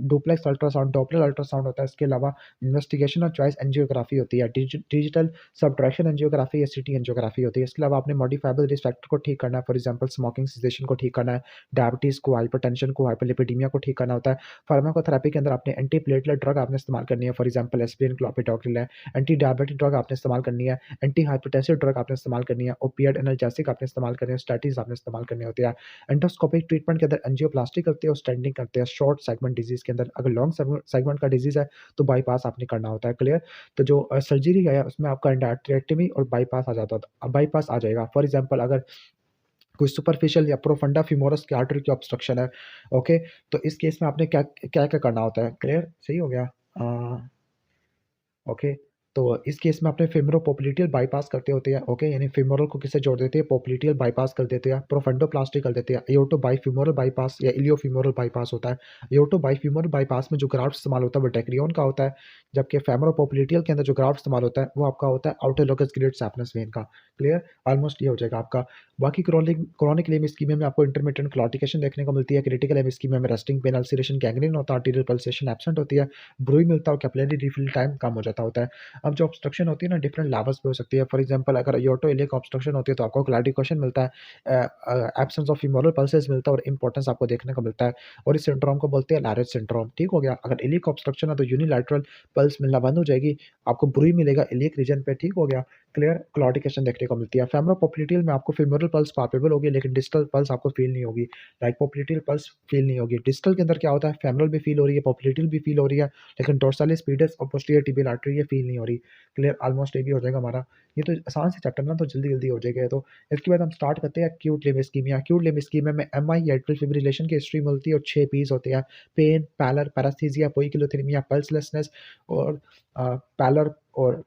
A: डुप्लेक्स अल्ट्रासाउंड, डॉपलर अल्ट्रासाउंड होता है। इसके अलावा इन्वेस्टिगेशन ऑफ चॉइस एंजियोग्राफी होती है, डिजिटल सबट्रैक्शन एंजियोग्राफी या सिटी एंजियोग्राफी होती है। इसके अलावा आपने मॉडिफाइबल रिस्क फैक्टर को ठीक करना है, फॉर एग्जांपल स्मोकिंग सेसेशन को ठीक करना है, डायबिटीज़ को, हाइपरटेंशन को, हाइपरलिपिडीमिया को ठीक करना होता है। फार्माकोथेरेपी के अंदर आपने एंटी प्लेटलेट ड्रग आपने इस्तेमाल करनी है, फॉर एग्जांपल एस्पिरिन, क्लोपिडोग्रेल है। एंटी डायबिटिक ड्रग आपने इस्तेमाल करनी है, एंटी हाइपरटेंसिव ड्रग आपने इस्तेमाल करनी है, ओपिएड एनाल्जेसिक आपने इस्तेमाल करनी है, स्टैटिन्स आपने इस्तेमाल करनी होती है। एंडोस्कोपिक ट्रीटमेंट के अंदर एंजियोप्लास्टी करते हैं और स्टेंटिंग करते हैं शॉर्ट सेगमेंट डिजीज़ के अंदर। अगर लॉन्ग सेगमेंट का डिजीज़ है तो बाईपास आपने करना होता है, क्लियर? तो जो सर्जरी है उसमें आपका एंडार्टेरेक्टमी और बाईपास आ जाता था, अब बाईपास आ जाएगा। फॉर एग्जांपल अगर कोई सुपरफिशियल या प्रोफंडा फीमोरस की आर्टरी की ऑब्स्ट्रक्शन है, ओके, तो इस केस में आपने क्या-क्या करना होता है, क्लियर? सही हो गया? ओके, तो इस केस में आपने फेमोरोपोप्लिटियल बाईपास करते होते हैं, ओके, यानी फेमोरल को किससे जोड़ देते हैं, पोप्लिटियल बाईपास कर देते हैं, प्रोफंडोप्लास्टी कर देते हैं, एओर्टो बाइफीमोरल बाईपास या इलियोफीमोरल बाईपास होता है। एओर्टो बाइफीमोरल बाईपास में जो ग्राफ्ट इस्तेमाल होता है वो डेक्रियन का होता है, जबकि फेमोरोपोप्लिटियल के अंदर जो ग्राफ्ट इस्तेमाल होता है वो आपका होता है ऑटोलोगस ग्रेड सैपनस वेन का, क्लियर? ऑलमोस्ट ये हो जाएगा आपका। बाकी क्रोनिक लेम स्कीमा में आपको इंटरमिटेंट क्लॉटिकेशन देखने को मिलती है, क्रिटिकल लेम स्कीमा में रेस्टिंग पेन, अल्सरेशन, गैंग्रीन होता है, आर्टीरियल पल्सेशन एब्सेंट होती है, ब्रूई मिलता है और कैपिलरी रिफिल टाइम कम हो जाता होता है। अब जो ऑब्स्ट्रक्शन होती है ना डिफरेंट लेवल्स पे हो सकती है, फॉर एग्जांपल अगर अयोर्टो इलियक ऑब्स्ट्रक्शन होती है तो आपको क्लैडिकोशन मिलता है, एब्सेंस ऑफ फीमोरल पल्सेस मिलता है और इंपॉर्टेंस आपको देखने को मिलता है, और इस सिंड्रोम को बोलते हैं लैरेज सिंड्रोम, ठीक हो गया? अगर इलियक ऑब्स्ट्रक्शन है तो यूनिलैटरल पल्स मिलना बंद हो जाएगी, आपको ब्रूई मिलेगा इलियक रीजन पे, ठीक हो गया? क्लियर? क्लॉटिकेशन देखने को मिलती है। फेमोरोपोप्लिटियल में आपको फीमोरल पल्स पाल्पेबल होगी लेकिन डिस्टल पल्स आपको फील नहीं होगी, लाइक पोप्लिटियल पल्स फील नहीं होगी। डिस्टल के अंदर क्या होता है, फेमोरल भी फील हो रही है, पोप्लिटियल भी फील हो रही है, लेकिन डोर्सालिस पीडस और पोस्टीरियर टिबियल आर्टरी ये फील नहीं हो रही, क्लियर? ऑलमोस्ट ये भी हो जाएगा हमारा। ये तो आसान से चैप्टर ना, तो जल्दी-जल्दी हो जाएगा ये तो। इसके बाद हम स्टार्ट करते हैं acute limb ischaemia. Acute limb ischaemia में एमआई या एट्रियल फिब्रिलेशन की हिस्ट्री मिलती है और 6 पीस होते हैं, पेन, पैलर, पैरास्थीसिया, पोइकिलोथेरेमिया, पल्सलेसनेस और पैलर और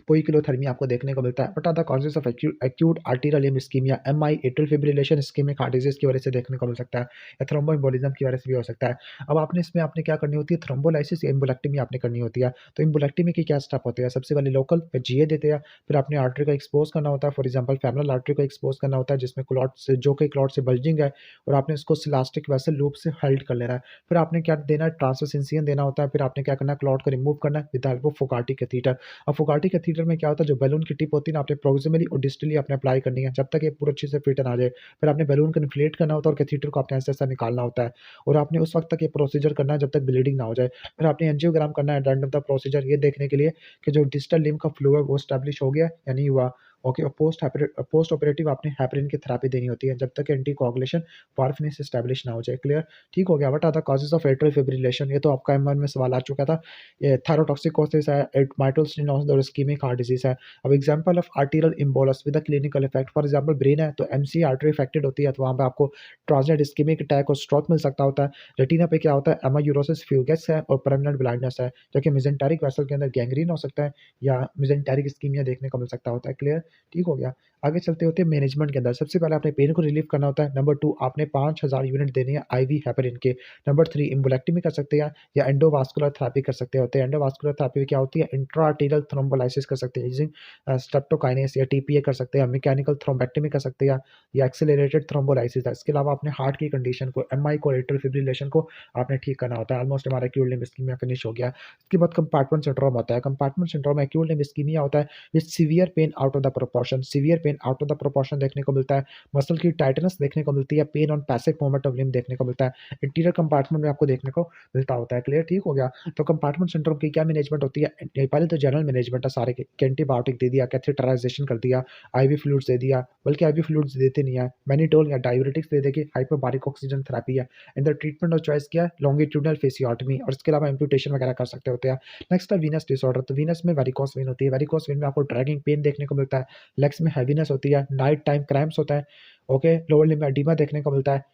A: पोइकिलोथर्मिया आपको देखने को मिलता है। What are the causes of acute arterial limb ischaemia? MI, atrial fibrillation, ischaemic heart disease की वजह से देखने को मिल सकता है, या थ्रोम्बोएम्बोलिज्म की वजह से भी हो सकता है। अब आपने इसमें आपने क्या करनी होती है, थ्रोम्बोलाइसिस या एम्बोलेक्टमी आपने करनी होती है। तो एम्बोलेक्टमी के क्या स्टेप होते हैं? सबसे पहले लोकल पे जीए देते हैं, फिर आपने आर्टरी को एक्सपोज़ करना होता है, फॉर एग्जांपल फेमोरल आर्टरी को एक्सपोज़ करना होता है जिसमें क्लॉट से जो कि क्लॉट से बल्जिंग है, और आपने उसको सिलास्टिक वेसल लूप से हेल्ड कर लेना है। फिर आपने क्या देना है, ट्रांसवर्स इंसिजन देना होता है, फिर आपने क्या करना है, क्लॉट को रिमूव करना है with the help of Fogarty catheter. अब फोगाटी कैथीटर में क्या होता है, जो बैलून की टिप होती है ना, आपने प्रोक्सिमली और डिस्टली आपने अप्लाई करनी है जब तक ये पूरा अच्छे से फिट ना आ जाए। फिर आपने बैलून को इन्फ्लेट करना होता है और कैथीटर को आपने ऐसा-ऐसा निकालना होता है, और आपने उस वक़्त तक ये प्रोसीजर करना है जब तक ब्लीडिंग ना हो जाए। फिर आपने एंजियोग्राम करना है at the end of the procedure, ये देखने के लिए कि जो डिस्टल लिम्ब का फ्लो है वो एस्टेब्लिश हो गया या नहीं हुआ। ओके, और पोस्ट ऑपरेटिव आपने हेपरिन की थेरेपी देनी होती है जब तक एंटीकोआगुलेशन वार्फिनिस एस्टेब्लिश ना हो जाए, क्लियर? ठीक हो गया? What are the causes of atrial fibrillation? ये तो आपका एम1 में सवाल आ चुका था। ये थायरोटॉक्सिकोसिस है, माइटल स्टेनोसिस और इस्केमिक हार्ट डिजीज़ है। अब example of arterial embolus with a clinical effect, for example brain है तो एमसी आर्टरी अफेक्टेड होती है तो वहाँ पे आपको ट्रांजिएंट इस्केमिक अटैक और स्ट्रोक मिल सकता होता है। रेटिना पे क्या होता है, एमायूरोसिस फ्यूगस है और परमानेंट ब्लाइंडनेस है, जो कि मेसेंटेरिक वेसल के अंदर गैंग्रीन हो सकता है या मेसेंटेरिक इस्कीमिया देखने को मिल सकता होता है, क्लियर? ठीक हो गया? आगे चलते होते हैं मैनेजमेंट के अंदर। सबसे पहले आपने पेन को रिलीव करना होता है। नंबर 2 आपने 5000 यूनिट देने हैं आईवी हेपरिन के। नंबर 3 एम्बोलेक्टमी कर सकते हैं या एंडोवास्कुलर थेरेपी कर सकते होते हैं। एंडोवास्कुलर थेरेपी में क्या होती है, इंट्रा आर्टेरियल थ्रोम्बोलाइसिस कर सकते हैं यूजिंग स्ट्रेप्टोकाइनेस या टीपीए कर सकते हैं, मैकेनिकल थ्रोम्बेक्टमी कर सकते हैं या एक्सेलरेटेड थ्रोम्बोलाइसिस है। इसके अलावा अपने हार्ट की कंडीशन को, एमआई को, एट्रियल फिब्रिलेशन को आपने ठीक करना होता है। ऑलमोस्ट हमारा एक्यूट लिम्ब इस्कीमिया फिनिश हो गया। इसके बाद कंपार्टमेंट सिंड्रोम होता है। कंपार्टमेंट सिंड्रोम में एक्यूट लिम्ब इस्कीमिया होता है with severe pain out of the proportion. Severe pain out of the proportion देखने को मिलता है, मसल की टाइटनेस देखने को मिलती है, pain on passive movement of limb देखने को मिलता है, इंटीरियर कंपार्टमेंट में आपको देखने को मिलता होता है, क्लियर? ठीक हो गया? तो कंपार्टमेंट सिंड्रोम की क्या मैनेजमेंट होती है? पहले तो जनरल मैनेजमेंट है सारे के, एंटीबायोटिक दे दिया, कैथेटराइजेशन कर दिया, आईवी फ्लूइड्स दे दिया, बल्कि आईवी फ्लूइड्स देते नहीं है, मैनिटोल या डायूरेटिक्स दे देके हाइपोबारिक ऑक्सीजन थेरेपी है। And the treatment of choice क्या है, लॉन्गिट्यूडिनल फेसियोटॉमी, और इसके अलावा एम्पुटेशन वगैरह कर सकते होते हैं। नेक्स्ट है वीनस डिसऑर्डर। तो वीनस में वेरिकोस वेन होती है। वेरिकोस वेन में आपको ड्रैगिंग पेन देखने को मिलता है, लेग्स में हैवीनेस होती है, नाइट टाइम क्रैम्प्स होता है, ओके, लोअर लिम्ब में एडिमा देखने को मिलता है,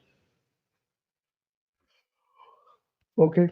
A: ओके।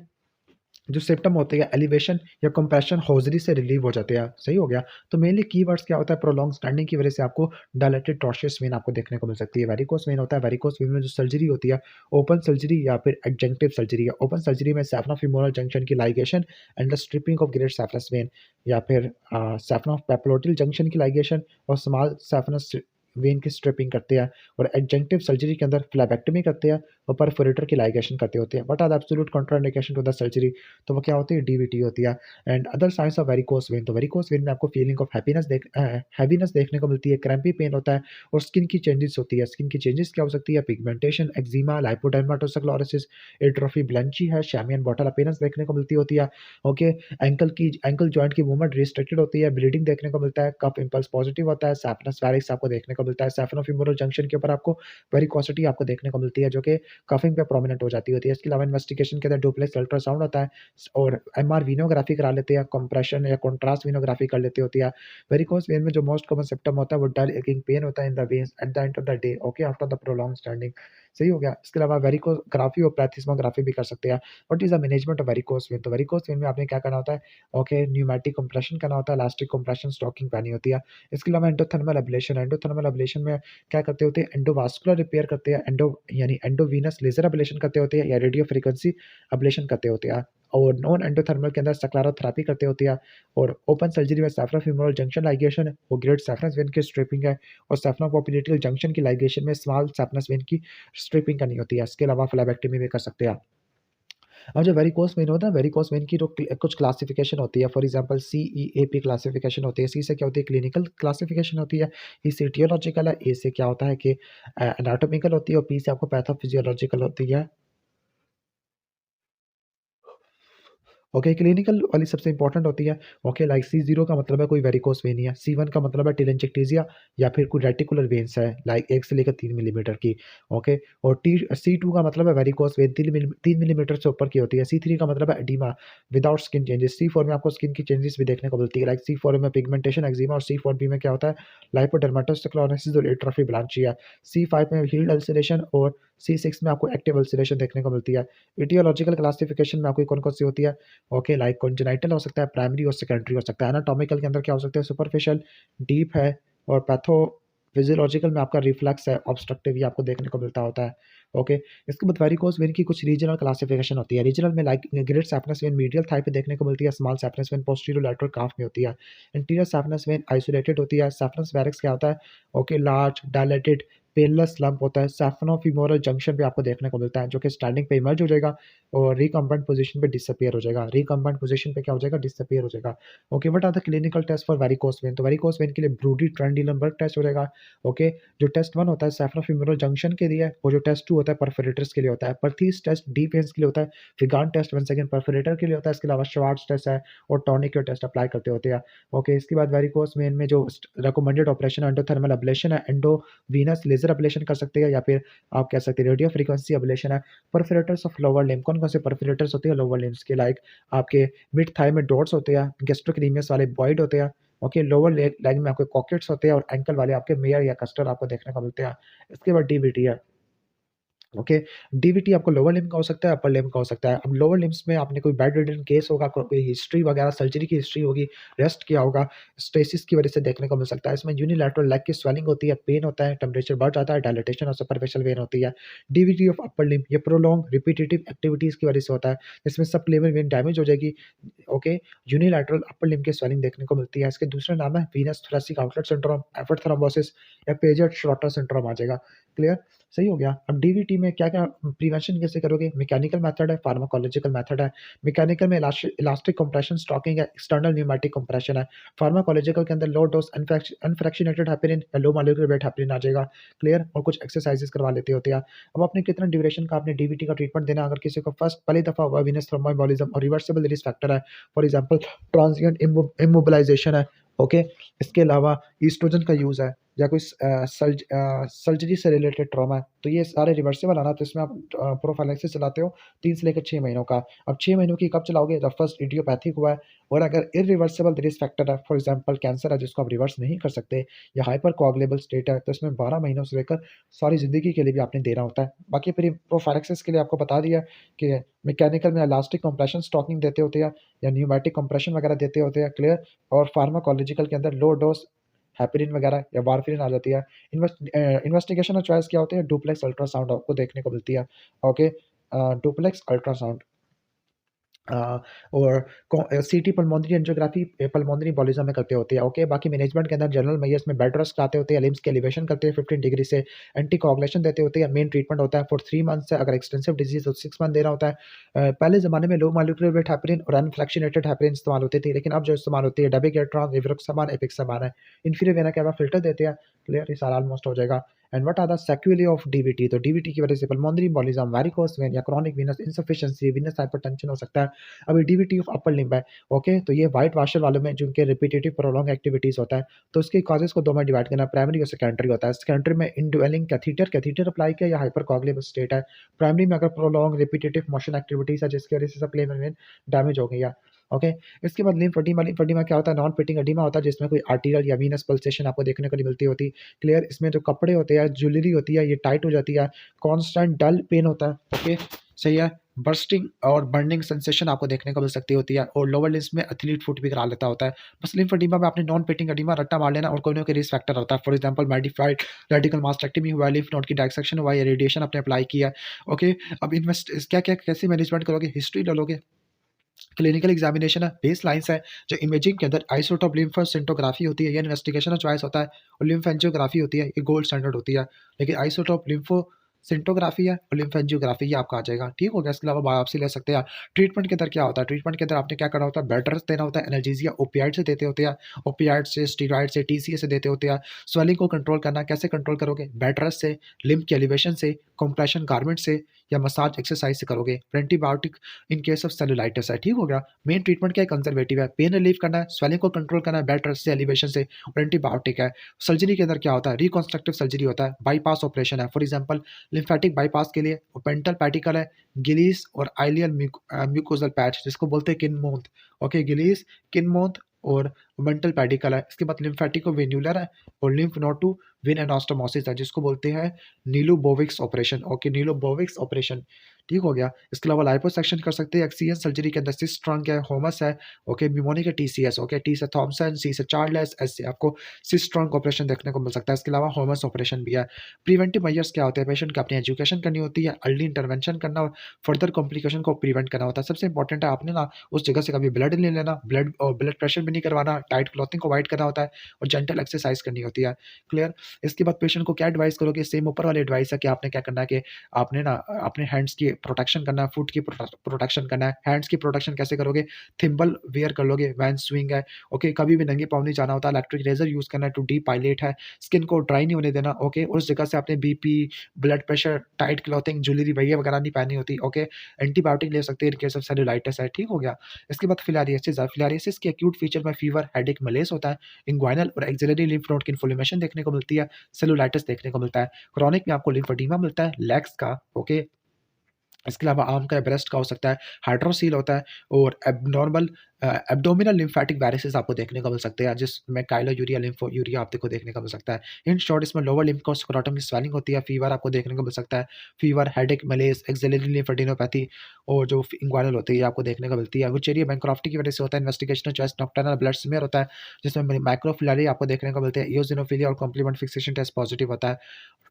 A: जो सिम्पटम होते हैं एलिवेशन या कंप्रेशन हॉज़री से रिलीव हो जाते हैं, सही हो गया? तो मेनली कीवर्ड्स क्या होता है, प्रोलॉन्ग स्टैंडिंग की वजह से आपको डायलेटेड टॉर्सियस वेन आपको देखने को मिल सकती है। वेरिकोस वेन होता है, वेरिकोस वेन में जो सर्जरी होती है, ओपन सर्जरी या फिर एडजंक्टिव सर्जरी है। ओपन सर्जरी में सैफना फीमोरल जंक्शन की ligation and the stripping of great saphenous vein, या फिर सैफना पेप्लोटिल जंक्शन की लाइगेशन और स्मॉल सैफनस वेन की स्ट्रिपिंग करते हैं, और एडजेंक्टिव सर्जरी के अंदर फ्लेबेक्टमी करते हैं और परफोरेटर की लाइगेशन करते होते हैं। What are the absolute contraindication to the surgery? तो वो क्या होती है? डीवीटी होती है। And other signs of varicose vein, तो वेरिकोस वेन में आपको फीलिंग ऑफ हैवीनेस देखने को मिलती है, क्रैम्पी पेन होता है, और स्किन की चेंजेस होती है। स्किन की चेंजेस क्या हो सकती है? पिगमेंटेशन, एक्जिमा, लाइपोडर्माटोसक्लेरोसिस, एट्रोफी ब्लैंची है, शैमियन बॉटल अपीयरेंस देखने को मिलती होती है। ओके, एंकल जॉइंट की मूवमेंट रिस्ट्रिक्टेड होती है, ब्लीडिंग देखने को मिलता है, कफ इंपल्स पॉजिटिव होता है, सैफनस वेरिक्स आपको देखने को मिलता है, सैफनोफिमोरल जंक्शन के ऊपर आपको वेरिकोसिटी आपको देखने को मिलती है, जो कि कफिंग पे प्रोमिनेंट हो जाती होती है। इसके अलावा इन्वेस्टिगेशन के अंदर डुप्लेक्स अल्ट्रासाउंड होता है, और एमआर वीनोग्राफी करा लेते हैं, कंप्रेशन या कॉन्ट्रास्ट वीनोग्राफी कर लेती होती है। वेरिकोस वेन में जो मोस्ट कॉमन सिम्पटम होता है वो डल एकिंग पेन होता है in the veins at the end of the day, okay, after the prolong standing. सही हो गया। इसके अलावा वेरिकोग्राफी और प्लेथिस्मोग्राफी भी कर सकते हैं। What is the management of varicose vein? तो वेरिकोस वेन में आपने क्या करना होता है? ओके, न्यूमैटिक कंप्रेशन करना होता है, इलास्टिक कंप्रेशन स्टॉकिंग पहनी होती है। इसके अलावा एंडोथर्मल एब्लेशन, एंडोथर्मल एब्लेशन में क्या करते होते हैं? एंडोवास्कुलर रिपेयर करते हैं, यानी एंडोवीनस लेजर एब्लेशन करते होते हैं, या रेडियो फ्रीक्वेंसी एब्लेशन करते होते हैं। और नॉन एंडोथर्मल के अंदर स्क्लेरोथेरेपी करते होते हैं। और ओपन सर्जरी में सैफ्रोफिमोरल जंक्शन लाइगेशन है, वो ग्रेट सैफरस वेन की स्ट्रिपिंग है, और सैफनोपोप्टेटिकल जंक्शन की लाइगेशन में स्मॉल सैफरस वेन की स्ट्रिपिंग करनी होती है। इसके अलावा फ्लेबेक्टमी भी कर सकते हैं। अब जो वेरिकोस वेन होता है, वेरिकोस वेन की जो कुछ क्लासिफिकेशन होती है, फॉर एग्जांपल CEAP क्लासिफिकेशन होती है। सी से क्या होती है? क्लिनिकल क्लासिफिकेशन होती है। ई से etiological है। ए से क्या होता है कि एनाटॉमिकल होती है, और पी से आपको पैथोफिजियोलॉजिकल होती है। ओके, क्लिनिकल वाली सबसे इंपॉर्टेंट होती है। ओके, लाइक C0 का मतलब है कोई वेरिकोस वेन है, C1 का मतलब है टेलेंजेक्टेसिया, या फिर कोई रेटिकुलर वेन्स है लाइक 1 से लेकर 3 मिलीमीटर की। ओके, और C2 का मतलब है वेरिकोस वेन 3 मिलीमीटर से ऊपर की होती है। C3 का मतलब है oedema without skin changes. C4 में आपको स्किन की चेंजेस भी देखने को मिलती है, लाइक C4 में पिगमेंटेशन, एक्जिमा, और C4b में क्या होता है? लाइपोडर्माटोसक्लेरोसिस और एट्रोफी ब्लांचिया। C5 में हील्ड अल्सरेशन, और C6 में आपको एक्टिव अल्सरेशन देखने को मिलती है। एटियोलॉजिकल क्लासिफिकेशन में आपको कौन-कौन सी होती है? ओके, लाइक कॉन्जेनाइटल हो सकता है, प्राइमरी और सेकेंडरी हो सकता है। एनाटॉमिकल के अंदर क्या हो सकता है? सुपरफिशियल, डीप है, और पैथोफिजियोलॉजिकल में आपका रिफ्लक्स है, ऑब्स्ट्रक्टिव, ये आपको देखने को मिलता होता है। ओके, इसके बाद वेरिकोस वेन की कुछ रीजनल क्लासिफिकेशन होती है। रीजनल में like great saphenous vein medial thigh पे देखने को मिलती है, small saphenous vein posterior lateral calf में होती है। इंटीरियर सैफरस वेन आइसोलेटेड होती है। सैफरस वेरिक्स क्या होता है? Okay, large dilated painless lump होता है, सैफनोफिमोरल जंक्शन पे आपको देखने को मिलता है, जो कि स्टैंडिंग पे इमर्ज हो जाएगा, और रिकम्बाइंड पोजीशन पे डिसअपीयर हो जाएगा। रिकम्बाइंड पोजीशन पे क्या हो जाएगा? डिसअपीयर हो जाएगा। Okay, what are the clinical test for varicose vein? तो वेरिकोस वेन के लिए ब्रूडी ट्रेंडिलनबर्ग टेस्ट हो जाएगा। ओके, जो टेस्ट 1 होता है सैफनोफिमोरल जंक्शन के लिए, और जो टेस्ट 2 होता है परफोरेटर्स के लिए होता है। परथीस टेस्ट डीप वेन्स के लिए होता है। फिगान टेस्ट वंस अगेन परफोरेटर के लिए होता है। इसके अलावा श्वार्ट्ज टेस्ट है, और टॉनिक टेस्ट अप्लाई करते होते हैं। ओके, इसके बाद वेरिकोस वेन में जो रिकमेंडेड ऑपरेशन एंडोथर्मल एब्लेशन है, वीनस लेजर एब्लेशन कर सकते हैं, या फिर आप कह सकते हैं रेडियो फ्रीक्वेंसी एब्लेशन है। परफोरेटर्स ऑफ लोअर लिम्ब, कौन कौन से परफोरेटर्स होते हैं लोअर लिम्स के? लाइक आपके मिड थाई में डॉट्स होते हैं, गैस्ट्रोक्रीमियस वाले बॉइड होते हैं। ओके, लोअर लेग में आपके कॉकेट्स होते हैं, और एंकल वाले आपके मेयर या कस्टर आपको देखने को मिलते हैं। इसके बाद डीवीटी है। ओके, डीवीटी आपको लोअर लिम्ब का हो सकता है, अपर लिम्ब का हो सकता है। अब लोअर लिम्स में आपने कोई बेड रिडन केस होगा, कोई हिस्ट्री वगैरह सर्जरी की हिस्ट्री होगी, रेस्ट किया होगा, स्ट्रेसिस की वजह से देखने को मिल सकता है। इसमें यूनिलैटरल लेग की स्वेलिंग होती है, पेन होता है, टेम्परेचर बढ़ जाता है, डायलिटेशन और सुपरफिशियल वेन होती है। डीवीटी ऑफ अपर लिम्ब ये प्रोलॉन्ग रिपीटेटिव एक्टिविटीज़ की वजह से होता है, जिसमें सबक्लेवियन वेन डैमेज हो जाएगी। ओके, यूनिलैटरल अपर लिम्ब की स्वेलिंग देखने को मिलती है। इसके दूसरा नाम है Venus thoracic outlet syndrome, effort thrombosis, या पेजेट श्रोटर सिंड्रोम आ जाएगा। क्लियर? सही हो गया। अब डीवीटी में क्या-क्या प्रिवेंशन कैसे करोगे? मैकेनिकल मेथड है, फार्माकोलॉजिकल मेथड है। मैकेनिकल में इलास्टिक कंप्रेशन स्टॉकिंग है, एक्सटर्नल न्यूमैटिक कंप्रेशन है। फार्माकोलॉजिकल के अंदर लो डोज अनफ्रैक्शनेटेड हेपेरिन या लो मॉलिक्यूलर वेट हेपेरिन आ जाएगा। क्लियर? और कुछ एक्सरसाइजेस करवा लेते होते हैं। अब आपने कितना ड्यूरेशन का आपने डीवीटी का ट्रीटमेंट देना है? अगर किसी को फर्स्ट पहली दफा हुआ वीनस थ्रोम्बोएम्बोलिज्म और रिवर्सिबल रिस्क फैक्टर है, फॉर एग्जांपल ट्रांसिएंट इम्मोबिलाइजेशन है। ओके, इसके अलावा ईस्ट्रोजन का यूज़ है, या कोई सर्जरी से रिलेटेड ट्रॉमा है, तो ये सारे रिवर्सिबल आना, तो इसमें आप प्रोफाइलैक्सिस चलाते हो 3 से लेकर 6 महीनों का। अब 6 महीनों की कब चलाओगे? जब फर्स्ट इडियोपैथिक हुआ है, और अगर इरिवर्सिबल रिस्क फैक्टर है, फॉर एग्जांपल कैंसर है जिसको आप रिवर्स नहीं कर सकते, या हाइपर कोआगुलेबल स्टेट है, तो इसमें 12 महीनों से लेकर सारी ज़िंदगी के लिए भी आपने देना होता है। बाकी फिर प्रोफाइलैक्सिस के लिए आपको बता दिया कि मैकेनिकल में इलास्टिक कंप्रेशन स्टॉकिंग देते होते हैं, या न्यूमैटिक कंप्रेशन वगैरह देते होते हैं। क्लियर? और फार्माकोलॉजिकल के अंदर लो डोज हेपेरिन वगैरह या वारफेरिन आ जाती है। इन्वेस्टिगेशन ऑफ चॉइस क्या होती है? डुप्लेक्स अल्ट्रासाउंड आपको देखने को मिलती है। Okay, duplex ultrasound. और सीटी पल्मोनरी एंजियोग्राफी पल्मोनरी एम्बोलिज्म में करते होते हैं। ओके, बाकी मैनेजमेंट के अंदर जनरल मेजर्स में बेड रेस्ट कराते होते हैं, लिम्स के एलिवेशन करते हैं 15 डिग्री से, एंटी कोगुलेशन देते होते हैं। मेन ट्रीटमेंट होता है फॉर 3 मंथ्स से, अगर एक्सटेंसिव डिजीज तो 6 मंथ देना होता है। पहले ज़माने में लो मॉलिक्यूलर वेट हेपरिन और अनफ्रैक्शनेटेड हेपरिन इस्तेमाल होती थी, लेकिन अब जो इस्तेमाल होती है डेबिगेट्रॉन, रिवरोक्सामान, एपिक्सामान है। इंफीरियर वेना कैवा फिल्टर देते हैं। क्लियर, ये सारा ऑलमोस्ट हो जाएगा। And what are the sequelae of DVT? तो डीवीटी की वजह से पल्मोनरी एम्बोलिज्म, वेरिकोस वेन या chronic venous insufficiency, venous hypertension हो सकता है। अभी डीवीटी ऑफ अपर लिम्ब है। ओके, तो ये वाइट वाशर वालों में जिनके रिपीटेटिव प्रोलॉन्ग एक्टिविटीज होता है, तो उसके कॉजेज को दो में डिवाइड करना, प्राइमरी और सेकेंडरी होता है। सेकेंडरी में इंडवेलिंग कैथीटर कैथीटर अप्लाई किया या हाइपरकोगुलेबल स्टेट है। प्राइमरी में अगर प्रोलॉन्ग रिपीटेटिव मोशन एक्टिविटीज है जिसकी वजह से सप्लाई में डैमेज हो गई है। ओके, इसके बाद लिम्फ एडिमा क्या होता है? नॉन पिटिंग एडिमा होता है जिसमें कोई आर्टीरियल या वीनस पल्सेशन आपको देखने को नहीं मिलती होती। क्लियर, इसमें जो कपड़े होते हैं, ज्वेलरी होती है, ये टाइट हो जाती है। कांस्टेंट डल पेन होता है। ओके, सही है। बर्स्टिंग और बर्निंग सेंसेशन आपको देखने को मिल सकती होती है, और लोअर लिम्स में एथलीट फुट भी करा लेता होता है। बस लिम्फ एडिमा में आपने नॉन पेटिंग एडिमा रट्टा मार लेना, और कोई ना कोई रिस्क फैक्टर होता है। फॉर एग्जांपल मेडिफाइड रेडिकल मास्टेक्टमी हुआ, लिम्फ नोड की डायसेक्शन हुआ, या रेडिएशन आपने अप्लाई किया। ओके, अब इन्वेस्ट क्या क्या कैसे मैनेजमेंट करोगे? हिस्ट्री डालोगे, क्लिनिकल एग्जामिनेशन है, बेस लाइन्स है, जो इमेजिंग के अंदर आइसोटोप लिम्फोसिंटोग्राफी होती है, ये इन्वेस्टिगेशन चॉइस होता है, और लिम्फेंजियोग्राफी होती है, ये गोल्ड स्टैंडर्ड होती है। लेकिन आइसोटोप लिम्फोसिंटोग्राफी है और लिम्फेंजियोग्राफी ये आपका आ जाएगा। ठीक हो गया। इसके अलावा बायोप्सी ले सकते हैं। ट्रीटमेंट के अंदर क्या होता है? ट्रीटमेंट के अंदर आपने क्या करना होता है? बेड रेस्ट देना होता है, एनाल्जेसिया ओपियाइड से देते होते हैं, ओपियाइड से, स्टीरॉइड से, टीसीए से देते होते हैं। स्वेलिंग को कंट्रोल करना, कैसे कंट्रोल करोगे? बेड रेस्ट से, लिम्फ के एलिवेशन से, कंप्रेशन गारमेंट से, या मसाज एक्सरसाइज से करोगे। Antibiotic in case of cellulitis है। ठीक हो गया। मेन ट्रीटमेंट क्या है? कंजर्वेटिव है, पेन रिलीफ करना है, स्वेलिंग को कंट्रोल करना है, बेड रेस्ट से, एलिवेशन से, और एंटीबायोटिक है। सर्जरी के अंदर क्या होता है? रिकंस्ट्रक्टिव सर्जरी होता है, बाईपास ऑपरेशन है। फॉर एग्जांपल लिम्फेटिक बाईपास के लिए पेंटल पैटिकल है, गिलीस और आइलियल म्यूकोजल पैच जिसको बोलते हैं किनमोंथ। ओके, गिलीस, किनमोंथ और मेंटल पैडिकल है। इसके बाद लिम्फेटिको वेन्युलर है, और lymph node to vein anastomosis है जिसको बोलते हैं Nielubowicz operation. Okay, Nielubowicz operation. ठीक हो गया। इसके अलावा लाइपोसक्शन कर सकते हैं एक्सीएन सर्जरी के अंदर, सिस ट्रंक है, होमस है। ओके, म्यूमोनिक है, टीसीएस। ओके, टी से थॉमसन, सी से चार्लेस, एस से आपको सिस ट्रंक ऑपरेशन देखने को मिल सकता है। इसके अलावा होमस ऑपरेशन भी है। प्रिवेंटिव मेजर्स क्या होते हैं? पेशेंट की अपनी एजुकेशन करनी होती है, अर्ली इंटरवेंशन करना और फर्दर कॉम्प्लिकेशन को प्रिवेंट करना होता है। सबसे इंपॉर्टेंट है आपने ना उस जगह से कभी ब्लड नहीं लेना, ब्लड प्रेशर भी नहीं करवाना, टाइट क्लॉथिंग को अवॉइड करना होता है, और जेंटल एक्सरसाइज करनी होती है। क्लियर। इसके बाद पेशेंट को क्या एडवाइस करोगे? सेम ऊपर वाली एडवाइस है कि आपने क्या करना है कि आपने ना अपने हैंड्स की प्रोटेक्शन करना है, फुट की प्रोटेक्शन करना है। हैंड्स की प्रोटेक्शन कैसे करोगे? थिम्बल वेयर कर लोगे, वैन स्विंग है। ओके, कभी भी नंगे पाँव नहीं जाना होता, इलेक्ट्रिक रेजर यूज करना है टू डीपाइलेट है, स्किन को ड्राई नहीं होने देना। ओके, उस जगह से आपने BP, blood pressure, tight clothing, jewellery भैया वगैरह नहीं पहनी होती। ओके, एंटीबायोटिक ले सकते हैं इन केस ऑफ सेलुलाइटिस है। ठीक हो गया। इसके बाद फिलारियसिस है। फिलारियसिस के एक्यूट फीचर में फीवर, हेडेक, मलेस होता है, इंग्वाइनल और एक्सिलरी लिम्फ नोड की इन्फ्लेमेशन देखने को मिलती है, सेलुलाइटिस देखने को मिलता है। क्रॉनिक में आपको लिम्फेडिमा मिलता है लेग्स का। ओके, इसके अलावा आर्म का, ब्रेस्ट का हो सकता है, हाइड्रोसील होता है, और एब्नॉर्मल एब्डोमिनल लिम्फेटिक वायरसेस आपको देखने को मिल सकते हैं जिसमें काइलोयूरिया, लिम्फोयूरिया आपको देखने को मिल सकता है। इन शॉर्ट इसमें लोअर लिम्फ को स्क्रोटम की स्वेलिंग होती है, फीवर आपको देखने को मिल सकता है, fever, headache, Millais, axillary lymphadenopathy, और जो इंग्वाइनल होती है आपको देखने को मिलती है। वुचेरिया बैंक्रॉफ्टी की वजह से होता है, investigation chest nocturnal blood smear होता है जिसमें माइक्रोफिलारी आपको देखने को मिलते हैं, इओसिनोफिलिया और कॉम्प्लीमेंट फिक्सेशन टेस्ट पॉजिटिव होता है।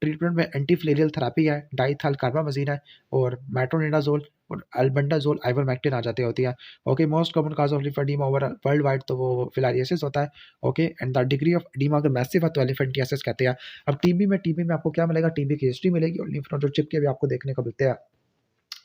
A: ट्रीटमेंट में एंटीफिलेरियल थेरेपी है, डाइथाइल कार्बामेज़िन है, और मेट्रोनिडाज़ोल और अल्बेंडाज़ोल, आइवरमेक्टिन आ जाती होती है। Okay, most common cause of lymphoedema over world wide तो वो फिलारियसिस होता है। Okay, and the degree of oedema अगर मैसिव है तो एलिफेंटियासिस कहते हैं। अब टीबी में आपको क्या मिलेगा? टीबी की हिस्ट्री मिलेगी, और लिम्फ नोड जो चिपके भी आपको देखने को मिलते हैं।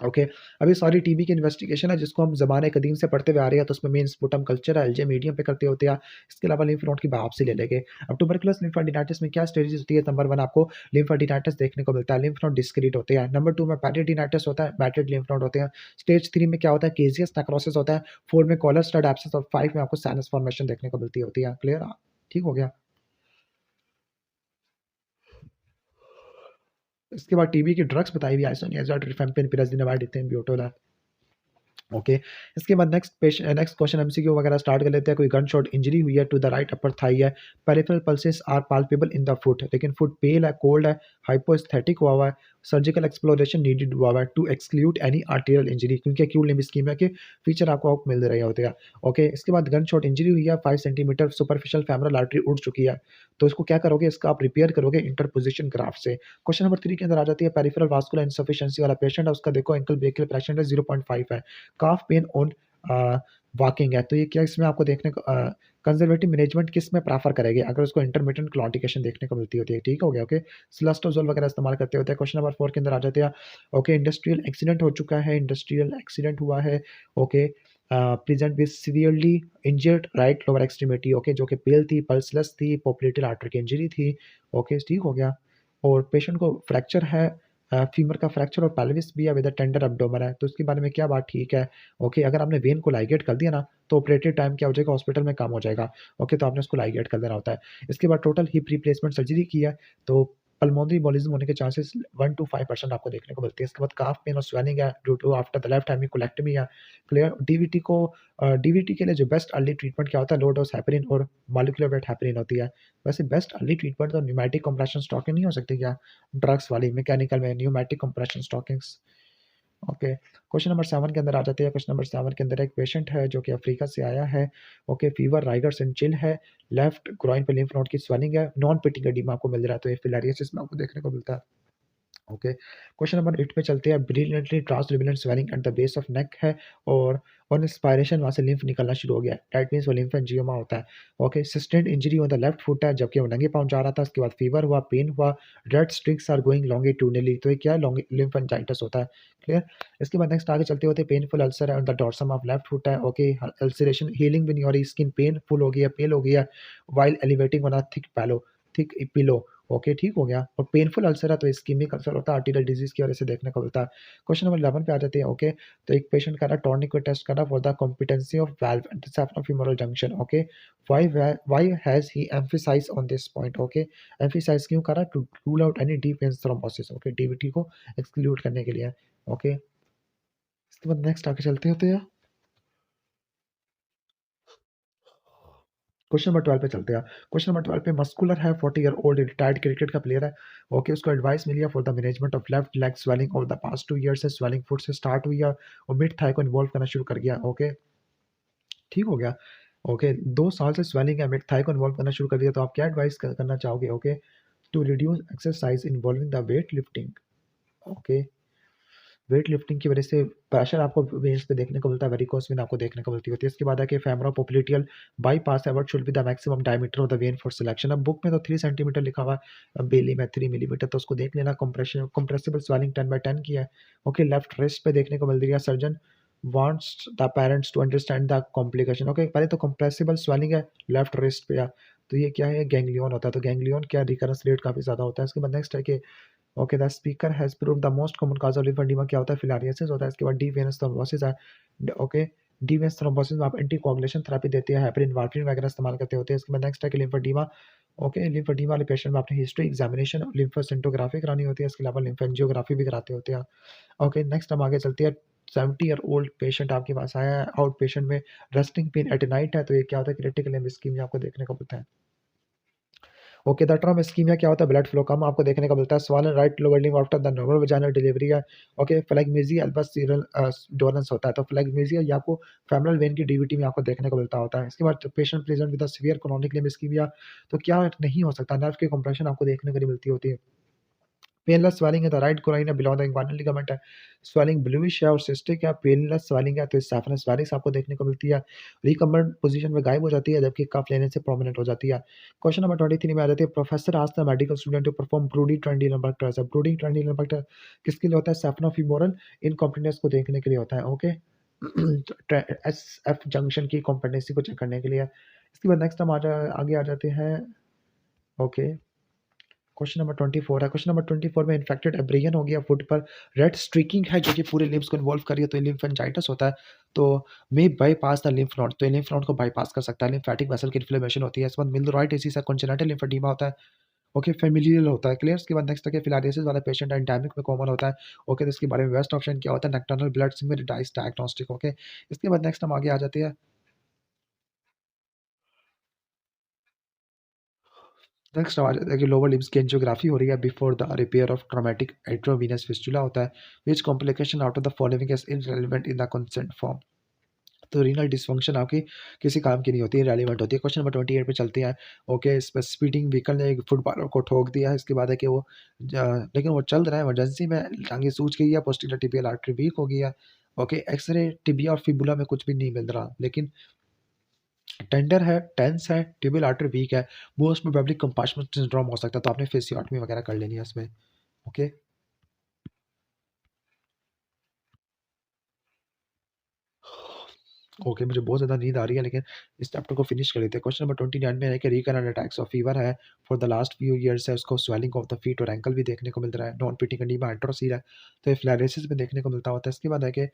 A: ओके, अभी सारी टीबी की इन्वेस्टिगेशन है जिसको हम ज़माने कदीम से पढ़ते हुए आ रहे हैं, तो उसमें मेन स्पुटम कल्चर है, एलजे मीडियम पे करते होते हैं। इसके अलावा लिम्फ नोड की बायोप्सी ले लेंगे। अब ट्यूबरकुलस लिम्फेडिनाइटिस में क्या स्टेजेस होती है? नंबर 1 आपको लिम्फेडिनाइटिस देखने को मिलता है, लिम्फ नोड डिस्क्रीट होते हैं। नंबर 2 में पेरिडिनाइटिस होता है, मैटेड लिम्फ नोड होते हैं। स्टेज 3 में क्या होता है? केजियस नेक्रोसिस होता है। 4 में कॉलर स्टड एब्सेस, और 5 में आपको साइनस फॉर्मेशन देखने को मिलती होती है। क्लियर? ठीक हो गया। इसके बाद टीबी की ड्रग्स बताई हुई, आइसोनियाज़िड, रिफेम्पिन, पिराज़िनामाइड, इथेन, ब्यूटोल है। ओके, इसके बाद नेक्स्ट क्वेश्चन एमसीक्यू वगैरह स्टार्ट कर लेते हैं। कोई गन शॉट इंजरी हुई है to the right upper thigh है, peripheral pulses are palpable in the foot, लेकिन फुट पेल है, कोल्ड है, हाइपोस्थेटिक हुआ है, सर्जिकल एक्सप्लोरेशन नीडेड हुआ है to exclude any arterial injury, क्योंकि एक्यूट लिम्ब इस्कीमिया के फीचर आपको मिल रहे होते हैं। ओके, इसके बाद गन शॉट इंजरी हुई है, 5 सेंटीमीटर सुपरफिशियल फेमोरल आर्टरी उड़ चुकी है, तो इसको क्या करोगे, इसका आप रिपेयर करोगे इंटरपोजिशन ग्राफ्ट से। क्वेश्चन नंबर 3 के अंदर आ जाती है पेरिफेरल वास्कुलर इनसफिशिएंसी वाला पेशेंट है, उसका देखो एंकल ब्रेकियल प्रेशर है 0.5 है, काफ पेन ऑन वॉकिंग है, तो ये क्या इसमें आपको देखने को कंजर्वेटिव मैनेजमेंट किस में प्रेफर करेंगे अगर उसको इंटरमिटेंट क्लॉटिकेशन देखने को मिलती होती है। ठीक हो गया, ओके। सिलास्टोजोल वगैरह इस्तेमाल करते होते हैं। क्वेश्चन नंबर 4 के अंदर आ जाते हैं। ओके, इंडस्ट्रियल एक्सीडेंट हो चुका है, इंडस्ट्रियल एक्सीडेंट हुआ है। Okay, present with severely injured right lower extremity, okay, जो कि पेल थी, पल्सलेस थी, पोप्लेटेड आर्टरी की इंजरी थी। ओके, ठीक हो गया। और पेशेंट को फ्रैक्चर है, फीमर का फ्रैक्चर और पेल्विस भी है विद टेंडर अब्डोमेन है, तो इसके बारे में क्या बात ठीक है। ओके, अगर आपने वेन को लाइगेट कर दिया ना, तो ऑपरेटिव टाइम क्या हो जाएगा, हॉस्पिटल में कम हो जाएगा। ओके, तो आपने उसको लाइगेट कर देना होता है। इसके बाद टोटल हिप रिप्लेसमेंट सर्जरी की है, तो पल्मोनरी एम्बोलिज्म होने के चांसेस 1 to 5% आपको देखने को मिलती है। इसके बाद काफ पेन और स्वेलिंग है due to after the left hemicolectomy है। क्लियर। डीवीटी के लिए जो बेस्ट अर्ली ट्रीटमेंट क्या होता है, लो डोज हेपरिन और मॉलिक्यूलर वेट हेपरिन होती है। वैसे बेस्ट अर्ली ट्रीटमेंट तो न्यूमेटिक कंप्रेशन स्टॉकिंग नहीं हो सकती क्या, ड्रग्स वाली मैकेनिकल में pneumatic compression stockings. Okay, question number 7 के अंदर आ जाते हैं। क्वेश्चन नंबर 7 के अंदर एक पेशेंट है जो कि अफ्रीका से आया है। Okay, fever, rigors and chill है, लेफ्ट ग्रोइन पे लिम्फ नोड की स्वेलिंग है, नॉन पिटिंग एडीमा आपको मिल रहा है, तो ये फिलारियसिस में आपको देखने को मिलता है। ओके, क्वेश्चन नंबर 8 पे चलते हैं। Brilliantly transluminal swelling at the base of neck है, और ऑन इंस्पायरेशन वहाँ से लिम्फ निकलना शुरू हो गया, दैट मीन्स वो लिम्फेंजियोमा होता है। Okay, sustained injury on the left foot है, जबकि वो नंगे पाँव जा रहा था, उसके बाद फीवर हुआ, पेन हुआ, रेड स्ट्रिक्स आर गोइंग लॉन्गिट्यूडनली, तो ये क्या है, लिम्फेंजाइटिस होता है। क्लियर। इसके बाद नेक्स्ट आगे चलते होते, पेनफुल अल्सर है on the dorsum of left foot है। Okay, ulceration healing when your skin, painful हो गई है, पेल हो गई है, while elevating on a thick pillow. Okay, ठीक हो गया। और पेनफुल अल्सर है तो इस्कीमिक अल्सर होता है, आर्टीरियल डिजीज की वजह से देखने को मिलता है। क्वेश्चन नंबर 11 पे आ जाते हैं। ओके, तो एक पेशेंट का टॉर्निकेट टेस्ट करा for the competency of valve at the saphenofemoral junction. Okay, why has he emphasize on this point. Okay, emphasize क्यों करा, to rule out any deep veins thrombosis. Okay, DVT को exclude करने के लिए। Okay, इसके बाद next आगे चलते होते हैं। क्वेश्चन नंबर 12 पे चलते हैं। क्वेश्चन नंबर 12 पे मस्कुलर है, 40 ईयर ओल्ड रिटायर्ड क्रिकेट का प्लेयर है। ओके, उसको एडवाइस मिली है for the management of left leg swelling over the past 2 year से, स्वेलिंग फुट से स्टार्ट हुई है और मिड थाई को इन्वॉल्व करना शुरू कर गया। ओके, ठीक हो गया। ओके, 2 साल से स्वेलिंग है, मिड थाई को इन्वॉल्व करना शुरू कर दिया, तो आप क्या एडवाइस करना चाहोगे। Okay, to reduce exercise involving the weight lifting. Okay, weight lifting की वजह से प्रेशर आपको वेन्स पे देखने को मिलता है, वेरिकोस वेन आपको देखने को मिलती होती है। इसके बाद है कि फेमोरोपोप्लिटियल बाईपास है, what should be the maximum diameter of the when for selection. अब बुक में तो 3 सेंटीमीटर लिखा हुआ है, बेली में 3 मिलीमीटर, तो उसको देख लेना। कंप्रेसिबल स्वेलिंग 10/10 की है। ओके, लेफ्ट रिस्ट पे देखने को मिल रही है। Surgeon wants the parents to understand the complication. Okay, पहले तो कंप्रेसिबल स्वेलिंग है लेफ्ट रिस्ट पे, तो ये क्या है, गैंग्लियन होता है, तो गैंग्लियन क्या रिकरेंस रेट काफ़ी ज़्यादा होता है। इसके बाद नेक्स्ट है कि okay, the speaker has proved the most common cause of lymphoedema क्या होता है, फिलारियासिस होता है। इसके बाद डी वेनस थ्रोम्बोसिस है। ओके, डी वेनस थ्रोम्बोसिस में आप एंटीकोगुलेशन थेरेपी देते हैं, हेपरिन वार्फरिन वगैरह इस्तेमाल करते होते हैं। इसके बाद नेक्स्ट है कि लिम्फेडिमा। ओके, लिम्फेडिमा वाले पेशेंट में आपने हिस्ट्री एग्जामिनेशन और लिम्फोसिंटोग्राफी करानी होती है, इसके अलावा लिम्फेंजियोग्राफी भी कराते होते हैं। ओके, नेक्स्ट हम आगे चलते हैं। 70 ईयर ओल्ड पेशेंट आपके पास आया है, आउट पेशेंट में रेस्टिंग पेन एट नाइट है, तो ये क्या होता है, क्रिटिकल लिम्ब इस्कीमिया आपको देखने को मिलता है। ओके, द टर्म इस्कीमिया क्या होता है, ब्लड फ्लो कम आपको देखने को मिलता है। Swollen right lower limb after the normal vaginal delivery है। ओके, फ्लैगमेजिया अल्बस सीरल डोलेंस होता है, तो फ्लैगमेजिया ये आपको फेमरल वेन की डीवीटी में आपको देखने को मिलता होता है। इसके बाद patient present with severe chronic limb ischaemia, तो क्या नहीं हो सकता, नर्व की कंप्रेशन आपको देखने को नहीं मिलती होती है। पेनलेस स्वेलिंग है, द राइट groin है, बिलो द इंग्वाइनल लिगामेंट है, स्वेलिंग ब्लूइश है और सिस्टिक है, पेनलेस स्वेलिंग है, तो सैफरस वेरिस आपको देखने को मिलती है। रिकम्बेंट पोजीशन में गायब हो जाती है, जबकि कफ लेने से प्रोमिनेंट हो जाती है। क्वेश्चन नंबर 23 में आ जाती है। Professor asked the medical student to perform Brodie Trendelenburg. Brodie Trendelenburg किसके लिए होता है, सैफनोफिमोरल इनकॉम्पिटेंस को देखने के लिए होता है। ओके, एस एफ जंक्शन की कॉम्पिटेंसी को चेक करने के लिए। इसके बाद नेक्स्ट हम आगे आ जाते हैं। ओके, क्वेश्चन नंबर 24 है। क्वेश्चन नंबर 24 में इन्फेक्टेड एब्रियन हो गया फुट पर, रेड स्ट्रीकिंग है जो कि पूरे लिम्स को इन्वॉल्व कर रही है, तो लिम्फेंजाइटिस होता है, तो मे बाईपास द लिम्फ नोड, तो लिम्फ नोड को बाईपास कर सकता है। लिम्फेटिक वेसल की इन्फ्लेमेशन होती है। इसके बाद मिलरॉय डिजीज है, कॉन्जेनिटल लिम्फेडीमा होता है। ओके, फेमिलियल होता है। क्लियर। इसके बाद नेक्स्ट है फिलारियासिस वाला पेशेंट एंडेमिक में कॉमन होता है। ओके, तो इसके बारे में बेस्ट ऑप्शन क्या होता है, nocturnal blood smear is diagnostic. Okay, इसके बाद नेक्स्ट हम आगे आ जाते हैं। नेक्स्ट आ जाता है कि लोअर लिम्स की एंजियोग्राफी हो रही है before the repair of traumatic arteriovenous fistula होता है, which complication out of the following is irrelevant in the consent form. तो रीनल डिसफंक्शन आपकी किसी काम की नहीं होती है, रेलिवेंट होती है। क्वेश्चन नंबर 28 पे चलते हैं। ओके, स्पीडिंग व्हीकल ने एक फुटबॉलर को ठोक दिया है, इसके बाद है कि वो लेकिन वो चल रहा है, इमरजेंसी में टांगे सूज गई है, पोस्टीरियर टिबियल आर्टरी वीक हो गई है। ओके, एक्सरे टिबिया और फिबुला में कुछ भी नहीं मिल रहा, लेकिन टेंडर है, टेंस है, टिबियल आर्टरी वीक है, मोस्ट प्रोबेबली कंपार्टमेंट सिंड्रोम हो सकता है, तो आपने फेसियोटमी वगैरह कर लेनी है इसमें। ओके, ओके, मुझे बहुत ज़्यादा नींद आ रही है, लेकिन इस चैप्टर को फिनिश कर लेते हैं। क्वेश्चन नंबर 29 में है कि रिकरेंट अटैक्स ऑफ फीवर है for the last few years है, उसको स्वेलिंग ऑफ द फीट और एंकल भी देखने को मिल रहा है, नॉन पिटिंग एडीमा हाइड्रोसील है, तो ये फ्लैरेसिस में देखने को मिलता होता है। इसके बाद है कि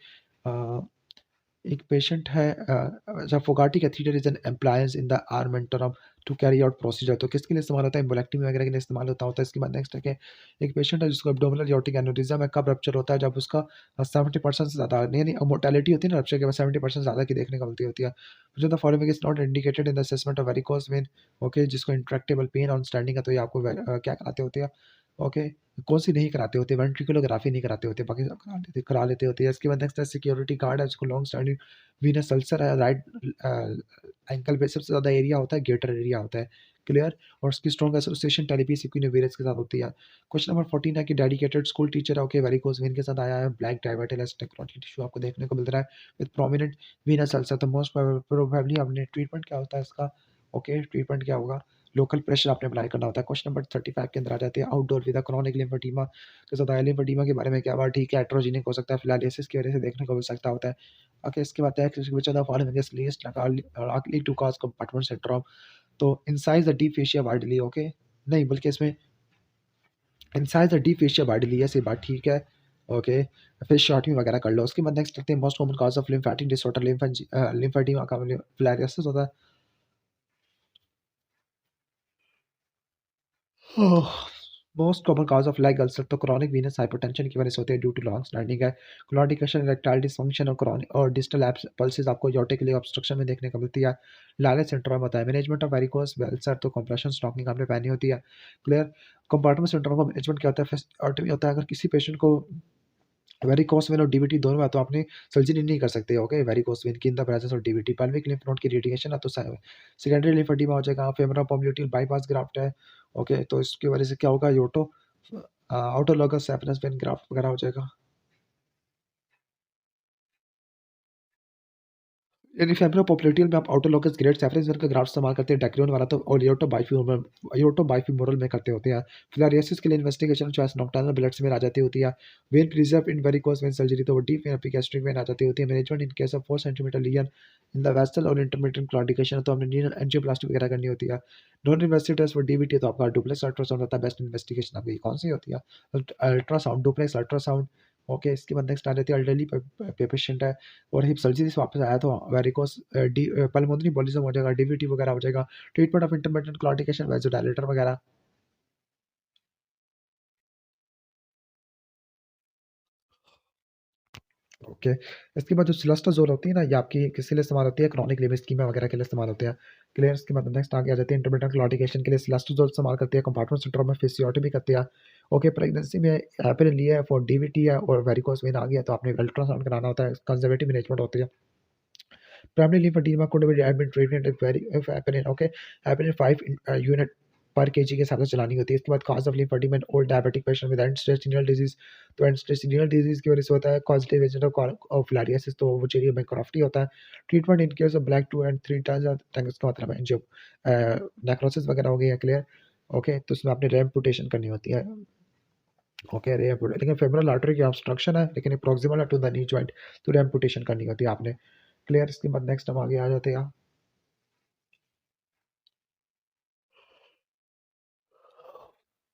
A: एक पेशेंट है, अच्छा, Fogarty catheter is an appliance in the armamentarium to carry out procedure, तो किसके लिए इस्तेमाल होता है? एम्बोलेक्टमी वगैरह के लिए इस्तेमाल होता है। इसके बाद नेक्स्ट है कि एक पेशेंट है जिसको एब्डोमिनल एओर्टिक एन्यूरिज्म है, कब रप्चर होता है? जब उसका 70% से ज़्यादा, नहीं नहीं, मोर्टेलिटी होती है ना रप्चर के बाद 70% ज़्यादा की देखने को मिलती होती है। जो the following is not indicated in the assessment of varicose vein. Okay, जिसको इंट्रैक्टेबल पेन ऑन स्टैंडिंग है, तो ये आपको क्या कराते होते हैं? ओके, कौन सी नहीं कराते होते? वेंट्रिकुलोग्राफी नहीं कराते होते, बाकी सब करा लेते होते हैं। इसके बाद नेक्स्ट है सिक्योरिटी गार्ड है, जिसको लॉन्ग स्टैंडिंग वीनस अल्सर है, राइट एंकल पे सबसे ज़्यादा एरिया होता है, गेटर एरिया होता है, क्लियर। और उसकी स्ट्रॉन्ग एसोसिएशन टेलिपीस इक्विनोवेरियस के साथ होती है। क्वेश्चन नंबर 14 है कि डेडिकेटेड स्कूल टीचर है, ओके, वेरिकोज वेन के साथ आया है, ब्लैक डायवर्टिलस नेक्रोटिक टिश्यू आपको देखने को मिल रहा है विद प्रोमिनेंट वीनस अल्सर, तो मोस्ट प्रोबेबली आपने ट्रीटमेंट क्या होता है इसका? ओके, ट्रीटमेंट क्या होगा? लोकल प्रेशर आपने अप्लाई करना होता है। क्वेश्चन नंबर 35 के अंदर आ जाते हैं, आउटडोर विद क्रोनिक लिम्फेडिमा के साथ लिम्फेडिमा के बारे में क्या हुआ? ठीक है, हेट्रोजेनिक हो सकता है, फिलारियासिस की वजह से देखने को मिल सकता होता है। ओके, इसके बाद है which of the following is least likely to cause compartment syndrome, तो incise the deep fascia widely, okay, नहीं बल्कि इसमें incise the deep fascia widely है, बात ठीक है। ओके, फिर शॉर्टिंग वगैरह कर लो। उसके बाद नेक्स्ट करते हैं most common cause of lymphatic disorder, lymphoedema का फिलारियासिस होता है। Most common cause of leg ulcer तो क्रॉनिक वीनस हाइपरटेंशन की वजह से होते हैं ड्यू टू लॉन्ग स्टैंडिंग है, क्लॉडिकेशन, इरेक्टाइल डिसफंक्शन और क्रॉनिक और डिस्टल पल्सेस आपको योर्टिक के लिए ऑब्स्ट्रक्शन में देखने को मिलती है। लालेस सिंड्रोम होता है। मैनेजमेंट ऑफ वेरिकोस अल्सर तो कंप्रेशन स्टॉकिंग आपने पहनी होती है, क्लियर। कंपार्टमेंट सिंड्रोम का मैनेजमेंट क्या होता है? फर्स्ट होता है, अगर किसी पेशेंट को वेरिकोस वेन और डीवीटी दोनों है, तो आपने सर्जरी नहीं कर सकते। ओके, वेरिकोस वेन की in the presence of DVT, pelvic lymph node की रेडिएशन है, तो सेकेंडरी लिम्फेडिमा हो जाएगा, फेमोरल पोम्बिलिटी बाईपास ग्राफ्ट है। ओके, तो इसकी वजह से क्या होगा? योटो ऑटोलॉगस सैपनस वेन ग्राफ्ट वगैरह हो जाएगा। यदि फेब्रो पॉपुलेटियल में आप ऑटोलोगस ग्रेड सेफरेंस का ग्राफ इस्तेमाल करते हैं डैक्रियन वाला, तो और योटो बाइफिमोरल में करते होते हैं। फिलारियासिस के लिए इन्वेस्टिगेशन चॉइस नॉक्टर्नल ब्लड्स में आ जाती होती है। Vein preserve in varicose vein surgery, तो वो डीप वेन एपिगैस्ट्रिक वेन आ जाती होती है। Management in case of 4 centimetre lesion in the vessel और इंटरमीडिएट क्लॉडिकेशन, तो हमने नीडल एंजियोप्लास्टी वगैरह करनी होती है। Non invasive test for DVT, तो आपका डुप्लेक्स अल्ट्रासाउंड होता है। बेस्ट इन्वेस्टिगेशन आपकी कौन सी होती है? Ultrasound, duplex ultrasound. ओके, इसके बाद नेक्स्ट आ जाती है एल्डरली पेशेंट है और हिप सर्जरी से वापस आया, तो वेरिकोस पल्मोनरी एम्बोलिज्म हो जाएगा, डीवीटी वगैरह हो जाएगा। ट्रीटमेंट ऑफ इंटरमिटेंट क्लॉटिकेशन, वैसोडायलेटर वगैरह। ओके, इसके बाद जो सिलास्टाजोल होती है ना, ये आपकी किस लिए इस्तेमाल होती है? क्रॉनिक लिवर स्कीमा वगैरह के लिए इस्तेमाल होते हैं, क्लियर। इसके बाद नेक्स्ट आगे आ जाते हैं इंटरमिटेंट क्लॉटिकेशन के लिए सिलास्टाजोल इस्तेमाल करते हैं, कंपार्टमेंट सिंड्रोम में फिजियोटमी करते हैं। ओके, प्रेगनेंसी में हेपेरिन लिया है फॉर डीवीटी है और वेरिकोस वेन आ गया, तो आपने अल्ट्रासाउंड कराना होता है, कंजर्वेटिव मैनेजमेंट होती है। Primary lymphedema could be admin treatment if heparin, okay, heparin 5 unit पर केजी के हिसाब से चलानी होती है। इसके बाद cause of lymphoedema in old diabetic patient with and stage renal disease, तो एंड स्टेज रीनल डिजीज की वजह से होता है कॉजेटिव एजेंट ऑफ फिलारियासिस, तो वो चेरियो मैक्रोफ्टी होता है। Treatment in case of black 2 and 3 times, इसका मतलब है जो नेक्रोसिस वगैरह हो गई है, क्लियर। ओके, तो उसमें आपने रेम्पुटेशन करनी होती है। ओके, लेकिन फेमोरल आर्टरी की ऑब्स्ट्रक्शन है, लेकिन proximal to the knee joint, तो रेम्पुटेशन करनी होती है आपने, क्लियर। इसके बाद नेक्स्ट हम आगे आ जाते हैं।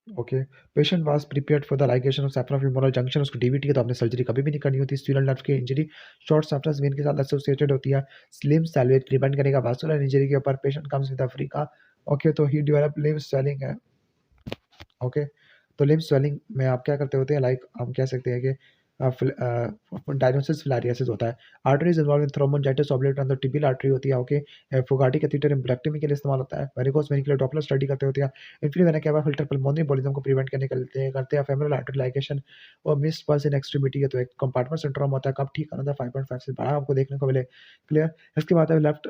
A: Okay, patient was prepared for the ligation of saffron femoral junction, उसको डीवीटी है, तो आपने सर्जरी कभी भी नहीं करनी होती। स्यूरल नर्व की इंजरी शॉर्ट सैफरस वेन के साथ एसोसिएटेड होती है। स्लिम सैल्वेज प्रिवेंट करेगा वास्कुलर इंजरी के ऊपर। Patient comes with Africa, okay, तो ही डेवलप लिम्फ स्वेलिंग है। ओके, तो लिम्फ स्वेलिंग में आप क्या करते होते हैं? लाइक हम कह सकते हैं कि
B: डायग्नोसिस फिलारियासिस होता है। आर्टरीज इन्वॉल्व इन थ्रोम्बोजाइटिस ऑब्लिक अंदर टिबियल आर्टरी होती है, ओके। फुगाटी कैथेटर एम्ब्लेक्टमी के लिए इस्तेमाल होता है। वेरिकोस वेन के लिए डॉपलर स्टडी करते होते हैं। Inferior vena cava filter pulmonary embolism को प्रिवेंट करने करते हैं। फेमोरल आर्टरी लाइगेशन और मिस्ड पल्स इन एक्सट्रीमिटी है, तो एक कंपार्टमेंट सिंड्रोम होता है, कब ठीक होना था 5.5 से बड़ा आपको देखने को मिले। क्लियर। इसके बाद है left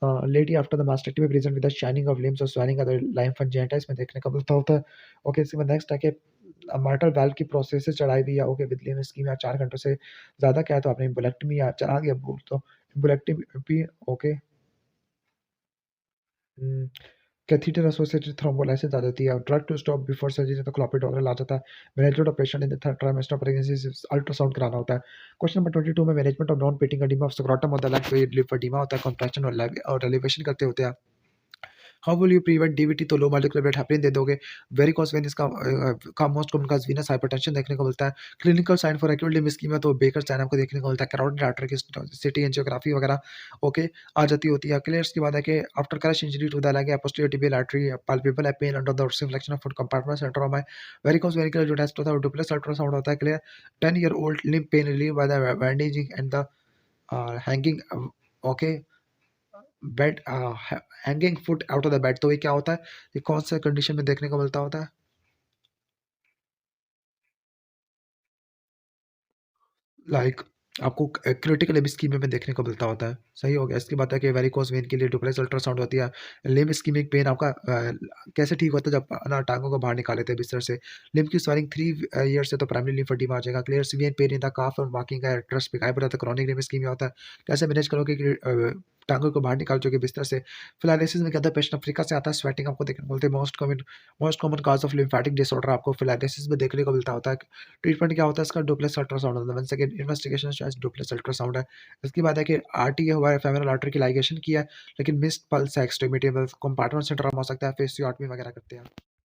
B: lady after the mastectomy present with the shining of limbs और स्वेलिंग अदर लाइम्फेंजाइटिस में देखने को मिलता होता है। ओके, इसके बाद नेक्स्ट है कि मार्टल वाल्व की प्रोसेस से चढ़ाई हुई है, ओके, विद लिम स्कीम या 4 घंटों से ज़्यादा क्या है तो आपने एम्बोलेक्टमी या चढ़ा दिया बोल तो एम्बोलेक्टमी भी, ओके। कैथेटर एसोसिएटेड थ्रोम्बोलाइसिस आ जाती है। Drug to stop before surgery तो क्लोपिडोग्रेल आ जाता है। Management of patient in the third trimester of pregnancy ultrasound कराना होता है। क्वेश्चन नंबर 22 में management of non pitting oedema of scrotum of the left lymphoedema होता है, कॉन्ट्रैक्शन और एलिवेशन करते होते हैं। How will you prevent DVT, तो लो मॉलिक्यूलर वेट हेपरिन दे दोगे। वेरिकोस वेन इसका का most common cause venous hypertension देखने को मिलता है। Clinical sign for acute limb ischaemia तो बेकर साइन आपको देखने को मिलता है। कैरोटिड आर्टरी की सिटी एंजियोग्राफी वगैरह, ओके, आ जाती होती है। क्लियर। इसके बाद है कि after crush injury to the leg या posterior tibial artery palpable pain under the flexion of foot compartment syndrome है। वेरिकोस वेन के लिए जो टेस्ट होता है वो डुप्लेक्स अल्ट्रासाउंड होता है। Clear. 10 year old lymph pain relieve by the bandaging and the hanging, okay, bed hanging foot out of the bed, तो ये क्या होता है, ये कौन सा कंडीशन में देखने को मिलता होता है? लाइक आपको क्रिटिकल लिम्ब इस्कीमिया में देखने को मिलता होता है। सही हो गया। इसकी बात है कि वेरिकोस वेन के लिए डुप्लेक्स अल्ट्रासाउंड होती है। लिम्ब इस्कीमिक पेन आपका कैसे ठीक होता है, जब ना टांगों को बाहर निकाल लेते हैं बिस्तर से। लिम्ब की स्वेलिंग 3 ईयर से तो प्राइमरी लिम्फेडिमा आ जाएगा। Clear. Severe pain in the काफ और वॉकिंग का ट्रस्ट पे बताता है क्रॉनिक लिम्ब इस्कीमिया होता है। कैसे मैनेज करोगे कि टांगों को बाहर निकाल चुके बिस्तर से। फिलालिसिस में क्या होता है, पेशेंट अफ्रीका से आता है, स्वेटिंग आपको देखने को मिलती है। Most common cause of lymphatic disorder आपको फिलालिसिस में देखने को मिलता होता है। ट्रीटमेंट क्या होता है इसका, डुप्लेक्स अल्ट्रासाउंड होता है। वन सेकंड, इन्वेस्टिगेशन शायद डुप्लेक्स अल्ट्रासाउंड है। इसके बाद है कि आरटीए हुआ है, फेमोरल आर्टरी की लाइगेशन किया है, लेकिन मिस्ड पल्स है एक्सट्रीमिटी में, कंपार्टमेंट सिंड्रोम हो सकता है, फेसियोटॉमी वगैरह करते हैं।